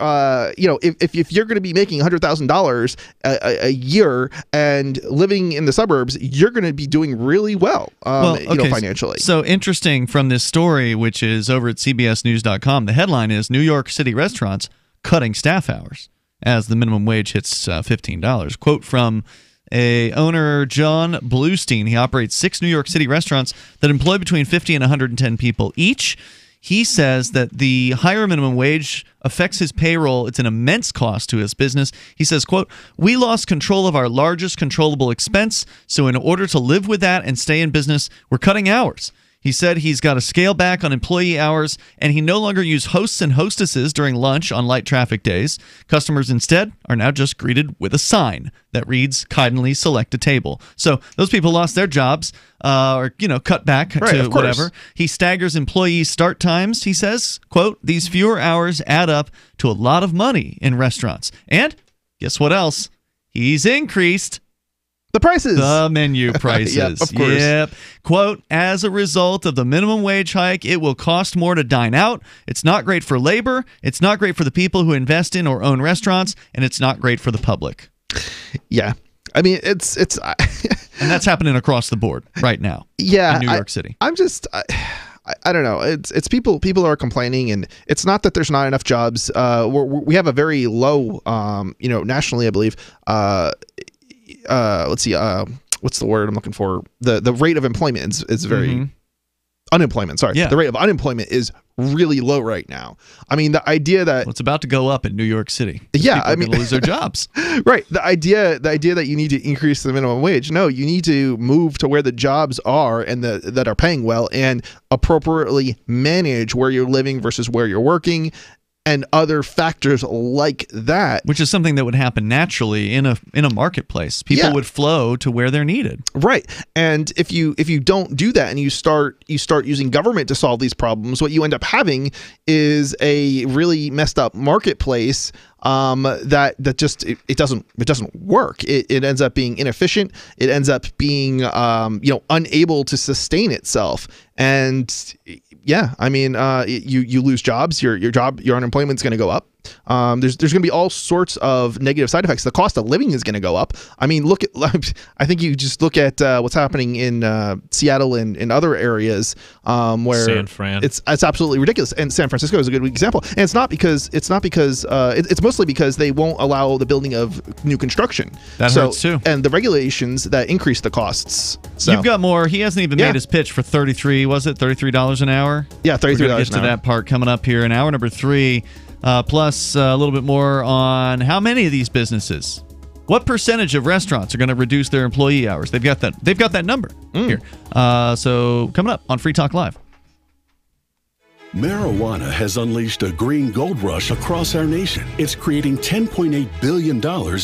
if you're going to be making $100,000 a year and living in the suburbs, you're going to be doing really well, financially. So interesting from this story, which is over at CBSNews.com. The headline is New York City restaurants cutting staff hours as the minimum wage hits $15. Quote from owner John Bluestein. He operates 6 New York City restaurants that employ between 50 and 110 people each. He says that the higher minimum wage affects his payroll. It's an immense cost to his business. He says, quote, "We lost control of our largest controllable expense, so in order to live with that and stay in business, we're cutting hours." He said he's got to scale back on employee hours, and he no longer uses hosts and hostesses during lunch on light traffic days. Customers instead are now just greeted with a sign that reads, "Kindly select a table." So those people lost their jobs or, cut back to whatever. He staggers employee start times, he says, quote, "These fewer hours add up to a lot of money in restaurants." And guess what else? He's increased the prices. The menu prices. Yep, of course. Yep. Quote, "As a result of the minimum wage hike, it will cost more to dine out. It's not great for labor. It's not great for the people who invest in or own restaurants. And it's not great for the public." Yeah. I mean, it's and that's happening across the board right now. Yeah. In New York City. I'm just... I don't know. It's people are complaining, and it's not that there's not enough jobs. We have a very low, nationally, I believe, let's see, what's the word I'm looking for? The rate of employment is very unemployment. Sorry. Yeah. The rate of unemployment is really low right now. I mean, the idea that it's about to go up in New York City. Yeah. People are going to lose their jobs. Right. The idea that you need to increase the minimum wage. No, you need to move to where the jobs are and that are paying well, and appropriately manage where you're living versus where you're working, and other factors like that, which is something that would happen naturally in a marketplace. People would flow to where they're needed, right? And if you don't do that, and you start using government to solve these problems, what you end up having is a really messed up marketplace that just it doesn't work. It ends up being inefficient. It ends up being unable to sustain itself. And yeah, I mean, you lose jobs. Your unemployment is going to go up. There's going to be all sorts of negative side effects. The cost of living is going to go up. I mean, I think you just look at what's happening in Seattle and in other areas where San Fran. It's absolutely ridiculous. And San Francisco is a good example. And it's mostly because they won't allow the building of new construction. That hurts too. And the regulations that increase the costs. So. You've got more. He hasn't even made his pitch for $33 an hour? Yeah, $33 an hour. We're going to get to that part coming up here in hour number 3. Plus a little bit more on how many of these businesses, what percentage of restaurants are going to reduce their employee hours. They've got that number here. So coming up on Free Talk Live. Marijuana has unleashed a green gold rush across our nation. It's creating $10.8 billion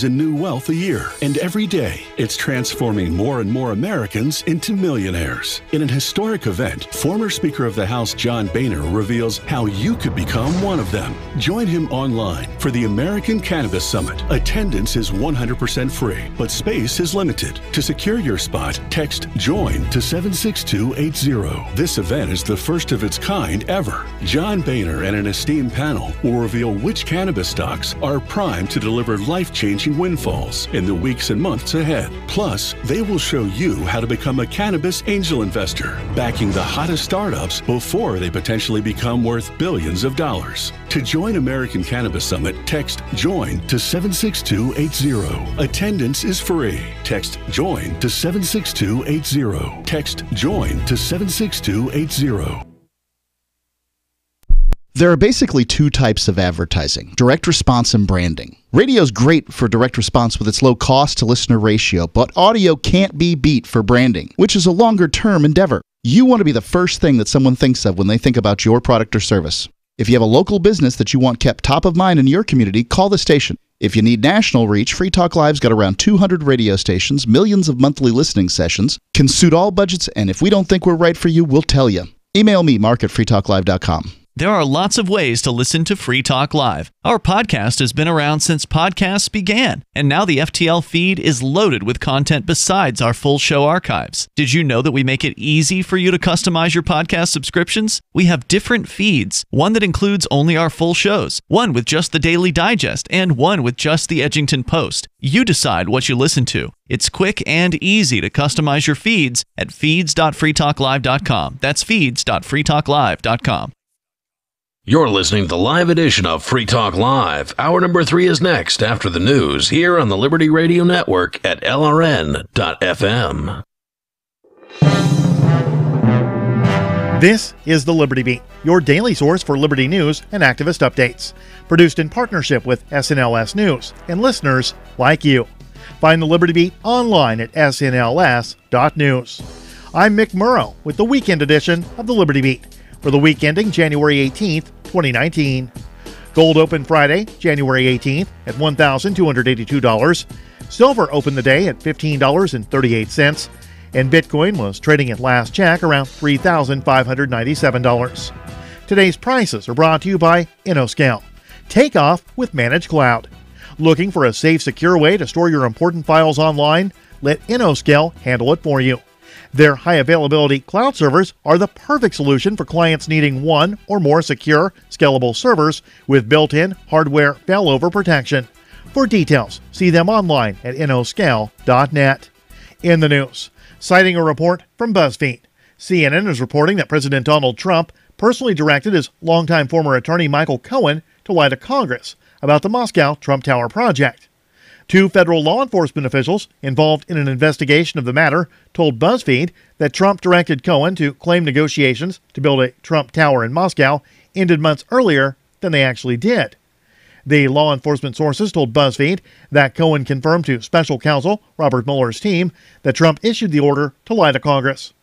in new wealth a year. And every day, it's transforming more and more Americans into millionaires. In an historic event, former Speaker of the House John Boehner reveals how you could become one of them. Join him online for the American Cannabis Summit. Attendance is 100% free, but space is limited. To secure your spot, text JOIN to 76280. This event is the first of its kind ever. John Boehner and an esteemed panel will reveal which cannabis stocks are primed to deliver life-changing windfalls in the weeks and months ahead. Plus, they will show you how to become a cannabis angel investor, backing the hottest startups before they potentially become worth billions of dollars. To join American Cannabis Summit, text JOIN to 76280. Attendance is free. Text JOIN to 76280. Text JOIN to 76280. There are basically 2 types of advertising: direct response and branding. Radio's great for direct response with its low cost to listener ratio, but audio can't be beat for branding, which is a longer-term endeavor. You want to be the first thing that someone thinks of when they think about your product or service. If you have a local business that you want kept top of mind in your community, call the station. If you need national reach, Free Talk Live's got around 200 radio stations, millions of monthly listening sessions, can suit all budgets, and if we don't think we're right for you, we'll tell you. Email me, mark@freetalklive.com. There are lots of ways to listen to Free Talk Live. Our podcast has been around since podcasts began, and now the FTL feed is loaded with content besides our full show archives. Did you know that we make it easy for you to customize your podcast subscriptions? We have different feeds, one that includes only our full shows, one with just the Daily Digest, and one with just the Edgington Post. You decide what you listen to. It's quick and easy to customize your feeds at feeds.freetalklive.com. That's feeds.freetalklive.com. You're listening to the live edition of Free Talk Live. Hour number 3 is next after the news here on the Liberty Radio Network at LRN.FM. This is the Liberty Beat, your daily source for liberty news and activist updates. Produced in partnership with SNLS News and listeners like you. Find the Liberty Beat online at snls.news. I'm Mick Murrow with the weekend edition of the Liberty Beat for the week ending January 18th, 2019. Gold opened Friday, January 18th at $1,282. Silver opened the day at $15.38. And Bitcoin was trading at last check around $3,597. Today's prices are brought to you by InnoScale. Take off with Managed Cloud. Looking for a safe, secure way to store your important files online? Let InnoScale handle it for you. Their high-availability cloud servers are the perfect solution for clients needing one or more secure, scalable servers with built-in hardware failover protection. For details, see them online at innoscale.net. In the news, citing a report from BuzzFeed, CNN is reporting that President Donald Trump personally directed his longtime former attorney Michael Cohen to lie to Congress about the Moscow Trump Tower project. 2 federal law enforcement officials involved in an investigation of the matter told BuzzFeed that Trump directed Cohen to claim negotiations to build a Trump Tower in Moscow ended months earlier than they actually did. The law enforcement sources told BuzzFeed that Cohen confirmed to special counsel Robert Mueller's team that Trump issued the order to lie to Congress.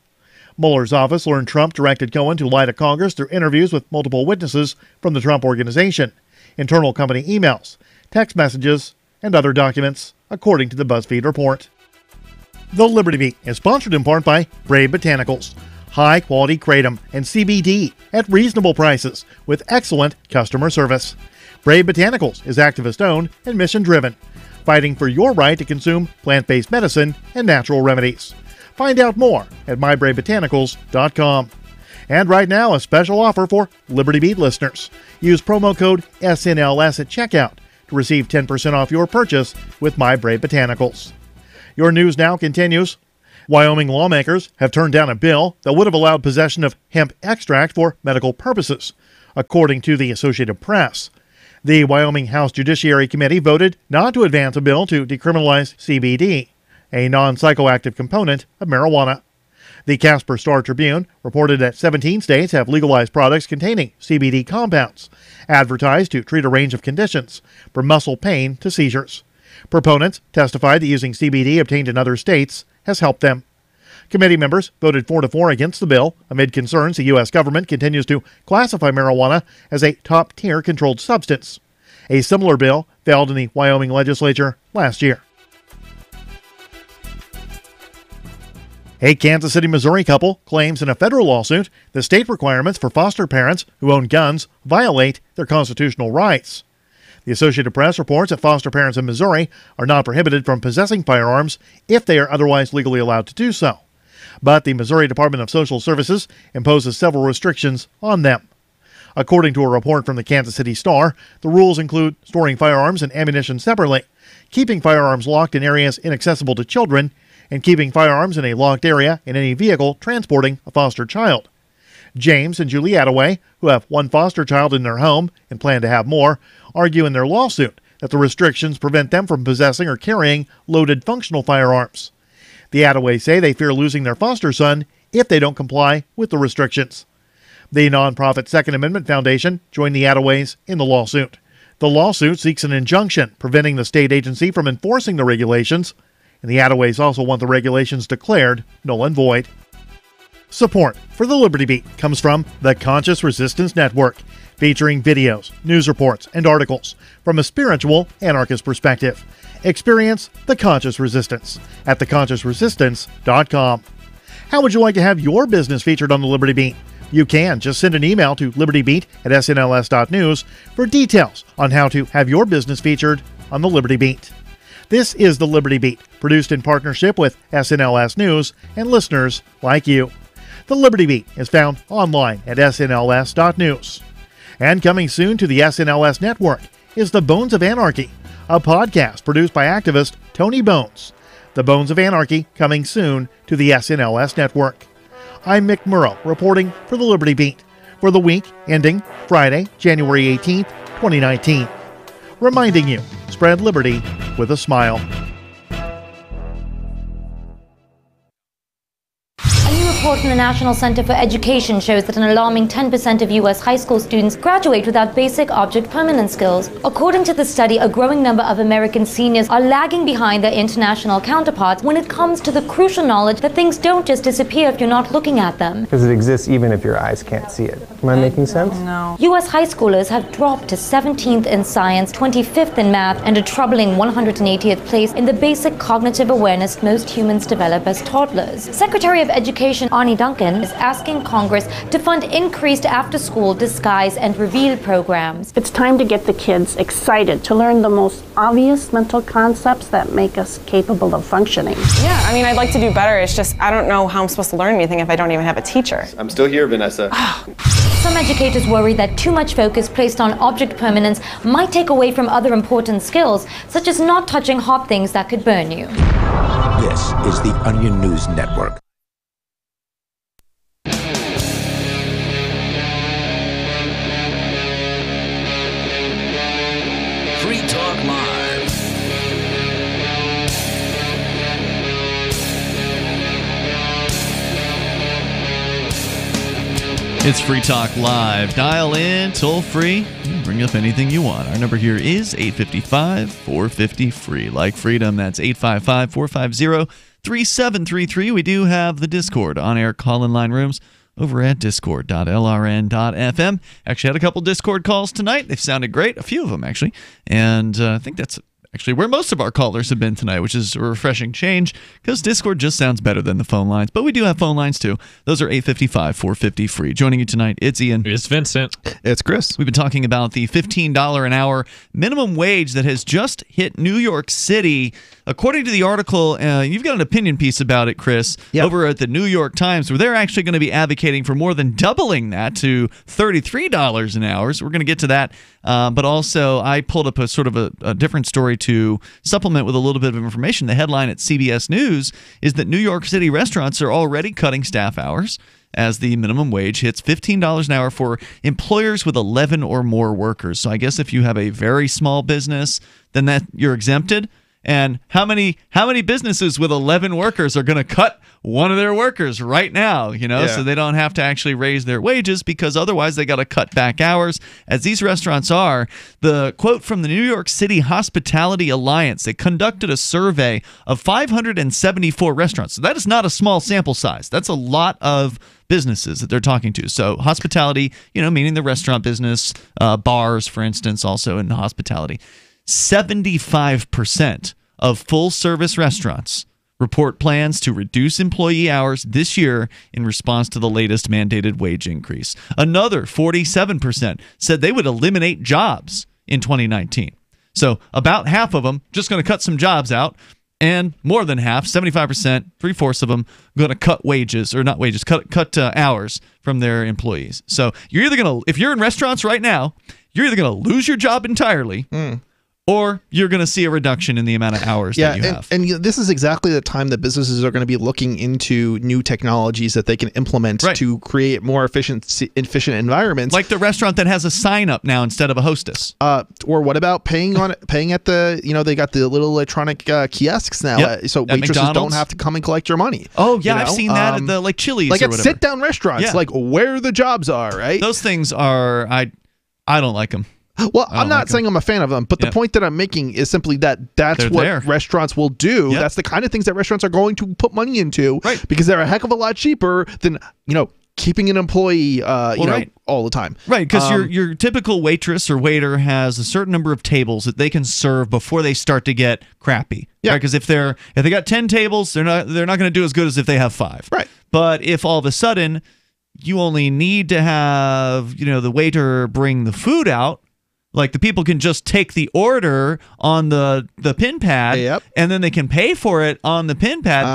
Mueller's office learned Trump directed Cohen to lie to Congress through interviews with multiple witnesses from the Trump Organization, internal company emails, text messages, and other documents, according to the BuzzFeed report. The Liberty Beat is sponsored in part by Brave Botanicals, high-quality kratom and CBD at reasonable prices with excellent customer service. Brave Botanicals is activist-owned and mission-driven, fighting for your right to consume plant-based medicine and natural remedies. Find out more at mybravebotanicals.com. And right now, a special offer for Liberty Beat listeners. Use promo code SNLS at checkout to receive 10% off your purchase with My Brave Botanicals. Your news now continues. Wyoming lawmakers have turned down a bill that would have allowed possession of hemp extract for medical purposes, according to the Associated Press. The Wyoming House Judiciary Committee voted not to advance a bill to decriminalize CBD, a non-psychoactive component of marijuana. The Casper Star-Tribune reported that 17 states have legalized products containing CBD compounds, advertised to treat a range of conditions, from muscle pain to seizures. Proponents testified that using CBD obtained in other states has helped them. Committee members voted 4-4 against the bill amid concerns the U.S. government continues to classify marijuana as a top-tier controlled substance. A similar bill failed in the Wyoming legislature last year. A Kansas City, Missouri couple claims in a federal lawsuit the state requirements for foster parents who own guns violate their constitutional rights. The Associated Press reports that foster parents in Missouri are not prohibited from possessing firearms if they are otherwise legally allowed to do so. But the Missouri Department of Social Services imposes several restrictions on them. According to a report from the Kansas City Star, the rules include storing firearms and ammunition separately, keeping firearms locked in areas inaccessible to children, and keeping firearms in a locked area in any vehicle transporting a foster child. James and Julie Attaway, who have one foster child in their home and plan to have more, argue in their lawsuit that the restrictions prevent them from possessing or carrying loaded functional firearms. The Attaways say they fear losing their foster son if they don't comply with the restrictions. The nonprofit Second Amendment Foundation joined the Attaways in the lawsuit. The lawsuit seeks an injunction preventing the state agency from enforcing the regulations, and the Attaways also want the regulations declared null and void. Support for the Liberty Beat comes from the Conscious Resistance Network, featuring videos, news reports, and articles from a spiritual anarchist perspective. Experience the Conscious Resistance at theconsciousresistance.com. How would you like to have your business featured on the Liberty Beat? You can just send an email to libertybeat@snls.news for details on how to have your business featured on the Liberty Beat. This is the Liberty Beat, produced in partnership with SNLS News and listeners like you. The Liberty Beat is found online at snls.news. And coming soon to the SNLS network is The Bones of Anarchy, a podcast produced by activist Tony Bones. The Bones of Anarchy coming soon to the SNLS network. I'm Mick Murrow reporting for the Liberty Beat for the week ending Friday, January 18th, 2019. Reminding you, spread liberty with a smile. A report from the National Center for Education shows that an alarming 10% of U.S. high school students graduate without basic object permanence skills. According to the study, a growing number of American seniors are lagging behind their international counterparts when it comes to the crucial knowledge that things don't just disappear if you're not looking at them. Because it exists even if your eyes can't see it. Am I making sense? No. U.S. high schoolers have dropped to 17th in science, 25th in math, and a troubling 180th place in the basic cognitive awareness most humans develop as toddlers. Secretary of Education Arnie Duncan is asking Congress to fund increased after-school disguise and reveal programs. It's time to get the kids excited to learn the most obvious mental concepts that make us capable of functioning. Yeah, I mean, I'd like to do better. It's just I don't know how I'm supposed to learn anything if I don't even have a teacher. I'm still here, Vanessa. Some educators worry that too much focus placed on object permanence might take away from other important skills, such as not touching hot things that could burn you. This is the Onion News Network. Free Talk Live. It's Free Talk Live. Dial in, toll free, bring up anything you want. Our number here is 855-450-FREE. Like freedom, that's 855-450-3733. We do have the Discord on-air call-in line rooms over at discord.lrn.fm. Actually had a couple Discord calls tonight. They've sounded great, a few of them actually, and I think that's actually where most of our callers have been tonight, which is a refreshing change because Discord just sounds better than the phone lines. But we do have phone lines too. Those are 855-450-FREE. Joining you tonight, it's Ian. It's Vincent. It's Chris. We've been talking about the $15 an hour minimum wage that has just hit New York City. According to the article, you've got an opinion piece about it, Chris, over at the New York Times, where they're actually going to be advocating for more than doubling that to $33 an hour. So we're going to get to that. But also, I pulled up a sort of a different story to supplement with a little bit of information. The headline at CBS News is that New York City restaurants are already cutting staff hours as the minimum wage hits $15 an hour for employers with 11 or more workers. So I guess if you have a very small business, then that you're exempted. And how many businesses with 11 workers are going to cut one of their workers right now, so they don't have to actually raise their wages because otherwise they got to cut back hours, as these restaurants are. The quote from the New York City Hospitality Alliance, they conducted a survey of 574 restaurants. So that is not a small sample size. That's a lot of businesses that they're talking to. So hospitality, meaning the restaurant business, bars, for instance, also in hospitality. 75% of full-service restaurants report plans to reduce employee hours this year in response to the latest mandated wage increase. Another 47% said they would eliminate jobs in 2019. So about half of them just going to cut some jobs out, and more than half, 75%, 3/4 of them, going to cut wages, or not wages, cut hours from their employees. So you're either going to, if you're in restaurants right now, you're either going to lose your job entirely, or you're going to see a reduction in the amount of hours that you have. And this is exactly the time that businesses are going to be looking into new technologies that they can implement to create more efficient environments. Like the restaurant that has a sign up now instead of a hostess. Or what about paying at the, they got the little electronic kiosks now, so waitresses McDonald's don't have to come and collect your money. Oh, yeah, I've seen that at the Chili's like or at whatever. sit-down restaurants, like where the jobs are, right? Those things are, I don't like them. Well, I'm not saying I'm a fan of them, but the point that I'm making is simply that's They're what there. restaurants will do. Yep. That's the kind of things that restaurants are going to put money into, right? Because they're a heck of a lot cheaper than keeping an employee, right. all the time. Right, because your typical waitress or waiter has a certain number of tables that they can serve before they start to get crappy. Yeah. Because if they got 10 tables, they're not going to do as good as if they have 5. Right. But if all of a sudden you only need to have the waiter bring the food out. Like the people can just take the order on the pin pad, and then they can pay for it on the pin pad.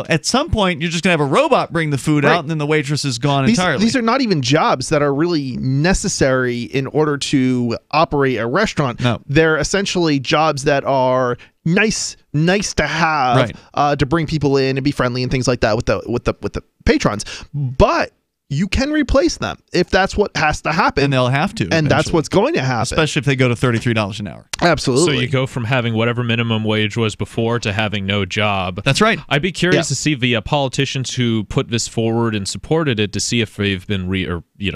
At some point you're just gonna have a robot bring the food out, and then the waitress is gone entirely. These are not even jobs that are really necessary in order to operate a restaurant. No. They're essentially jobs that are nice to have, to bring people in and be friendly and things like that with the patrons. But you can replace them if that's what has to happen. And they'll have to. And that's what's going to happen. Especially if they go to $33 an hour. Absolutely. So you go from having whatever minimum wage was before to having no job. That's right. I'd be curious to see the politicians who put this forward and supported it to see if they've been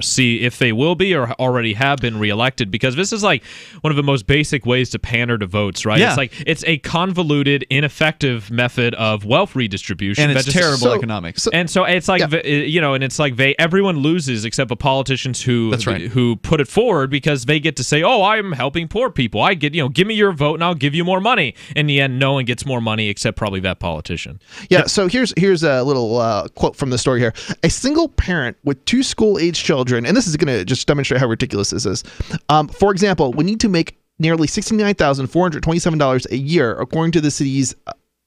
see if they will be or already have been reelected, because this is like one of the most basic ways to pander to votes, right? Yeah. It's a convoluted, ineffective method of wealth redistribution. And it's terrible economics. And so it's like, and it's like everyone loses except the politicians who put it forward, because they get to say, oh, I'm helping poor people. I get, give me your vote and I'll give you more money. In the end, no one gets more money except probably that politician. Yeah. So here's a little quote from the story here. A single parent with 2 school-age children, and this is going to just demonstrate how ridiculous this is. For example, we need to make nearly $69,427 a year, according to the city's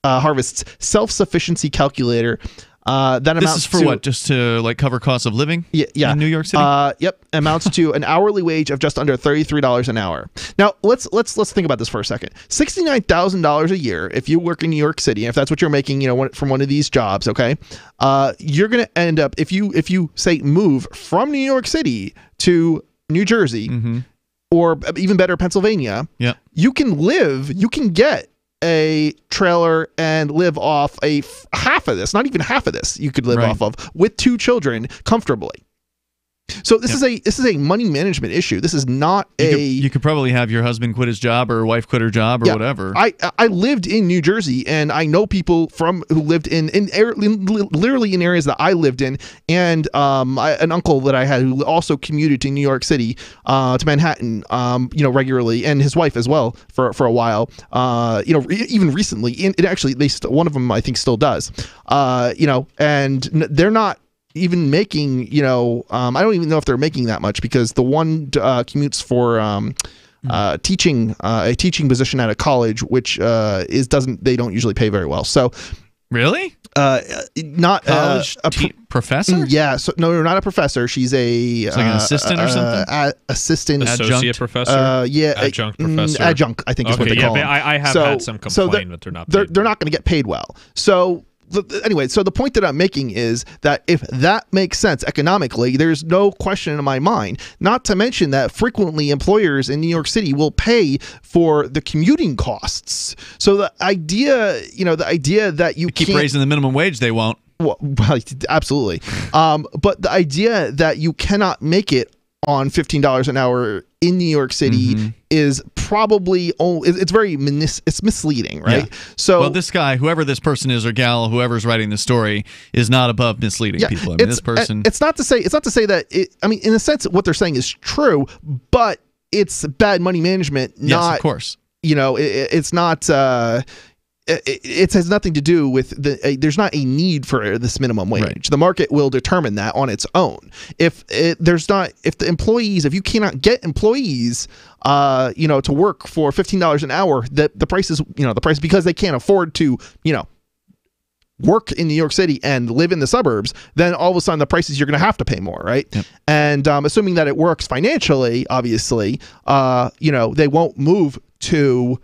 Harvest's self-sufficiency calculator. That amounts this is for what? Just to cover costs of living? Yeah. In New York City? Yep. Amounts to an hourly wage of just under $33 an hour. Now let's think about this for a second. $69,000 a year, if you work in New York City, if that's what you're making, from one of these jobs, okay, you're gonna end up, if you say move from New York City to New Jersey, or even better, Pennsylvania, you can get a trailer and live off half of this, not even half of this you could live off of, with 2 children comfortably. So this is a money management issue. This is not you could probably have your husband quit his job or wife quit her job or whatever. I lived in New Jersey, and I know people who lived literally in areas that I lived in, and an uncle that I had who also commuted to New York City, to Manhattan, regularly, and his wife as well for a while. Even recently, one of them I think still does. And they're not even making, I don't even know if they're making that much, because the one commutes for teaching a teaching position at a college, which they don't usually pay very well. So really, not college professor. Yeah, so no, not a professor. She's like an assistant or something. Assistant, associate professor. Adjunct professor. Adjunct, I think is what they call them. I have had some complaint that they're not. They're not going to get paid well. So. Anyway, so the point that I'm making is that if that makes sense economically, there's no question in my mind. Not to mention that frequently employers in New York City will pay for the commuting costs. So the idea that you keep raising the minimum wage, they won't. Well, absolutely. But the idea that you cannot make it on $15 an hour in New York City is probably it's misleading, right? Yeah. So this guy, whoever this person is or gal, whoever's writing the story, is not above misleading people. This person. It's not to say that in a sense what they're saying is true, but it's bad money management. Yes, of course. It's not. It has nothing to do with there's not a need for this minimum wage. Right. The market will determine that on its own. If you cannot get employees, to work for $15 an hour, the price is, because they can't afford to, work in New York City and live in the suburbs, then all of a sudden the prices you're going to have to pay more, right? Yep. And assuming that it works financially, obviously, they won't move to,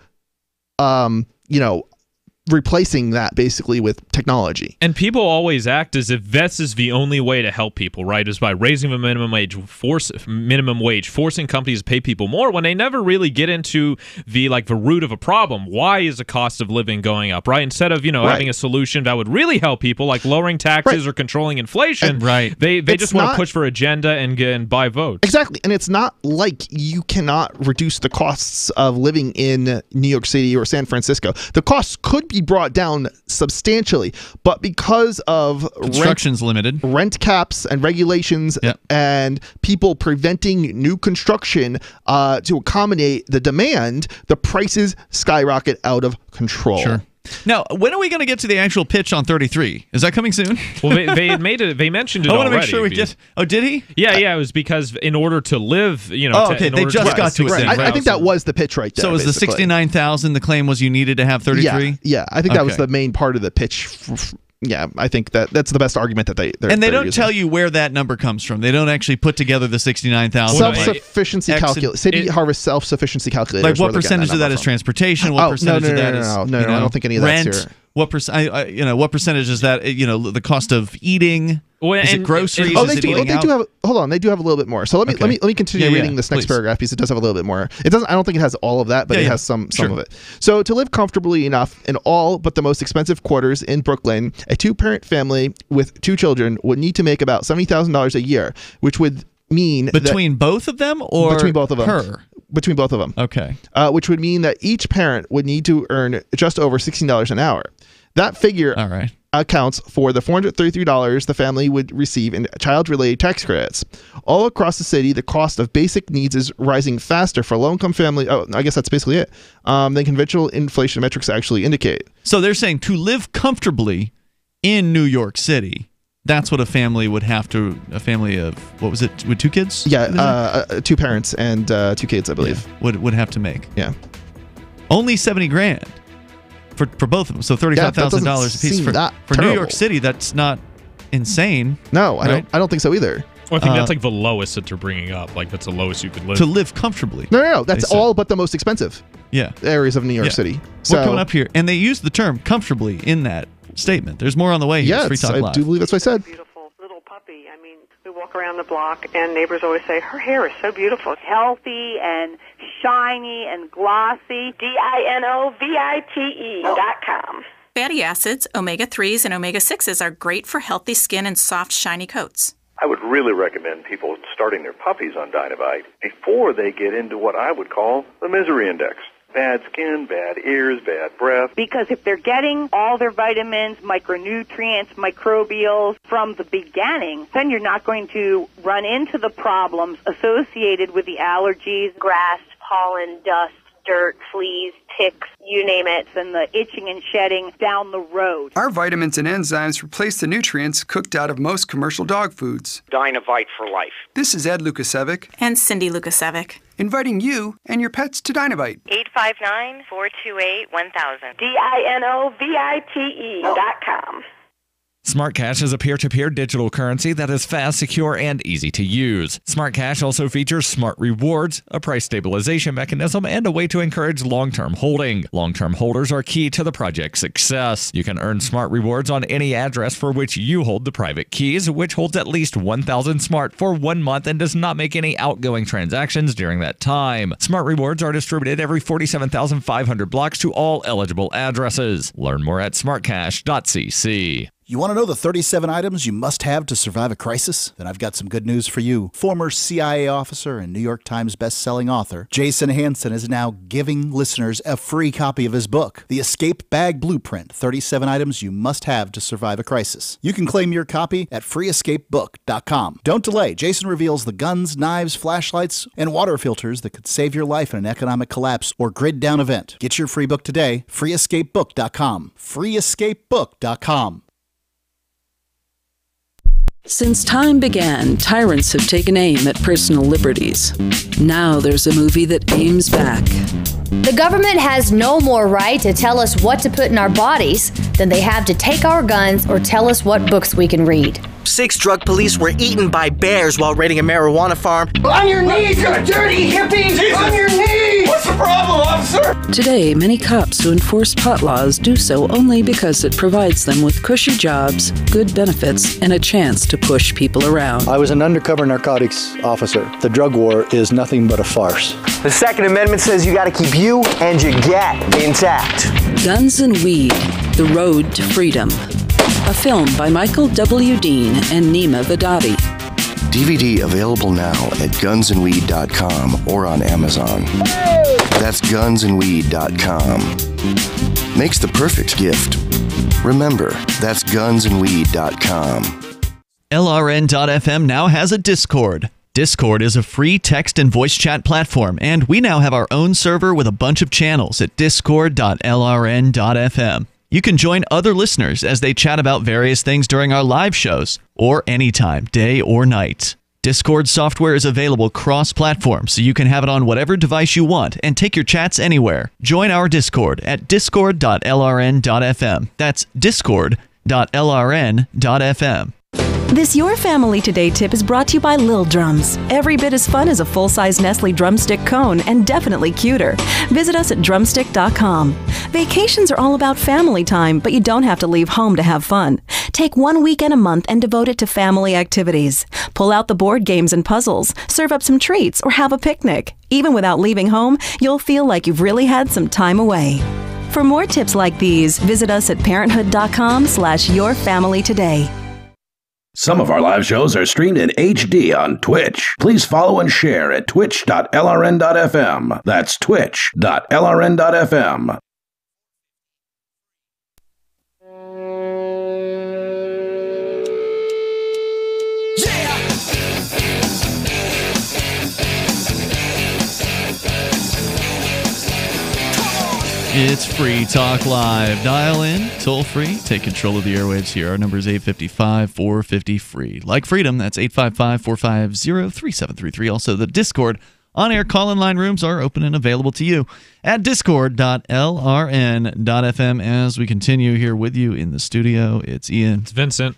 replacing that basically with technology. And people always act as if this is the only way to help people, right? Is by raising the minimum wage, forcing companies to pay people more when they never really get into the root of a problem. Why is the cost of living going up, right? Instead of, having a solution that would really help people, like lowering taxes or controlling inflation, they just want to push for agenda and buy votes. Exactly. And it's not like you cannot reduce the costs of living in New York City or San Francisco. The costs could be brought down substantially, but because of construction's limited, rent caps and regulations, and people preventing new construction to accommodate the demand, the prices skyrocket out of control. Sure. Now, when are we going to get to the actual pitch on 33? Is that coming soon? Well, they mentioned it already. I want to make sure we get. Oh, did he? Yeah. It was because in order to live, they just got to it. I think that was the pitch right there. So it was basically. the 69,000. The claim was you needed to have 33. Yeah. I think that was the main part of the pitch. Yeah, I think that's the best argument that they're and they don't using. tell you where that number comes from. They don't actually put together the 69,000. Self-sufficiency calculator. City Harvest self-sufficiency calculator. Like what percentage of that is transportation? What percentage of that is no, I don't think any of that's rent? here. What what percentage is that? The cost of eating. Is it groceries? They do have. Hold on, they do have a little bit more. So let me continue reading this next paragraph because it does have a little bit more. It doesn't. I don't think it has all of that, but it has some of it. So to live comfortably enough in all but the most expensive quarters in Brooklyn, a 2-parent family with 2 children would need to make about $70,000 a year, which would mean between both of them or between both of them. Her. Between both of them. Okay. Which would mean that each parent would need to earn just over $16 an hour. That figure accounts for the $433 the family would receive in child-related tax credits. All across the city, the cost of basic needs is rising faster for low-income family. Oh, I guess that's basically it. Than conventional inflation metrics actually indicate. So they're saying to live comfortably in New York City, that's what a family would have to. A family of what was it? With 2 kids? Yeah, 2 parents and 2 kids, I believe. Yeah, would have to make. Yeah. Only $70,000. For both of them, so $35,000 a piece for New York City. That's not insane. No, I don't think so either. Well, I think that's like the lowest that they're bringing up. Like that's the lowest you could live to live comfortably. No, that's all but the most expensive. Areas of New York City. So we're coming up here, and they use the term comfortably in that statement. There's more on the way. Yeah, I do believe that's what I said. Beautiful little puppy. I mean, we walk around the block, and neighbors always say her hair is so beautiful, healthy and shiny and glossy. DINOVITE.com. Fatty acids, omega-3s, and omega-6s are great for healthy skin and soft, shiny coats. I would really recommend people starting their puppies on Dinovite before they get into what I would call the misery index. Bad skin, bad ears, bad breath. Because if they're getting all their vitamins, micronutrients, microbials from the beginning, then you're not going to run into the problems associated with the allergies, grass, pollen, dust, dirt, fleas, ticks, you name it, and the itching and shedding down the road. Our vitamins and enzymes replace the nutrients cooked out of most commercial dog foods. Dinovite for life. This is Ed Lukasevic. And Cindy Lukasevic. Inviting you and your pets to Dinovite. 859-428-1000. DINOVITE.com. Smart Cash is a peer-to-peer digital currency that is fast, secure, and easy to use. Smart Cash also features smart rewards, a price stabilization mechanism, and a way to encourage long-term holding. Long-term holders are key to the project's success. You can earn smart rewards on any address for which you hold the private keys, which holds at least 1,000 smart for 1 month and does not make any outgoing transactions during that time. Smart rewards are distributed every 47,500 blocks to all eligible addresses. Learn more at smartcash.cc. You want to know the 37 items you must have to survive a crisis? Then I've got some good news for you. Former CIA officer and New York Times best-selling author Jason Hansen is now giving listeners a free copy of his book, The Escape Bag Blueprint, 37 Items You Must Have to Survive a Crisis. You can claim your copy at freeescapebook.com. Don't delay. Jason reveals the guns, knives, flashlights, and water filters that could save your life in an economic collapse or grid-down event. Get your free book today, freeescapebook.com. freeescapebook.com. Since time began, tyrants have taken aim at personal liberties. Now there's a movie that aims back. The government has no more right to tell us what to put in our bodies than they have to take our guns or tell us what books we can read. 6 drug police were eaten by bears while raiding a marijuana farm. On your knees, you dirty hippies! Jesus. On your knees! What's the the problem, officer? Today, many cops who enforce pot laws do so only because it provides them with cushy jobs, good benefits, and a chance to push people around. I was an undercover narcotics officer. The drug war is nothing but a farce. The Second Amendment says you got to keep you and your get intact. Guns and Weed, The Road to Freedom. A film by Michael W. Dean and Nima Vadati. DVD available now at gunsandweed.com or on Amazon. That's gunsandweed.com. Makes the perfect gift. Remember, that's gunsandweed.com. LRN.FM now has a Discord. Discord is a free text and voice chat platform, and we now have our own server with a bunch of channels at discord.lrn.fm. You can join other listeners as they chat about various things during our live shows, or anytime, day or night. Discord software is available cross-platform, so you can have it on whatever device you want and take your chats anywhere. Join our Discord at discord.lrn.fm. That's discord.lrn.fm. This Your Family Today tip is brought to you by Lil Drums. Every bit as fun as a full-size Nestle drumstick cone, and definitely cuter. Visit us at drumstick.com. Vacations are all about family time, but you don't have to leave home to have fun. Take 1 weekend a month and devote it to family activities. Pull out the board games and puzzles, serve up some treats, or have a picnic. Even without leaving home, you'll feel like you've really had some time away. For more tips like these, visit us at parenthood.com/yourfamilytoday. Some of our live shows are streamed in HD on Twitch. Please follow and share at twitch.lrn.fm. That's twitch.lrn.fm. It's Free Talk Live. Dial in, toll free, take control of the airwaves here. Our number is 855-450-FREE. Like freedom, that's 855-450-3733. Also, the Discord on-air call-in line rooms are open and available to you at discord.lrn.fm. As we continue here with you in the studio, it's Ian. It's Vincent.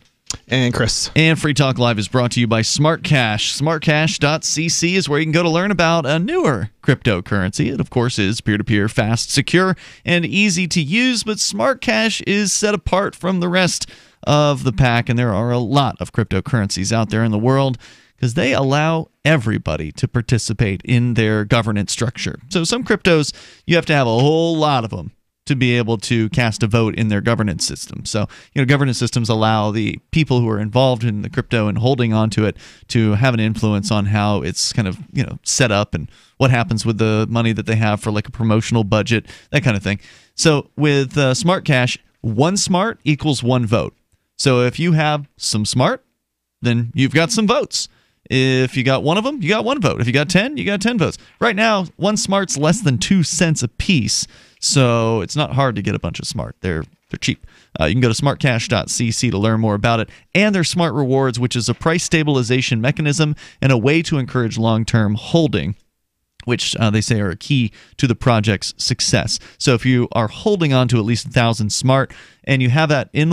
And Chris. And Free Talk Live is brought to you by Smart Cash. SmartCash.cc is where you can go to learn about a newer cryptocurrency. It, of course, is peer-to-peer, fast, secure, and easy to use, but Smart Cash is set apart from the rest of the pack, and there are a lot of cryptocurrencies out there in the world because they allow everybody to participate in their governance structure. So some cryptos, you have to have a whole lot of them to be able to cast a vote in their governance system. So, governance systems allow the people who are involved in the crypto and holding onto it to have an influence on how it's kind of, set up and what happens with the money that they have for like a promotional budget, that kind of thing. So with Smart Cash, one smart equals one vote. So if you have some smart, then you've got some votes. If you got one of them, you got one vote. If you got 10, you got 10 votes. Right now, one smart's less than 2 cents a piece. So it's not hard to get a bunch of smart. They're cheap. You can go to smartcash.cc to learn more about it. And their Smart Rewards, which is a price stabilization mechanism and a way to encourage long-term holding, which they say are a key to the project's success. So if you are holding on to at least 1,000 smart and you have that in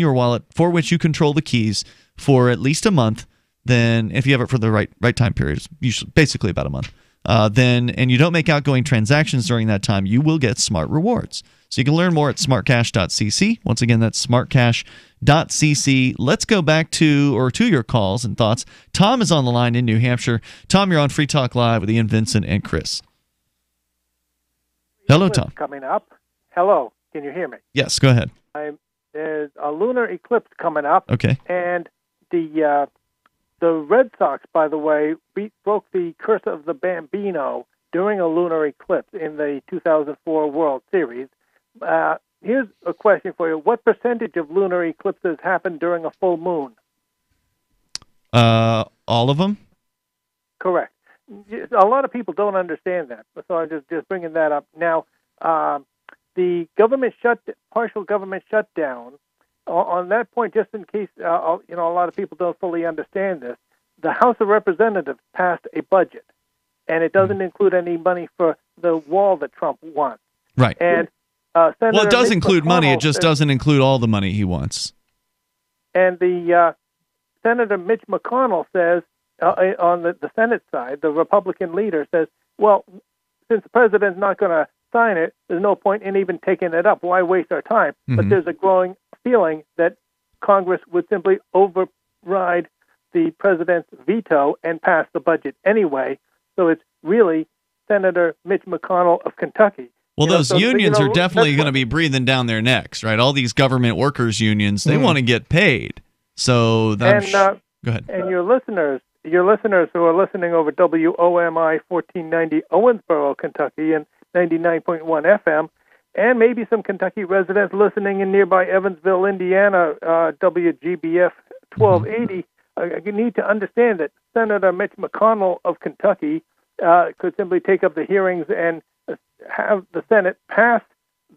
your wallet for which you control the keys for at least a month, then if you have it for the right time period, it's usually basically about a month, and you don't make outgoing transactions during that time, you will get Smart Rewards. So you can learn more at smartcash.cc. Once again, that's smartcash.cc. Let's go back to your calls and thoughts. Tom is on the line in New Hampshire. Tom, you're on Free Talk Live with Ian, Vincent, and Chris. Hello, Tom. Coming up. Hello. Can you hear me? Yes, go ahead. There's a lunar eclipse coming up. Okay. And the Red Sox, by the way, broke the curse of the Bambino during a lunar eclipse in the 2004 World Series. Here's a question for you. What percentage of lunar eclipses happen during a full moon? All of them? Correct. A lot of people don't understand that, so I'm just bringing that up. Now, the partial government shutdown, on that point, just in case a lot of people don't fully understand this, the House of Representatives passed a budget, and it doesn't include any money for the wall that Trump wants. Right. And it does include money. It just doesn't include all the money he wants. And the Senator Mitch McConnell says on the Senate side, the Republican leader says, well, since the president's not going to sign it, there's no point in even taking it up. Why waste our time? But there's a growing feeling that Congress would simply override the president's veto and pass the budget anyway. So it's really Senator Mitch McConnell of Kentucky. Well, those unions are definitely going to be breathing down their necks, right? All these government workers unions, they want to get paid. So go ahead. And your listeners who are listening over WOMI 1490 Owensboro, Kentucky, and 99.1 FM, and maybe some Kentucky residents listening in nearby Evansville, Indiana, WGBF 1280, you need to understand that Senator Mitch McConnell of Kentucky could simply take up the hearings and have the Senate pass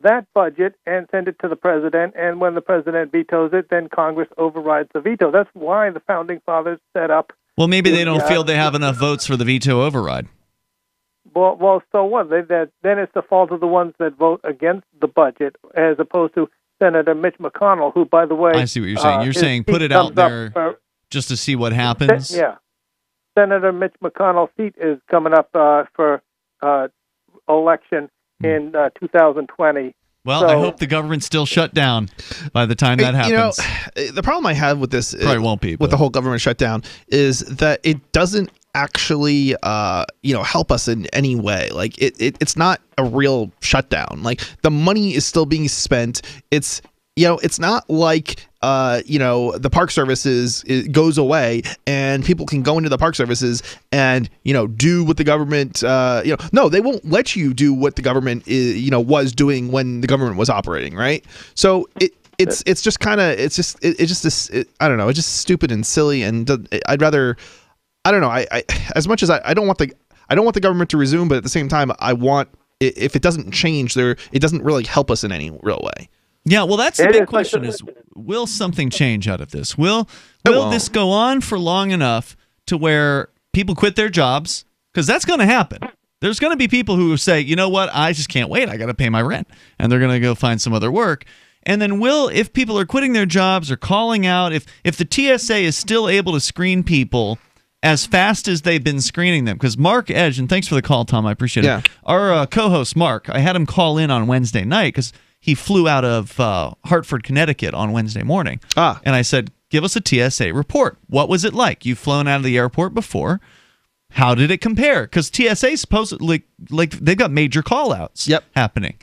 that budget and send it to the president, and when the president vetoes it, then Congress overrides the veto. That's why the Founding Fathers set up... Well, maybe they don't feel they have enough votes for the veto override. Well, so what? Then it's the fault of the ones that vote against the budget, as opposed to Senator Mitch McConnell, who, by the way... I see what you're saying. You're saying put it out there just to see what happens? Yeah. Senator Mitch McConnell's seat is coming up for election in 2020. Well, I hope the government's still shut down by the time that happens. The problem I have with this probably won't be with the whole government shutdown is that it doesn't actually help us in any way. Like it's not a real shutdown. Like the money is still being spent. It's not like the park services goes away and people can go into the park services and do what the government no, they won't let you do what the government was doing when the government was operating, right? So it's just kind of I don't know, it's just stupid and silly, and I'd rather I as much as I don't want the government to resume, but at the same time I want, if it doesn't change it doesn't really help us in any real way. Yeah, well, that's the big question is, will something change out of this? Will this go on for long enough to where people quit their jobs? Because that's going to happen. There's going to be people who say, you know what, I just can't wait. I got to pay my rent. And they're going to go find some other work. And then if people are quitting their jobs or calling out, if the TSA is still able to screen people as fast as they've been screening them, because Mark Edge, and thanks for the call, Tom, I appreciate it. Our co-host, Mark, I had him call in on Wednesday night because he flew out of Hartford, Connecticut on Wednesday morning. And I said, give us a TSA report. What was it like? You've flown out of the airport before. How did it compare? Because TSA supposedly, they've got major call-outs happening.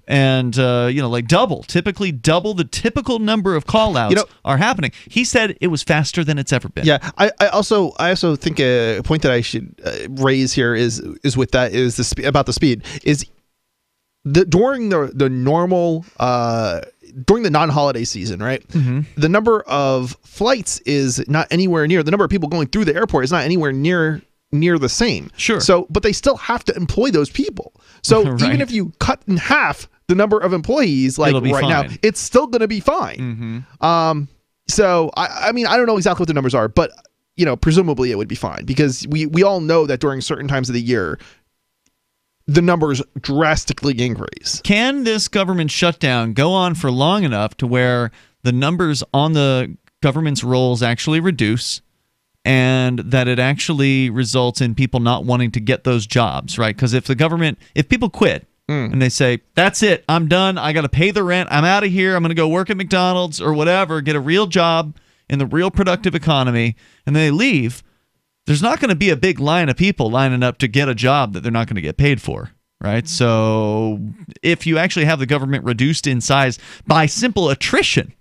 And, typically double the typical number of call-outs are happening. He said it was faster than it's ever been. Yeah, I also think a point that I should raise here is with that is about the speed is during the normal during the non-holiday season, right? Mm-hmm. The number of flights is not anywhere near, the number of people going through the airport is not anywhere near the same. Sure. So, but they still have to employ those people. So right. Even if you cut in half the number of employees, like right now, it's still going to be fine. Mm-hmm. So I mean, I don't know exactly what the numbers are, but presumably it would be fine because we all know that during certain times of the year, the numbers drastically increase. Can this government shutdown go on for long enough to where the numbers on the government's rolls actually reduce and that it actually results in people not wanting to get those jobs, right? Because if people quit and they say, that's it, I'm done, I got to pay the rent, I'm out of here, I'm going to go work at McDonald's or whatever, get a real job in the real productive economy, and they leave, there's not going to be a big line of people lining up to get a job that they're not going to get paid for, right? So if you actually have the government reduced in size by simple attrition,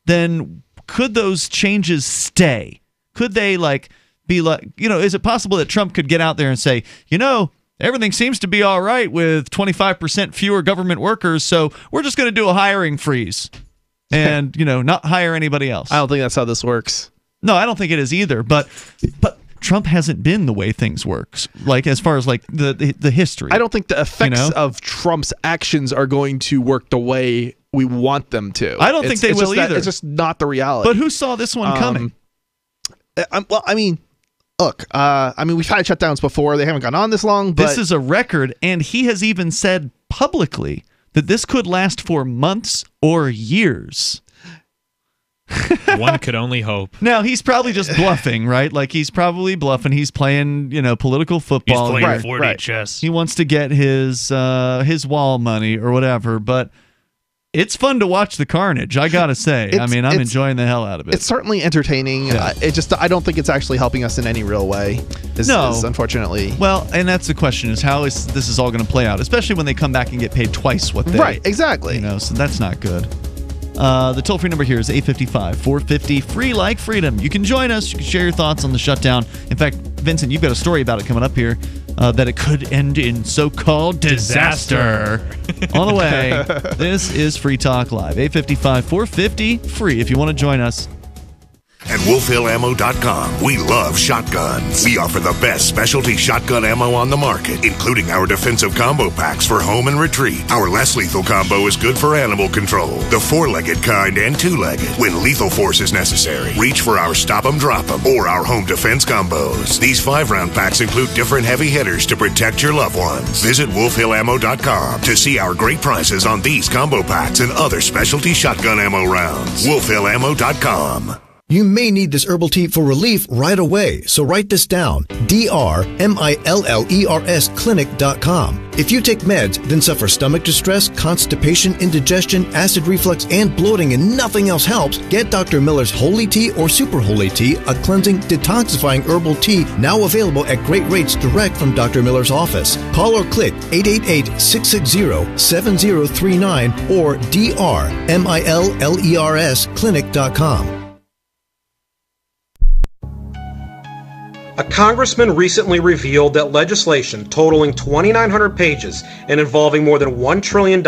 then could those changes stay? Could they is it possible that Trump could get out there and say, everything seems to be all right with 25% fewer government workers, so we're just going to do a hiring freeze and, not hire anybody else? I don't think that's how this works. No, I don't think it is either, but Trump hasn't been the way things work, as far as the history. I don't think the effects of Trump's actions are going to work the way we want them to. I don't think they will either. It's just not the reality. But who saw this one coming? Well, I mean, look, we've had shutdowns before. They haven't gone on this long. But this is a record, and he has even said publicly that this could last for months or years. One could only hope. Now, he's probably just bluffing, right? Like, he's probably bluffing. He's playing, political football. He's playing 4D chess. He wants to get his wall money or whatever, but it's fun to watch the carnage, I gotta say. I'm enjoying the hell out of it. It's certainly entertaining. Yeah. I don't think it's actually helping us in any real way. Unfortunately. Well, and that's the question: is how this is all going to play out, especially when they come back and get paid twice what they. Right. Exactly. So that's not good. The toll-free number here is 855-450 free like freedom. You can join us. You can share your thoughts on the shutdown. In fact, Vincent, you've got a story about it coming up here. That it could end in so-called disaster. On the way, this is Free Talk Live. 855-450 free if you want to join us. At WolfHillAmmo.com, we love shotguns. We offer the best specialty shotgun ammo on the market, including our defensive combo packs for home and retreat. Our less lethal combo is good for animal control, the 4-legged kind and 2-legged. When lethal force is necessary, reach for our Stop 'em, Drop 'em, or our home defense combos. These 5-round packs include different heavy hitters to protect your loved ones. Visit WolfHillAmmo.com to see our great prices on these combo packs and other specialty shotgun ammo rounds. WolfHillAmmo.com. You may need this herbal tea for relief right away, so write this down. DRMILLERS clinic.com. If you take meds, then suffer stomach distress, constipation, indigestion, acid reflux, and bloating, and nothing else helps, get Dr. Miller's Holy Tea or Super Holy Tea, a cleansing, detoxifying herbal tea now available at great rates direct from Dr. Miller's office. Call or click 888-660-7039 or DRMILLERS clinic.com. A congressman recently revealed that legislation totaling 2,900 pages and involving more than $1 trillion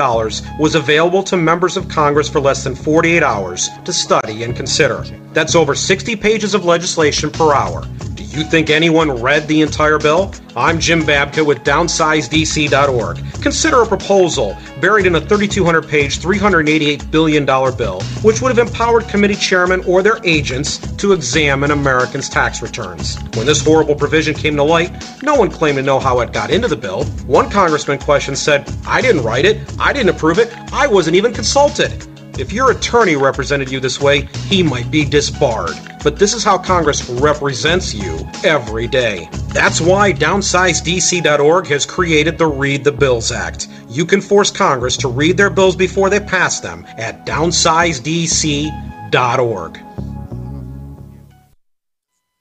was available to members of Congress for less than 48 hours to study and consider. That's over 60 pages of legislation per hour. Do you think anyone read the entire bill? I'm Jim Babka with DownsizeDC.org. Consider a proposal buried in a 3,200-page, $388 billion bill, which would have empowered committee chairmen or their agents to examine Americans' tax returns. When this horrible provision came to light, no one claimed to know how it got into the bill. One congressman questioned said, "I didn't write it, I didn't approve it, I wasn't even consulted." If your attorney represented you this way, he might be disbarred. But this is how Congress represents you every day. That's why DownsizeDC.org has created the Read the Bills Act. You can force Congress to read their bills before they pass them at DownsizeDC.org.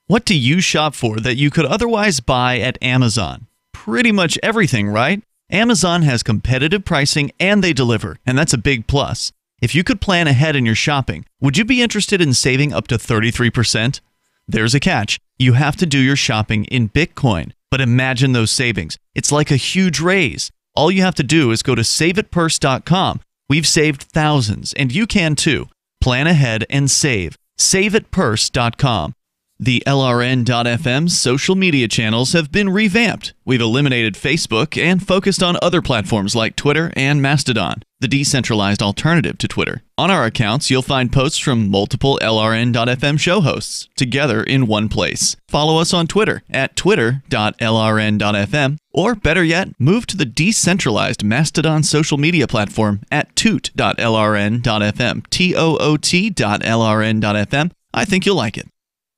What do you shop for that you could otherwise buy at Amazon? Pretty much everything, right? Amazon has competitive pricing and they deliver, and that's a big plus. If you could plan ahead in your shopping, would you be interested in saving up to 33%? There's a catch. You have to do your shopping in Bitcoin. But imagine those savings. It's like a huge raise. All you have to do is go to saveitpurse.com. We've saved thousands, and you can too. Plan ahead and save. Saveitpurse.com. The LRN.FM social media channels have been revamped. We've eliminated Facebook and focused on other platforms like Twitter and Mastodon, the decentralized alternative to Twitter. On our accounts, you'll find posts from multiple LRN.FM show hosts together in one place. Follow us on Twitter at twitter.lrn.fm, or better yet, move to the decentralized Mastodon social media platform at toot.lrn.fm, toot.lrn.fm. I think you'll like it.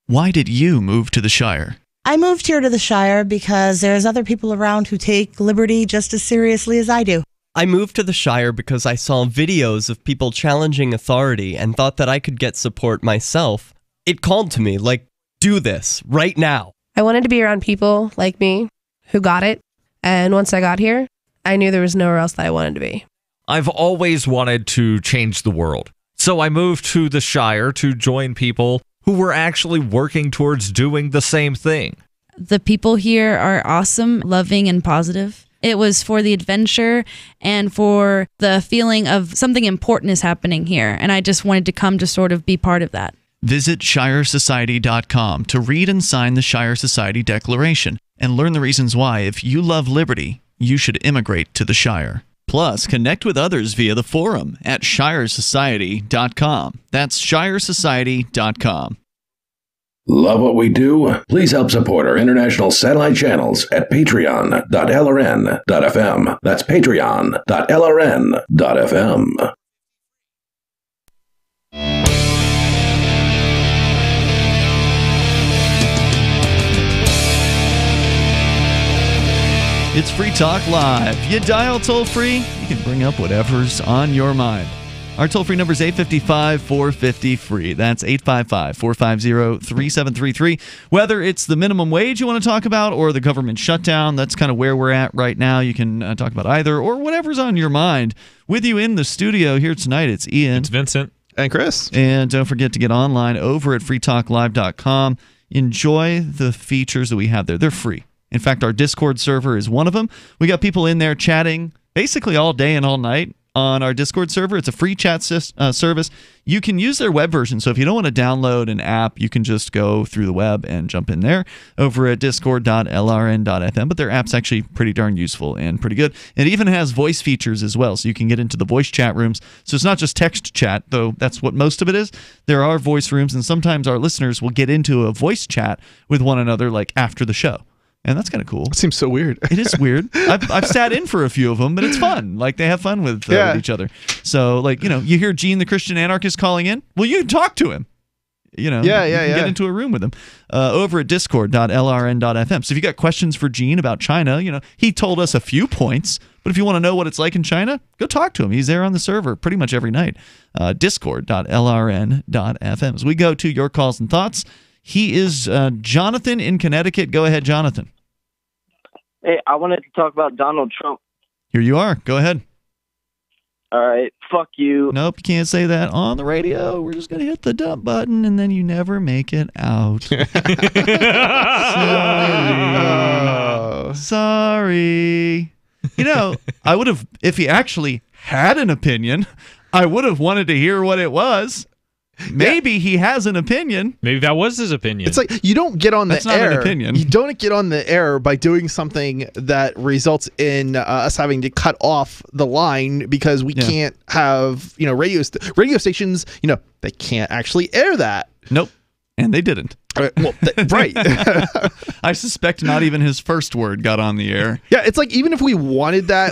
Why did you move to the Shire? I moved here to the Shire because there's other people around who take liberty just as seriously as I do. I moved to the Shire because I saw videos of people challenging authority and thought that I could get support myself. It called to me, like, do this, right now. I wanted to be around people like me who got it, and once I got here, I knew there was nowhere else that I wanted to be. I've always wanted to change the world, so I moved to the Shire to join people who were actually working towards doing the same thing. The people here are awesome, loving, and positive. It was for the adventure and for the feeling of something important is happening here, and I just wanted to come to sort of be part of that. Visit ShireSociety.com to read and sign the Shire Society Declaration and learn the reasons why, if you love liberty, you should immigrate to the Shire. Plus, connect with others via the forum at ShireSociety.com. That's ShireSociety.com. Love what we do? Please help support our international satellite channels at patreon.lrn.fm. That's patreon.lrn.fm. It's Free Talk Live. You dial toll-free, you can bring up whatever's on your mind. Our toll-free number is 855-450-FREE. That's 855-450-3733. Whether it's the minimum wage you want to talk about or the government shutdown, that's kind of where we're at right now. You can talk about either or whatever's on your mind. With you in the studio here tonight, it's Ian. It's Vincent. And Chris. And don't forget to get online over at freetalklive.com. Enjoy the features that we have there. They're free. In fact, our Discord server is one of them. We got people in there chatting basically all day and all night on our Discord server. It's a free chat service. You can use their web version. So if you don't want to download an app, you can just go through the web and jump in there over at discord.lrn.fm. But their app's actually pretty darn useful and pretty good. It even has voice features as well, so you can get into the voice chat rooms. So it's not just text chat, though that's what most of it is. There are voice rooms, and sometimes our listeners will get into a voice chat with one another like after the show. And that's kind of cool. It seems so weird. It is weird. I've sat in for a few of them, but it's fun. Like, they have fun with each other. So, like, you hear Gene the Christian Anarchist calling in. Well, you can talk to him. You can get into a room with him over at discord.lrn.fm. So if you got questions for Gene about China, he told us a few points. But if you want to know what it's like in China, go talk to him. He's there on the server pretty much every night. Discord.lrn.fm. As we go to your calls and thoughts, he is Jonathan in Connecticut. Go ahead, Jonathan. Hey, I wanted to talk about Donald Trump. Here you are. Go ahead. All right. Fuck you. Nope, you can't say that on the radio. We're just going to hit the dump button, and then you never make it out. Sorry. I would have, if he actually had an opinion, I would have wanted to hear what it was. Maybe he has an opinion. Maybe that was his opinion. It's like you don't get on the That's air. Not an opinion. You don't get on the air by doing something that results in us having to cut off the line because we can't have radio stations. They can't actually air that. Nope, and they didn't. Right. I suspect not even his first word got on the air. Yeah, it's like even if we wanted that,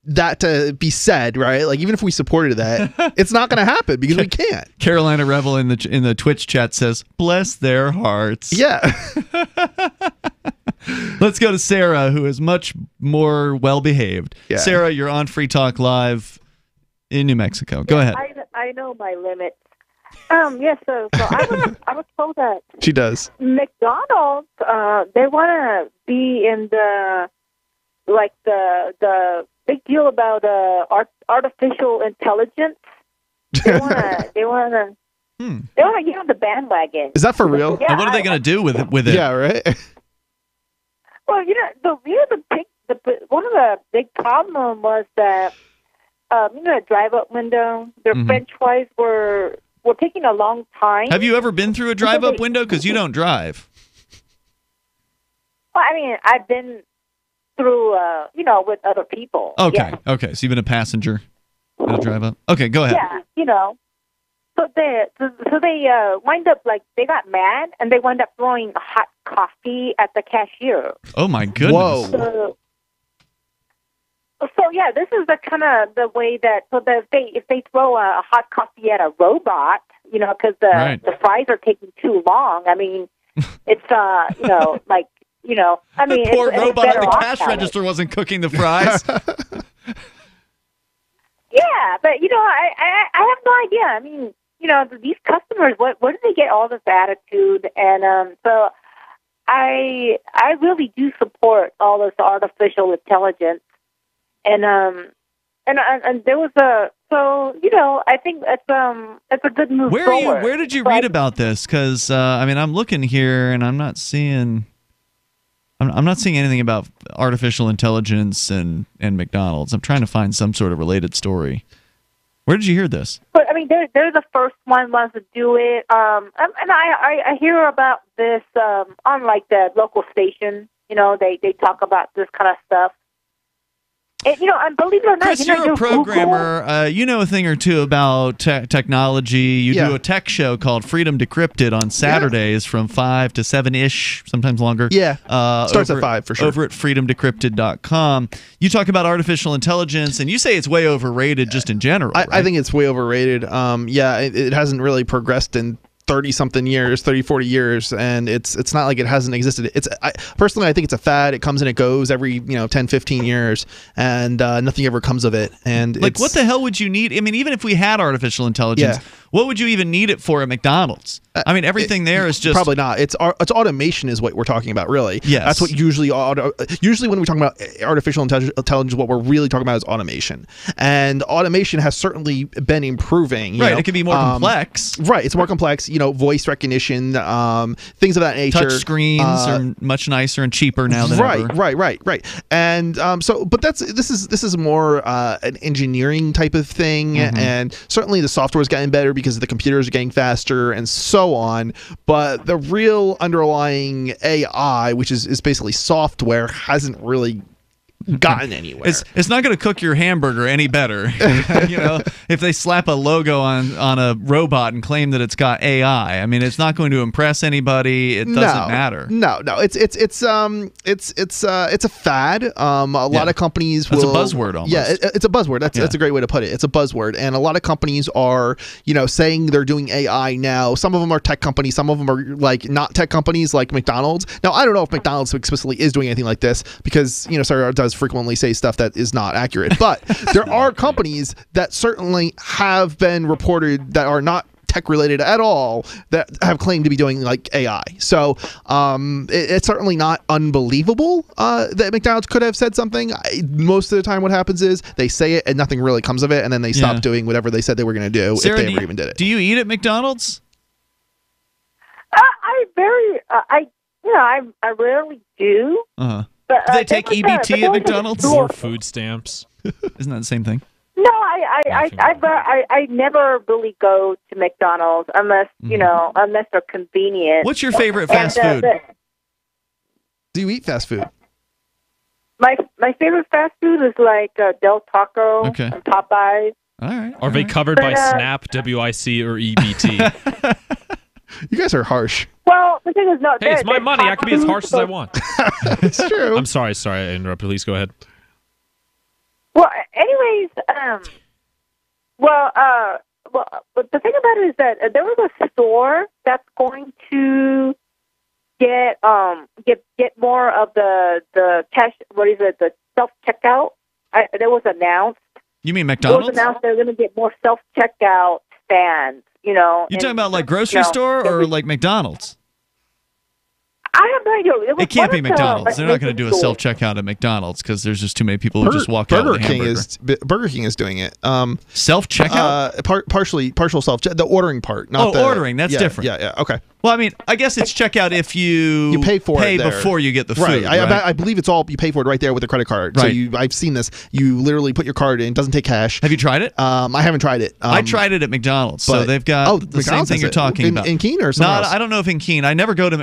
that to be said, right? Like even if we supported that, it's not going to happen because we can't. Carolina Rebel in the Twitch chat says, "Bless their hearts." Yeah. Let's go to Sarah, who is much more well behaved. Yeah. Sarah, you're on Free Talk Live in New Mexico. Go ahead. I know my limits. Yes. So I was told that she does. McDonald's, they want to be in the big deal about artificial intelligence. They want to get on the bandwagon. Is that for real? Yeah, and what are they going to do with it? Yeah, right. Well, one of the big problem was that the drive-up window. Their French fries were taking a long time. Have you ever been through a drive-up window? Because you don't drive. Well, I mean, I've been through, with other people. Okay, yes. Okay. So you've been a passenger at a drive-up? Okay, go ahead. Yeah, So they wind up, they got mad, and they wind up throwing hot coffee at the cashier. Oh, my goodness. Whoa. So yeah, this is the kind of the way that, if they throw a hot coffee at a robot, because the fries are taking too long, I mean, it's, I mean, the poor robot at the cash register wasn't cooking the fries. Yeah, but I have no idea. I mean, these customers, where do they get all this attitude? And so I really do support all this artificial intelligence. And there was I think it's a good move forward. Where did you read about this? Because I'm looking here and I'm not seeing anything about artificial intelligence and McDonald's. I'm trying to find some sort of related story. Where did you hear this? But I mean, they're the first ones to do it. And I hear about this on the local station. They talk about this kind of stuff. And, and believe it or not, Chris, you're a programmer. You know a thing or two about technology. You do a tech show called Freedom Decrypted on Saturdays from 5 to 7-ish, sometimes longer. Yeah, starts at 5 for sure. Over at freedomdecrypted.com. You talk about artificial intelligence, and you say it's way overrated just in general. I think it's way overrated. It hasn't really progressed in 30-something years, 30, 40 years, and it's not like it hasn't existed. Personally, I think it's a fad. It comes and it goes every 10, 15 years, and nothing ever comes of it. And like, what the hell would you need? I mean, even if we had artificial intelligence, what would you even need it for at McDonald's? I mean, everything there is just probably not. It's automation is what we're talking about, really. Yes, that's what usually when we're talking about artificial intelligence, what we're really talking about is automation, and automation has certainly been improving. Right, it can be more complex. Right, it's more complex. Voice recognition, things of that nature. Touch screens are much nicer and cheaper now than ever. Right. And but this is more an engineering type of thing, and certainly the software is getting better because the computers are getting faster and so on. But the real underlying AI, which is basically software, hasn't really gotten anywhere. It's not going to cook your hamburger any better. If they slap a logo on a robot and claim that it's got AI, I mean, it's not going to impress anybody. It doesn't matter. No. It's a fad. A lot of companies will. It's a buzzword almost. Yeah, it's a buzzword. That's a great way to put it. It's a buzzword, and a lot of companies are saying they're doing AI now. Some of them are tech companies. Some of them are like not tech companies, like McDonald's. Now, I don't know if McDonald's explicitly is doing anything like this because Sarah does frequently say stuff that is not accurate, but there are companies that certainly have been reported that are not tech related at all that have claimed to be doing like AI. So it's certainly not unbelievable that McDonald's could have said something. Most of the time what happens is they say it and nothing really comes of it, and then they stop doing whatever they said they were going to do. Sarah, if they ever even did it. Do you eat at McDonald's? I rarely do. Do they take EBT at McDonald's? Or food stamps? Isn't that the same thing? No, I never really go to McDonald's unless unless they're convenient. What's your favorite fast food? Do you eat fast food? My favorite fast food is like Del Taco and Popeyes. All right. Are they covered by SNAP, WIC, or EBT? You guys are harsh. Well, the thing is, no. Hey, it's my money. I can be as harsh as I want. It's true. I'm sorry I interrupted. Please go ahead. Well, anyways, but the thing about it is that there was a store that's going to get more of the cash. What is it? The self checkout. That was announced. You mean McDonald's? It was announced they're going to get more self checkout stands. You're talking about like grocery store or like McDonald's? I have no idea. It can't be McDonald's. They're not going to do a self-checkout at McDonald's because there's just too many people who just walk out with a hamburger. Burger King is doing it. Self-checkout? Partial self-checkout. The ordering part. Not ordering. That's different. Yeah. Okay. Well, I mean, I guess it's checkout if you pay for it there. before you get the food. Right. Right? I believe it's all you pay for it right there with the credit card. Right. So I've seen this. You literally put your card in. It doesn't take cash. Have you tried it? I haven't tried it. I tried it at McDonald's. So they've got the same thing you're talking about. In Keene or somewhere else? I don't know if in Keene. I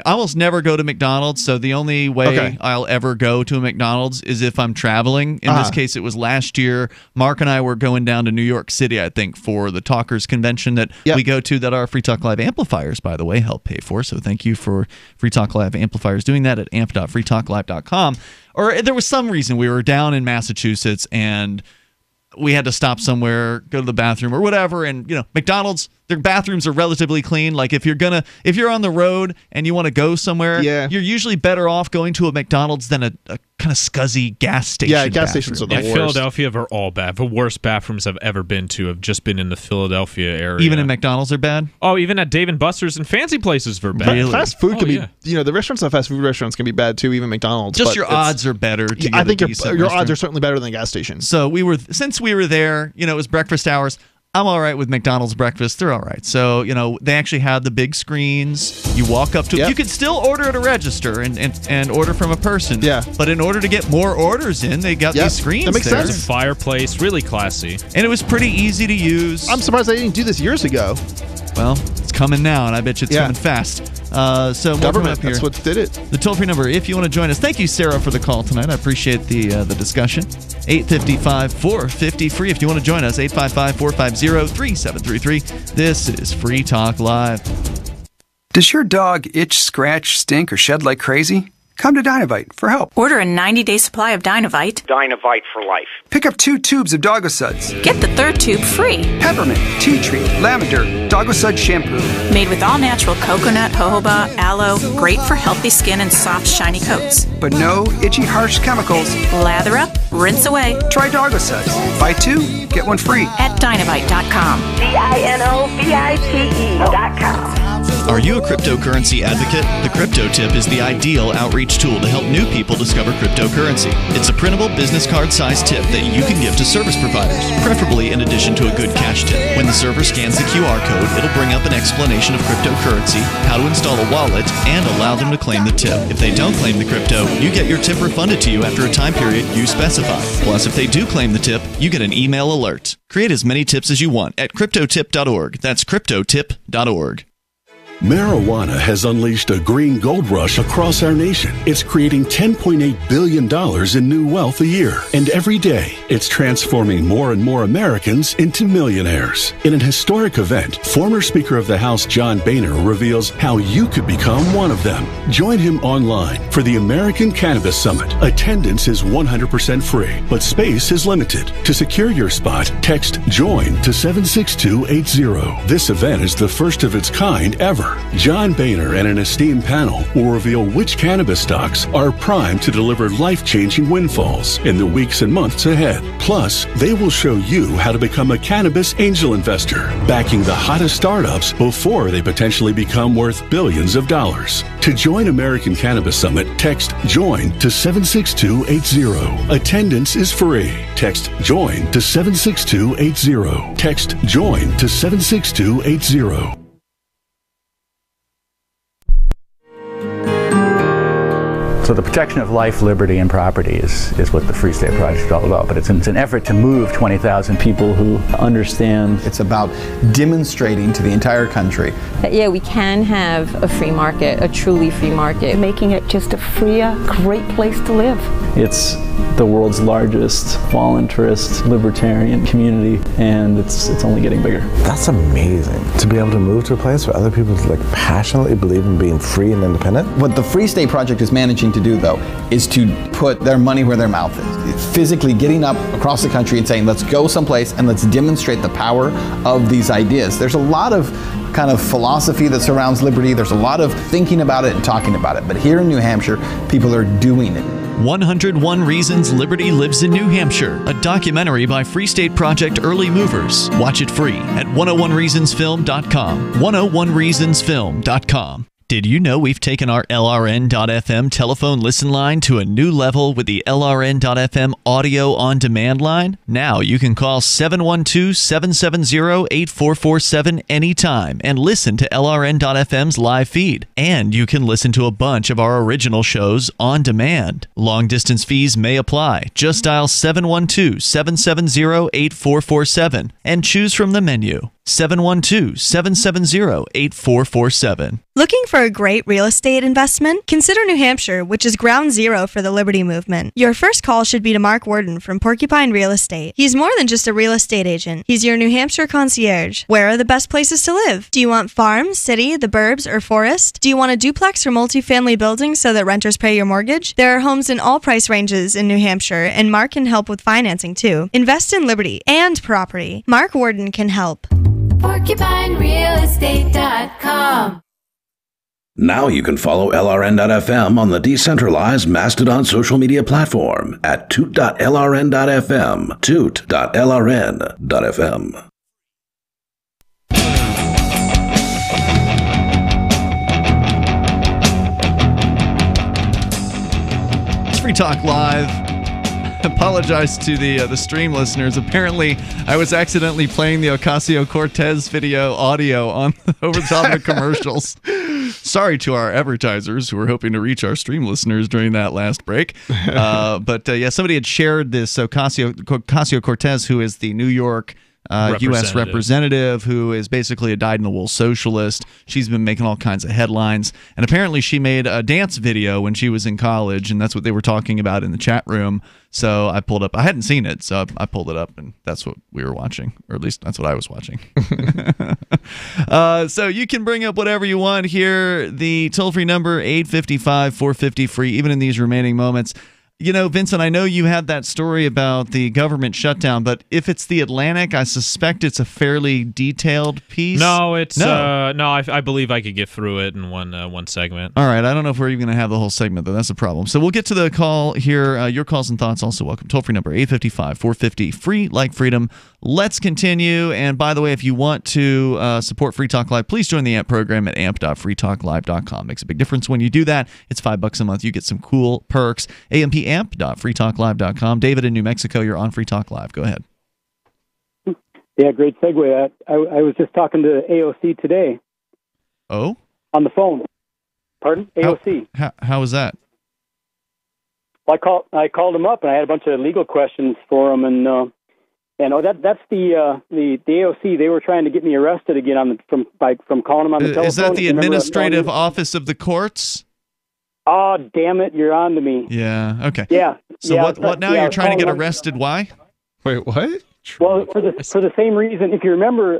almost never go to McDonald's. So the only way I'll ever go to a McDonald's is if I'm traveling. In this case, it was last year. Mark and I were going down to New York City, I think, for the Talkers Convention that we go to that our Free Talk Live amplifiers, by the way, help pay for. So thank you for Free Talk Live amplifiers doing that at amp.freetalklive.com. Or there was some reason we were down in Massachusetts and we had to stop somewhere, go to the bathroom or whatever. And McDonald's, their bathrooms are relatively clean. Like if you're on the road and you want to go somewhere, you're usually better off going to a McDonald's than a kind of scuzzy gas station. Yeah, gas stations are the worst. Philadelphia are all bad. The worst bathrooms I've ever been to have just been in the Philadelphia area. Even in McDonald's are bad? Oh, even at Dave & Buster's and fancy places are bad. Really? Fast food can be, the restaurants at fast food restaurants can be bad too, even McDonald's. Just your odds are better to get I think your odds are certainly better than a gas station. So since we were there, it was breakfast hours. I'm all right with McDonald's breakfast. They're all right. So, they actually had the big screens. You walk up to it. You could still order at a register and order from a person. Yeah. But in order to get more orders in, they got these screens that makes there. sense. A fireplace, really classy. And it was pretty easy to use. I'm surprised they didn't do this years ago. Well, it's coming now, and I bet you it's coming fast. So government, up here. that's what did it. The toll-free number, if you want to join us. Thank you, Sarah, for the call tonight. I appreciate the discussion. 855-450-FREE. If you want to join us, 855-450-3733. This is Free Talk Live. Does your dog itch, scratch, stink, or shed like crazy? come to Dynavite for help. Order a 90-day supply of Dynavite. Dynavite for life. Pick up 2 tubes of Doggo Suds. Get the 3rd tube free. Peppermint, tea tree, lavender, Doggo Sud shampoo. Made with all-natural coconut, jojoba, aloe, great for healthy skin and soft, shiny coats. But no itchy, harsh chemicals. Lather up, rinse away. Try Doggo Suds. Buy 2, get 1 free. At Dynavite.com. DINOVITE.com. Are you a cryptocurrency advocate? The Crypto Tip is the ideal outreach tool to help new people discover cryptocurrency. It's a printable business card-sized tip that you can give to service providers, preferably in addition to a good cash tip. When the server scans the QR code, it'll bring up an explanation of cryptocurrency, how to install a wallet, and allow them to claim the tip. If they don't claim the crypto, you get your tip refunded to you after a time period you specify. Plus, if they do claim the tip, you get an email alert. Create as many tips as you want at cryptotip.org. That's cryptotip.org. Marijuana has unleashed a green gold rush across our nation. It's creating $10.8 billion in new wealth a year. And every day, it's transforming more and more Americans into millionaires. In an historic event, former Speaker of the House John Boehner reveals how you could become one of them. Join him online for the American Cannabis Summit. Attendance is 100% free, but space is limited. To secure your spot, text JOIN to 76280. This event is the first of its kind ever. John Boehner and an esteemed panel will reveal which cannabis stocks are primed to deliver life-changing windfalls in the weeks and months ahead. Plus, they will show you how to become a cannabis angel investor, backing the hottest startups before they potentially become worth billions of dollars. To join American Cannabis Summit, text JOIN to 76280. Attendance is free. Text JOIN to 76280. Text JOIN to 76280. So the protection of life, liberty, and property is what the Free State Project is all about. But it's an effort to move 20,000 people who understand. It's about demonstrating to the entire country that, yeah, we can have a free market, a truly free market. Making it just a freer, great place to live. It's the world's largest voluntarist libertarian community, and it's only getting bigger. That's amazing. To be able to move to a place where other people passionately believe in being free and independent. What the Free State Project is managing to do, though, is to put their money where their mouth is. It's physically getting up across the country and saying, let's go someplace and let's demonstrate the power of these ideas. There's a lot of kind of philosophy that surrounds liberty. There's a lot of thinking about it and talking about it. But here in New Hampshire, people are doing it. 101 Reasons Liberty Lives in New Hampshire, a documentary by Free State Project early movers. Watch it free at 101reasonsfilm.com. 101reasonsfilm.com. Did you know we've taken our LRN.FM telephone listen line to a new level with the LRN.FM audio on demand line? Now you can call 712-770-8447 anytime and listen to LRN.FM's live feed. And you can listen to a bunch of our original shows on demand. Long distance fees may apply. Just dial 712-770-8447 and choose from the menu. 712-770-8447. Looking for a great real estate investment? Consider New Hampshire, which is ground zero for the Liberty Movement. Your first call should be to Mark Worden from Porcupine Real Estate. He's more than just a real estate agent. He's your New Hampshire concierge. Where are the best places to live? Do you want farm, city, the burbs, or forest? Do you want a duplex or multifamily building so that renters pay your mortgage? There are homes in all price ranges in New Hampshire, and Mark can help with financing too. Invest in liberty and property. Mark Worden can help. PorcupineRealEstate.com. Now you can follow LRN.FM on the decentralized Mastodon social media platform at toot.lrn.fm, toot.lrn.fm. It's Free Talk Live. Apologize to the stream listeners. Apparently, I was accidentally playing the Ocasio-Cortez video audio on over the top of the commercials. Sorry to our advertisers who were hoping to reach our stream listeners during that last break. But somebody had shared this Ocasio-Cortez, who is the New York U.S. representative who is basically a dyed-in-the-wool socialist. She's been making all kinds of headlines. And apparently she made a dance video when she was in college, and that's what they were talking about in the chat room. So I pulled up. I hadn't seen it, so I pulled it up, and that's what we were watching, or at least that's what I was watching. So you can bring up whatever you want here. The toll-free number, 855-450-FREE, even in these remaining moments. You know, Vincent, I know you had that story about the government shutdown, but if it's the Atlantic, I suspect it's a fairly detailed piece. No, it's I believe I could get through it in one segment. All right, I don't know if we're even going to have the whole segment, though. That's a problem. So we'll get to the call here. Your calls and thoughts also welcome. Toll-free number, 855-450-FREE, like freedom. Let's continue. And by the way, if you want to support Free Talk Live, please join the AMP program at amp.freetalklive.com. Makes a big difference when you do that. It's $5 a month. You get some cool perks. amp.freetalklive.com. David in New Mexico, you're on Free Talk Live. Go ahead. Yeah, great segue. I was just talking to AOC today. Oh? On the phone. Pardon? AOC. How was that? Well, I called him up, and I had a bunch of legal questions for him, and that's the AOC. They were trying to get me arrested again from calling him on the telephone. Is that the administrative office of the courts? Oh, damn it! You're on to me. Yeah. Okay. Yeah. So yeah, what now? You're trying to get arrested? Why? Wait, what? Well, for the same reason. If you remember,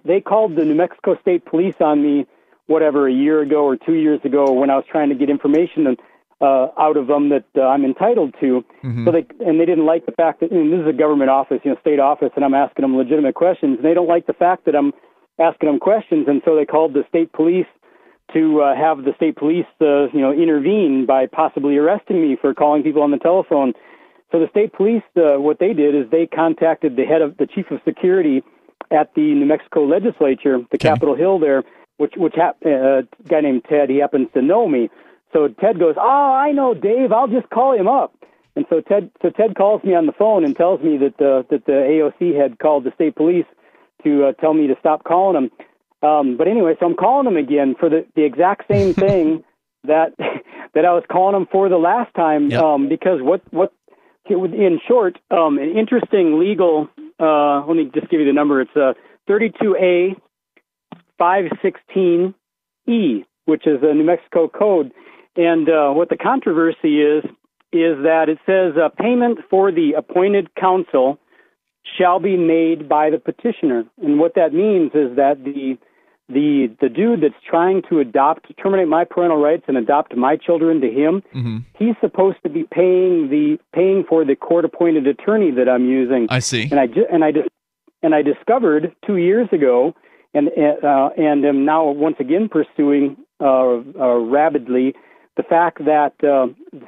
they called the New Mexico State Police on me, whatever, a year ago or 2 years ago, when I was trying to get information out of them that I'm entitled to. Mm-hmm. So they didn't like the fact that this is a government office, state office, and I'm asking them legitimate questions. And they don't like the fact that I'm asking them questions, and so they called the state police to have the state police, intervene by possibly arresting me for calling people on the telephone. So the state police, what they did is they contacted the chief of security at the New Mexico legislature, the Capitol Hill there, which a guy named Ted. He happens to know me. So Ted goes, "Oh, I know Dave. I'll just call him up." And so Ted calls me on the phone and tells me that the AOC had called the state police to tell me to stop calling him. But anyway, so I'm calling him again for the exact same thing that I was calling him for the last time. Yep. Because what in short, an interesting legal. Let me just give you the number. It's 32A 516E, which is a New Mexico code. And what the controversy is that it says payment for the appointed counsel shall be made by the petitioner. And what that means is that the dude that's trying to terminate my parental rights and adopt my children to him, mm-hmm. he's supposed to be paying for the court-appointed attorney that I'm using. I see. And I discovered 2 years ago, and am now once again pursuing rabidly the fact that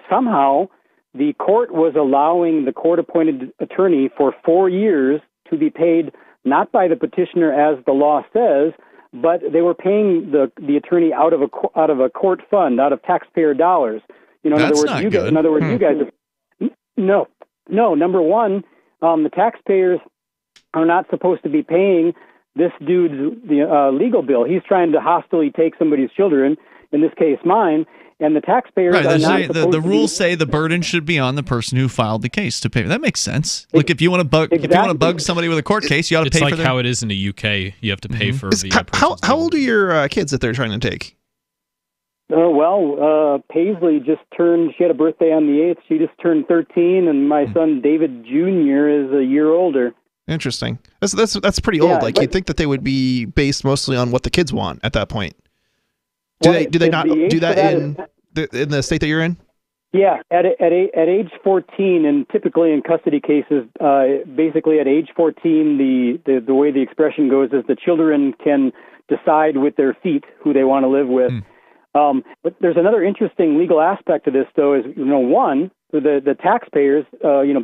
somehow the court was allowing the court-appointed attorney for 4 years to be paid not by the petitioner as the law says, but they were paying the attorney out of a court fund, out of taxpayer dollars. In other words, you guys. No. Number one, the taxpayers are not supposed to be paying this dude's legal bill. He's trying to hostilely take somebody's children, in this case mine, and the taxpayers are not supposed the rules say the burden should be on the person who filed the case to pay. That makes sense. Look, if you want to bug somebody with a court case, you ought to pay for It's like how it is in the UK. You have to pay for the how old are your kids that they're trying to take? Paisley just turned. She had a birthday on the 8th. She just turned 13, and my son David Jr. is a year older. Interesting. That's pretty old. You'd think that they would be based mostly on what the kids want at that point. Do they not do that in the state that you're in? Yeah, at age 14, and typically in custody cases, basically at age 14, the way the expression goes is the children can decide with their feet who they want to live with. But there's another interesting legal aspect to this, though, is one, the taxpayers,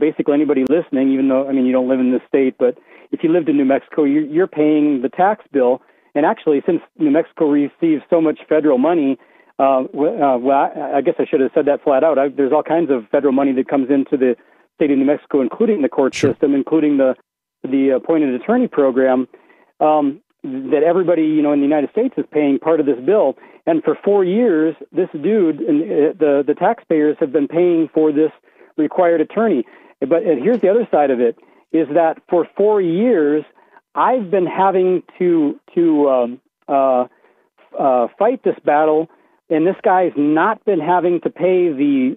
basically anybody listening, even though you don't live in this state, but if you lived in New Mexico, you're paying the tax bill. And actually, since New Mexico receives so much federal money, I guess I should have said that flat out. There's all kinds of federal money that comes into the state of New Mexico, including the court system, including the appointed attorney program, that everybody in the United States is paying part of this bill. And for 4 years, this dude and the taxpayers have been paying for this required attorney. But here's the other side of it. is that for 4 years I've been having to fight this battle, and this guy's not been having to pay the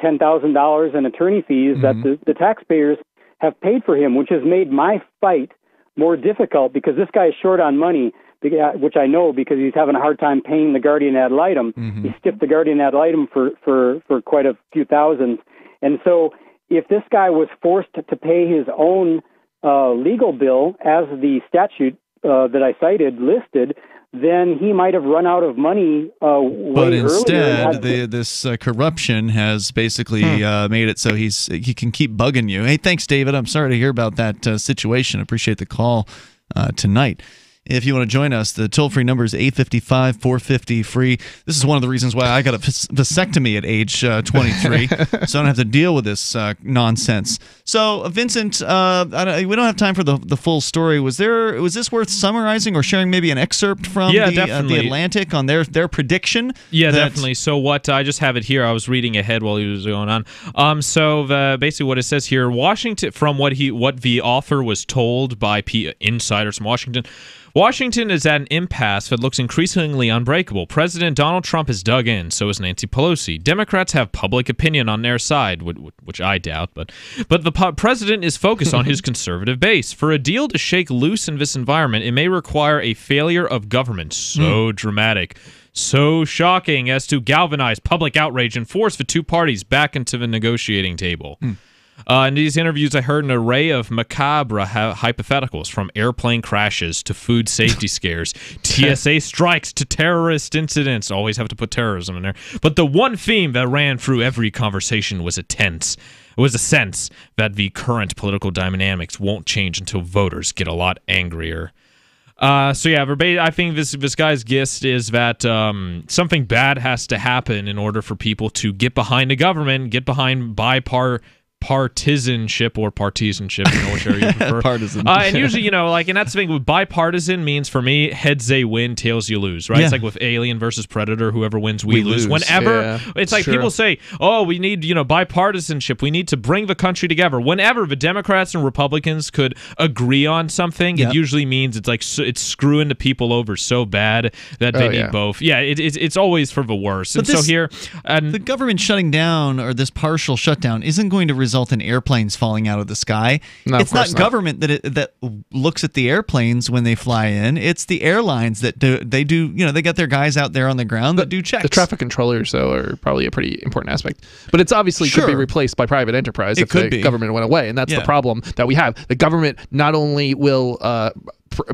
$10,000 in attorney fees that the taxpayers have paid for him, which has made my fight more difficult because this guy is short on money, which I know because he's having a hard time paying the guardian ad litem. He stiffed the guardian ad litem for quite a few thousands. And so if this guy was forced to pay his own legal bill, as the statute that I cited listed, then he might have run out of money but instead, this corruption has basically made it so he can keep bugging you. Hey, thanks, David. I'm sorry to hear about that situation. Appreciate the call tonight. If you want to join us, the toll-free number is 855-450-FREE. This is one of the reasons why I got a vasectomy at age 23, so I don't have to deal with this nonsense. So, Vincent, we don't have time for the full story. Was this worth summarizing or sharing maybe an excerpt from the Atlantic on their prediction? Yeah, definitely. So what, I just have it here. I was reading ahead while he was going on. So basically what it says here, Washington, from what the author was told by insiders from Washington is at an impasse that looks increasingly unbreakable. President Donald Trump has dug in, so is Nancy Pelosi. Democrats have public opinion on their side, which I doubt, but the president is focused on his conservative base. For a deal to shake loose in this environment, it may require a failure of government so dramatic, so shocking as to galvanize public outrage and force the two parties back into the negotiating table. In these interviews, I heard an array of macabre hypotheticals, from airplane crashes to food safety scares, TSA strikes to terrorist incidents. Always have to put terrorism in there. But the one theme that ran through every conversation was a sense that the current political dynamics won't change until voters get a lot angrier. So yeah, I think this guy's gist is that something bad has to happen in order for people to get behind the government, get behind partisanship, whichever you prefer. Partisan. And usually, and that's the thing with bipartisan means, for me, heads they win, tails you lose, right? Yeah. It's like with Alien versus Predator, whoever wins, we lose. Whenever, it's like people say, oh, we need, bipartisanship, we need to bring the country together. Whenever the Democrats and Republicans could agree on something, it usually means it's like it's screwing the people over so bad that they need both. Yeah, it's always for the worse. And so here, the government shutting down, or this partial shutdown, isn't going to result in airplanes falling out of the sky. No, it's not government that looks at the airplanes when they fly in. It's the airlines that they got their guys out there on the ground that do checks. The traffic controllers, though, are probably a pretty important aspect. But it's obviously could be replaced by private enterprise if the government went away, and that's the problem that we have. The government not only will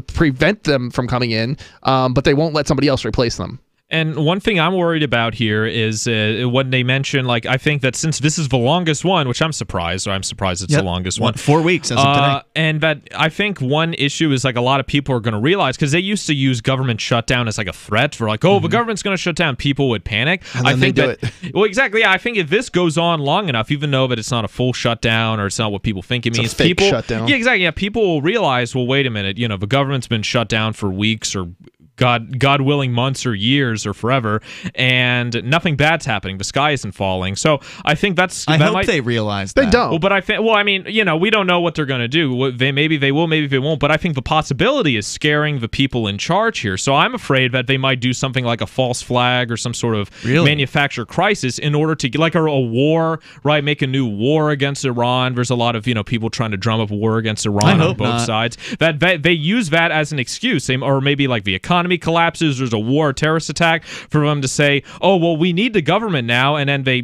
prevent them from coming in, but they won't let somebody else replace them. And one thing I'm worried about here is when they mention, I think that since this is the longest one, which I'm surprised it's the longest one. 4 weeks as of today. And that I think one issue is a lot of people are going to realize, because they used to use government shutdown as a threat for the government's going to shut down, people would panic. And then they do it. Well, exactly. Yeah, I think if this goes on long enough, even though that it's not a full shutdown or it's not what people think it means, it's a fake shutdown. Yeah, exactly. Yeah, people will realize, well, wait a minute, the government's been shut down for weeks or God willing, months or years or forever, and nothing bad's happening. The sky isn't falling. So I think I hope they realize that. They don't. Well, but I think, we don't know what they're going to do. Maybe they will, maybe they won't. But I think the possibility is scaring the people in charge here. So I'm afraid that they might do something like a false flag or some sort of manufactured crisis in order to, like a war, right? Make a new war against Iran. There's a lot of people trying to drum up war against Iran on both sides. That they use that as an excuse, or maybe the economy collapses, there's a war, a terrorist attack, for them to say, oh, well, we need the government now, and then they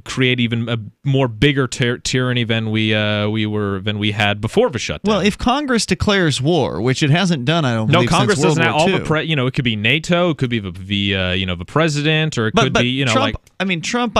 create even a more bigger tyranny than we had before the shutdown. Well, if Congress declares war, which it hasn't done, I don't believe, Congress since World doesn't. War II. It could be NATO, it could be the president, or it could be Trump, Trump,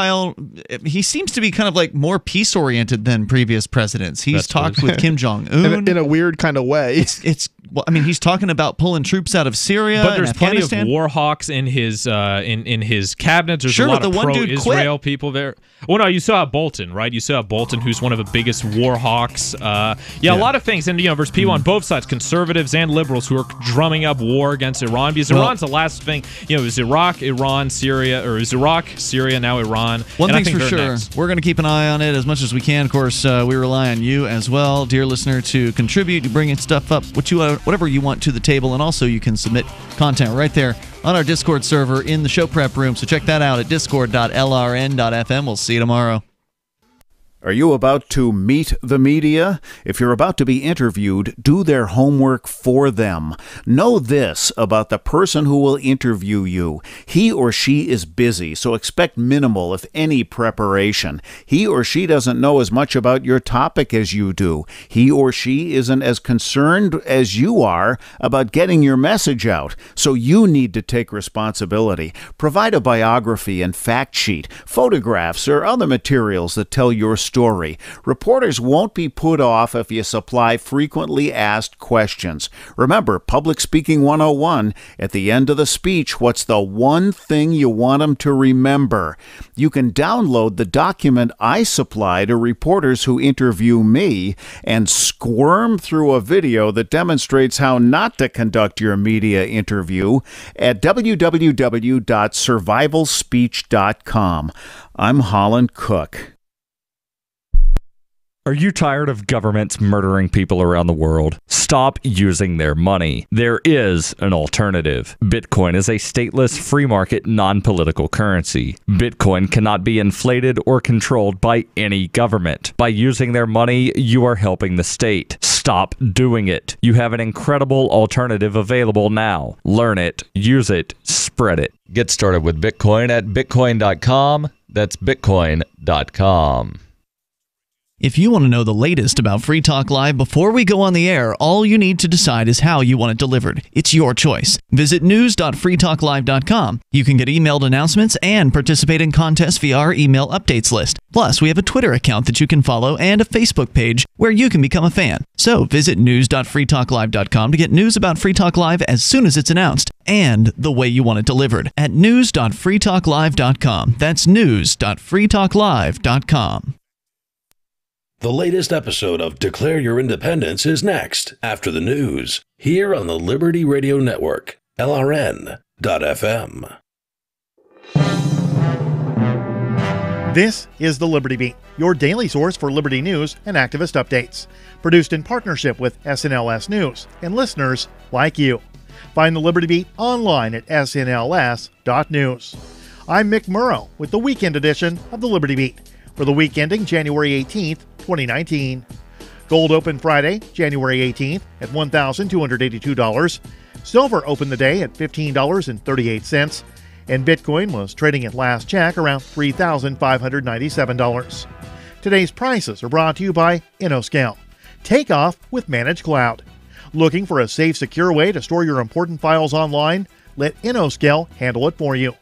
he seems to be kind of more peace oriented than previous presidents. He's talked with Kim Jong-un in a weird kind of way. He's talking about pulling troops out of Syria. Syria, but there's and plenty of Afghanistan. war hawks in his in his cabinet. There's Sure, a lot the of one dude pro-Israel quit. people there. Well, no, you saw Bolton, right? You saw Bolton, who's one of the biggest war hawks. A lot of things, and there's people on both sides, conservatives and liberals, who are drumming up war against Iran because Iran's the last thing. It was Iraq, Iran, Syria, or it was Iraq, Syria, now Iran. One and I thing's think for they're sure, next. we're going to keep an eye on it as much as we can. Of course, we rely on you as well, dear listener, to contribute, to bring stuff up, whatever you want to the table, and also you can submit content right there on our Discord server in the show prep room. So check that out at discord.lrn.fm. We'll see you tomorrow. Are you about to meet the media? If you're about to be interviewed, do their homework for them. Know this about the person who will interview you. He or she is busy, so expect minimal, if any, preparation. He or she doesn't know as much about your topic as you do. He or she isn't as concerned as you are about getting your message out, so you need to take responsibility. Provide a biography and fact sheet, photographs, or other materials that tell your story. Reporters won't be put off if you supply frequently asked questions. Remember, Public Speaking 101, at the end of the speech, what's the one thing you want them to remember? You can download the document I supply to reporters who interview me and squirm through a video that demonstrates how not to conduct your media interview at www.survivalspeech.com. I'm Holland Cook. Are you tired of governments murdering people around the world? Stop using their money. There is an alternative. Bitcoin is a stateless, free market, non-political currency. Bitcoin cannot be inflated or controlled by any government. By using their money, you are helping the state. Stop doing it. You have an incredible alternative available now. Learn it, use it, spread it. Get started with Bitcoin at bitcoin.com. That's bitcoin.com. If you want to know the latest about Free Talk Live before we go on the air, all you need to decide is how you want it delivered. It's your choice. Visit news.freetalklive.com. You can get emailed announcements and participate in contests via our email updates list. Plus, we have a Twitter account that you can follow and a Facebook page where you can become a fan. So visit news.freetalklive.com to get news about Free Talk Live as soon as it's announced and the way you want it delivered at news.freetalklive.com. That's news.freetalklive.com. The latest episode of Declare Your Independence is next, after the news, here on the Liberty Radio Network, LRN.FM. This is the Liberty Beat, your daily source for liberty news and activist updates. Produced in partnership with SNLS News and listeners like you. Find the Liberty Beat online at snls.news. I'm Mick Murrow with the weekend edition of the Liberty Beat for the week ending January 18th, 2019. Gold opened Friday, January 18th at $1,282. Silver opened the day at $15.38. And Bitcoin was trading at last check around $3,597. Today's prices are brought to you by InnoScale. Take off with Managed Cloud. Looking for a safe, secure way to store your important files online? Let InnoScale handle it for you.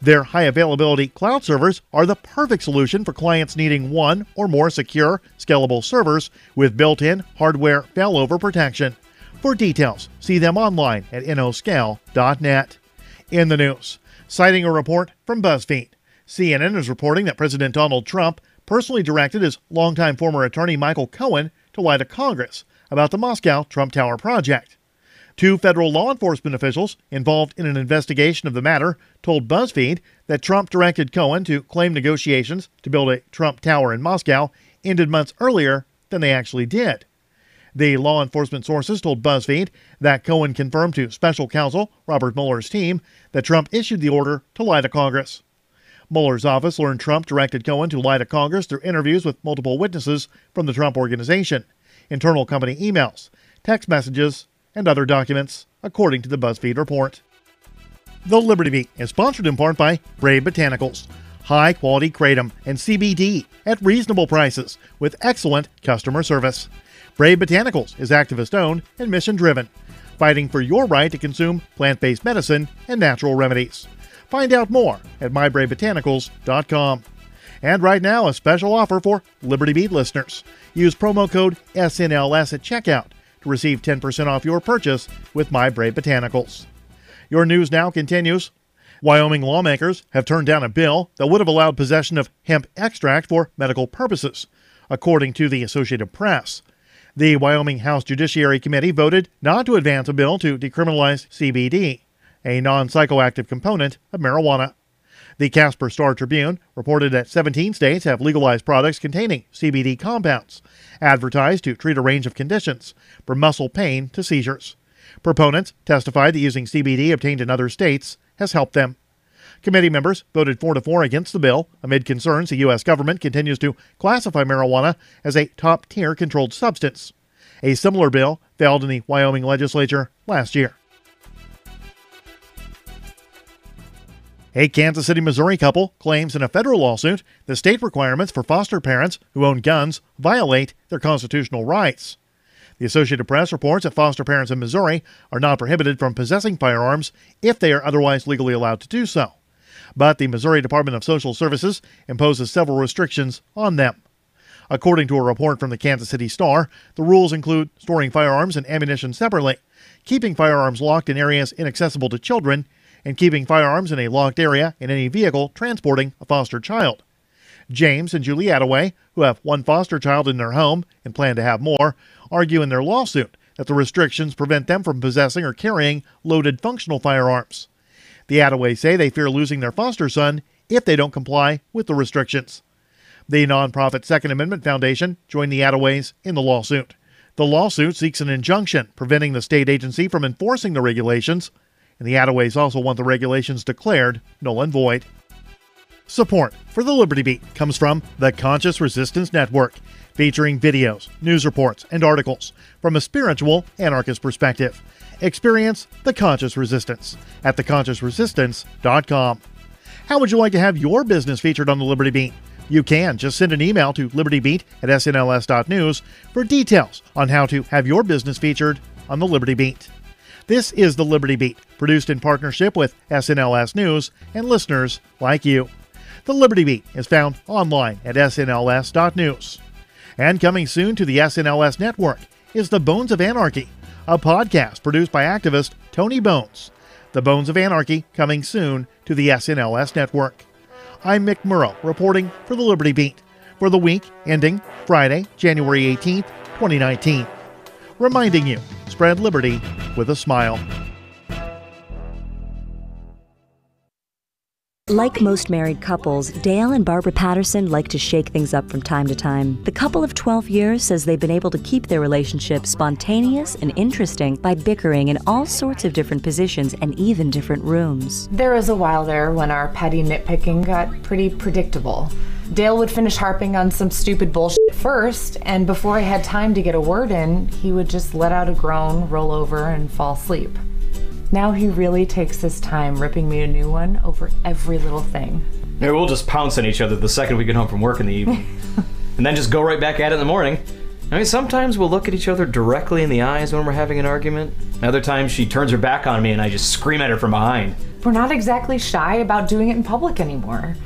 Their high-availability cloud servers are the perfect solution for clients needing one or more secure, scalable servers with built-in hardware failover protection. For details, see them online at innoscale.net. In the news, citing a report from BuzzFeed, CNN is reporting that President Donald Trump personally directed his longtime former attorney Michael Cohen to lie to Congress about the Moscow Trump Tower project. Two federal law enforcement officials involved in an investigation of the matter told BuzzFeed that Trump directed Cohen to claim negotiations to build a Trump Tower in Moscow ended months earlier than they actually did. The law enforcement sources told BuzzFeed that Cohen confirmed to special counsel Robert Mueller's team that Trump issued the order to lie to Congress. Mueller's office learned Trump directed Cohen to lie to Congress through interviews with multiple witnesses from the Trump Organization, internal company emails, text messages, and other documents, according to the BuzzFeed report. The Liberty Beat is sponsored in part by Brave Botanicals, high-quality kratom and CBD at reasonable prices with excellent customer service. Brave Botanicals is activist-owned and mission-driven, fighting for your right to consume plant-based medicine and natural remedies. Find out more at mybravebotanicals.com. And right now, a special offer for Liberty Beat listeners. Use promo code SNLS at checkout to receive 10% off your purchase with My Brave Botanicals. Your news now continues. Wyoming lawmakers have turned down a bill that would have allowed possession of hemp extract for medical purposes, according to the Associated Press. The Wyoming House Judiciary Committee voted not to advance a bill to decriminalize CBD, a non-psychoactive component of marijuana. The Casper Star-Tribune reported that 17 states have legalized products containing CBD compounds, advertised to treat a range of conditions, from muscle pain to seizures. Proponents testified that using CBD obtained in other states has helped them. Committee members voted 4-4 against the bill amid concerns the U.S. government continues to classify marijuana as a top-tier controlled substance. A similar bill failed in the Wyoming legislature last year. A Kansas City, Missouri couple claims in a federal lawsuit the state requirements for foster parents who own guns violate their constitutional rights. The Associated Press reports that foster parents in Missouri are not prohibited from possessing firearms if they are otherwise legally allowed to do so. But the Missouri Department of Social Services imposes several restrictions on them. According to a report from the Kansas City Star, the rules include storing firearms and ammunition separately, keeping firearms locked in areas inaccessible to children, and keeping firearms in a locked area in any vehicle transporting a foster child. James and Julie Attaway, who have one foster child in their home and plan to have more, argue in their lawsuit that the restrictions prevent them from possessing or carrying loaded functional firearms. The Attaways say they fear losing their foster son if they don't comply with the restrictions. The nonprofit Second Amendment Foundation joined the Attaways in the lawsuit. The lawsuit seeks an injunction preventing the state agency from enforcing the regulations, and the Attaways also want the regulations declared null and void. Support for the Liberty Beat comes from the Conscious Resistance Network, featuring videos, news reports, and articles from a spiritual anarchist perspective. Experience the Conscious Resistance at theconsciousresistance.com. How would you like to have your business featured on the Liberty Beat? You can just send an email to libertybeat@snls.news for details on how to have your business featured on the Liberty Beat. This is the Liberty Beat, produced in partnership with SNLS News and listeners like you. The Liberty Beat is found online at snls.news. And coming soon to the SNLS network is The Bones of Anarchy, a podcast produced by activist Tony Bones. The Bones of Anarchy coming soon to the SNLS network. I'm Mick Murrow reporting for the Liberty Beat for the week ending Friday, January 18th, 2019. Reminding you, spread liberty with a smile. Like most married couples, Dale and Barbara Patterson like to shake things up from time to time. The couple of 12 years says they've been able to keep their relationship spontaneous and interesting by bickering in all sorts of different positions and even different rooms. There was a while there when our petty nitpicking got pretty predictable. Dale would finish harping on some stupid bullshit first, and before I had time to get a word in, he would just let out a groan, roll over, and fall asleep. Now he really takes his time ripping me a new one over every little thing. Maybe we'll just pounce on each other the second we get home from work in the evening. And then just go right back at it in the morning. I mean, sometimes we'll look at each other directly in the eyes when we're having an argument. Other times she turns her back on me and I just scream at her from behind. We're not exactly shy about doing it in public anymore.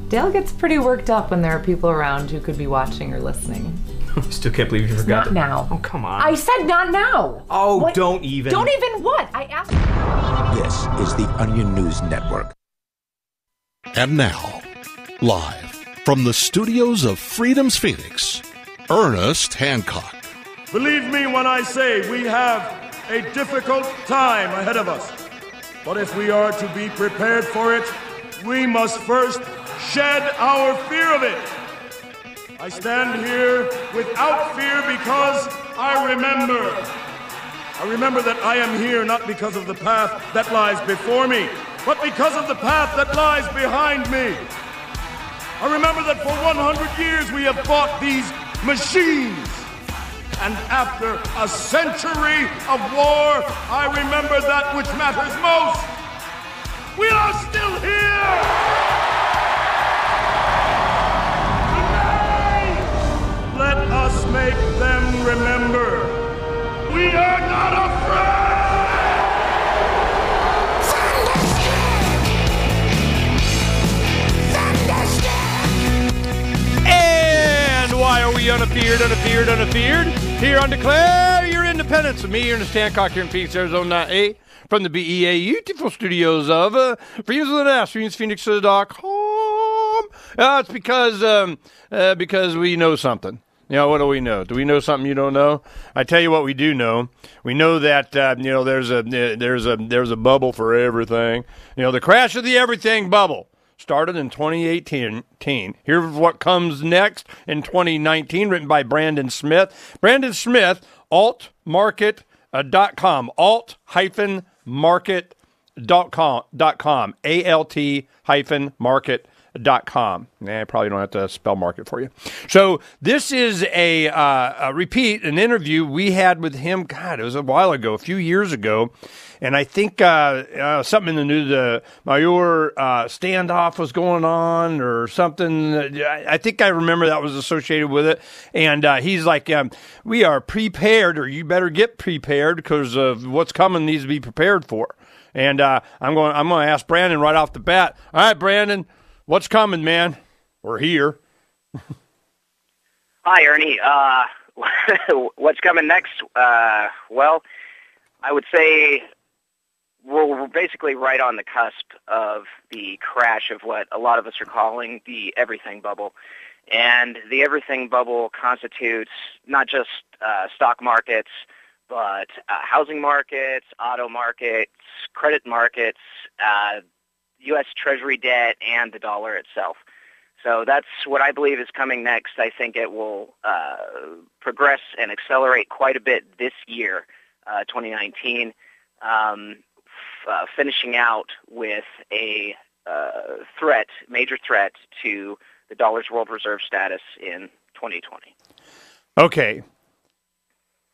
Dale gets pretty worked up when there are people around who could be watching or listening. I still can't believe you forgot. Not now. Oh, come on. I said not now. Oh, what? Don't even. Don't even what? I asked. This is the Onion News Network. And now, live from the studios of Freedom's Phoenix, Ernest Hancock. Believe me when I say we have a difficult time ahead of us. But if we are to be prepared for it, we must first shed our fear of it. I stand here without fear because I remember that I am here not because of the path that lies before me, but because of the path that lies behind me. I remember that for 100 years we have fought these machines. And after a century of war, I remember that which matters most. We are still here! Let us make them remember. We are not afraid! And why are we unafeared? Here on Declare Your Independence. Independence of me, Ernest Hancock, here in Phoenix, Arizona, from the BEA beautiful studios of Freedoms of the Nest, FreedomsPhoenix.com. It's because we know something. You know, what do we know? Do we know something you don't know? I tell you what we do know. We know that there's a bubble for everything. You know, the crash of the everything bubble started in 2018. Here's what comes next in 2019, written by Brandon Smith. Brandon Smith, altmarket.com, alt-market.com, alt-market.com. I probably don't have to spell market for you. So this is a repeat, an interview we had with him. God, it was a while ago, a few years ago. And I think something in the news, the Mayor standoff was going on or something. I think I remember that was associated with it. And he's like, we are prepared, or you better get prepared because what's coming needs to be prepared for. And I'm going to ask Brandon right off the bat. All right, Brandon, what's coming, man? We're here. Hi, Ernie. What's coming next? Well, I would say we're basically right on the cusp of the crash of what a lot of us are calling the everything bubble. And the everything bubble constitutes not just stock markets, but housing markets, auto markets, credit markets, U.S. Treasury debt, and the dollar itself. So that's what I believe is coming next. I think it will progress and accelerate quite a bit this year, 2019. Finishing out with a major threat to the dollar's world reserve status in 2020. Okay.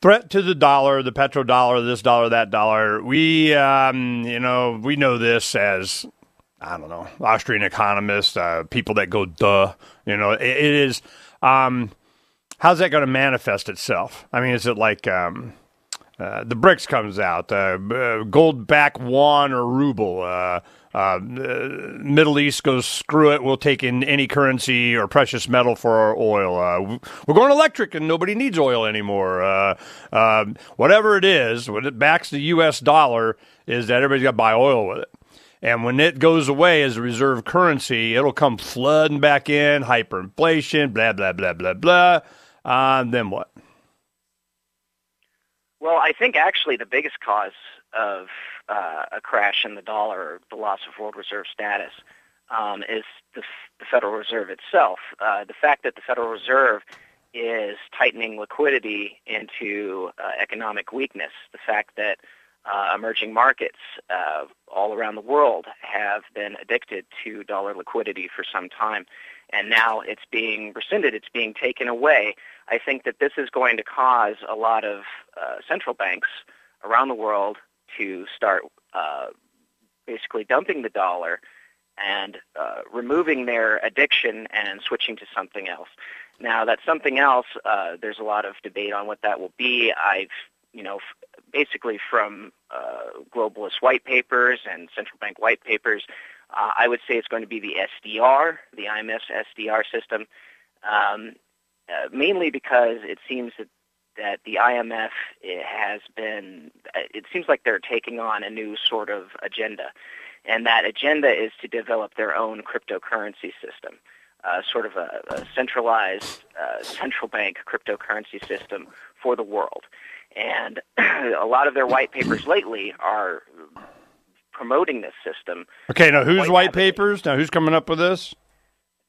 Threat to the dollar, the petrodollar, this dollar, that dollar. We, we know this as, I don't know, Austrian economists, people that go, duh. It is, how's that going to manifest itself? I mean, is it like, the BRICS comes out, gold back yuan or ruble. Middle East goes, screw it, we'll take in any currency or precious metal for our oil. We're going electric and nobody needs oil anymore. Whatever it is, what it backs the U.S. dollar is that everybody's got to buy oil with it. And when it goes away as a reserve currency, it'll come flooding back in, hyperinflation, blah, blah, blah, blah, blah. Then what? Well, I think actually the biggest cause of a crash in the dollar, or the loss of world reserve status, is the Federal Reserve itself. The fact that the Federal Reserve is tightening liquidity into economic weakness, the fact that emerging markets all around the world have been addicted to dollar liquidity for some time, and now it's being rescinded, it's being taken away. I think that this is going to cause a lot of central banks around the world to start basically dumping the dollar and removing their addiction and switching to something else. Now, that something else, there's a lot of debate on what that will be. Basically from globalist white papers and central bank white papers, I would say it's going to be the SDR, the IMF's SDR system, mainly because it seems that the IMF it seems like they're taking on a new sort of agenda, and that agenda is to develop their own cryptocurrency system, sort of a centralized central bank cryptocurrency system for the world. And a lot of their white papers lately are promoting this system. Okay, now whose white papers? Now who's coming up with this?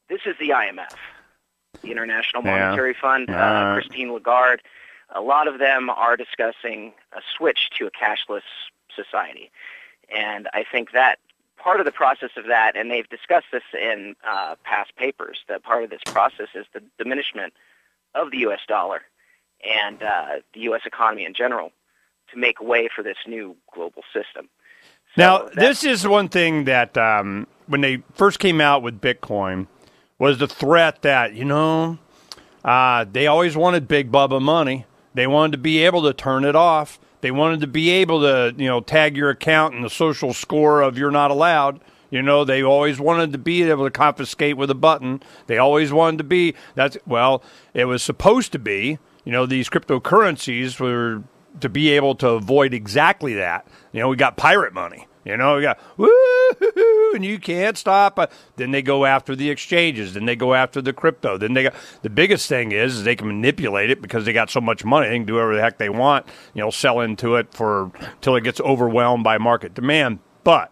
This is the IMF, the International Monetary Fund, Christine Lagarde. A lot of them are discussing a switch to a cashless society. And I think that part of the process of that, and they've discussed this in past papers, that part of this process is the diminishment of the U.S. dollar and the U.S. economy in general to make way for this new global system. So now, this is one thing that when they first came out with Bitcoin was the threat that, they always wanted Big Bubba money. They wanted to be able to turn it off. They wanted to be able to, tag your account in the social score of you're not allowed. They always wanted to be able to confiscate with a button. They always wanted to be, it was supposed to be, these cryptocurrencies were to be able to avoid exactly that. We got pirate money. We got woo, and you can't stop. Then they go after the exchanges. Then they go after the crypto. Then the biggest thing is they can manipulate it because they got so much money. They can do whatever the heck they want. Sell into it till it gets overwhelmed by market demand. But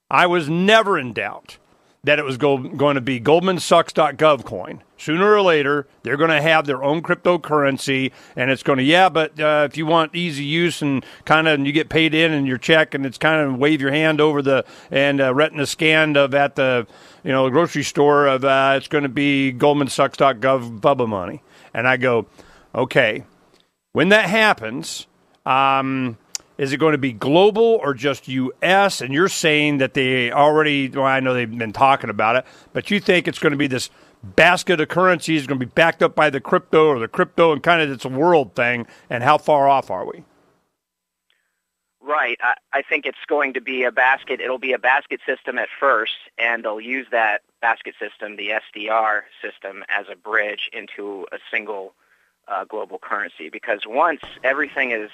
I was never in doubt that it was going to be GoldmanSucks.gov coin. Sooner or later, they're going to have their own cryptocurrency, and it's going to, but if you want easy use and you get paid in your check, and it's kind of wave your hand over retina scan at the grocery store of it's going to be GoldmanSucks.gov Bubba money. And I go, okay, when that happens, is it going to be global or just U.S.? And you're saying that they already, I know they've been talking about it, but you think it's going to be this basket of currencies going to be backed up by the crypto and it's a world thing. And how far off are we? Right. I think it's going to be a basket. It'll be a basket system at first, and they'll use that basket system, the SDR system, as a bridge into a single global currency, because once everything is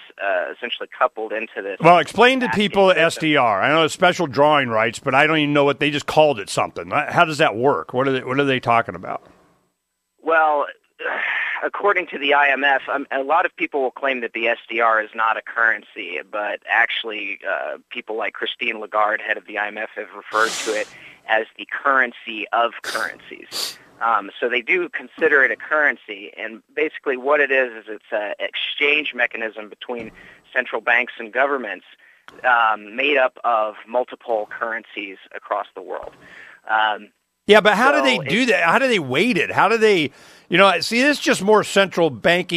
essentially coupled into this. Well, explain to people SDR. I know it's special drawing rights, but I don't even know what they just called it something. How does that work? What are they talking about? Well, according to the IMF, a lot of people will claim that the SDR is not a currency, but actually people like Christine Lagarde, head of the IMF, have referred to it as the currency of currencies. So they do consider it a currency, and basically what it is it's an exchange mechanism between central banks and governments made up of multiple currencies across the world. But how do they do that? How do they weight it? How do they, see, this is just more central banking.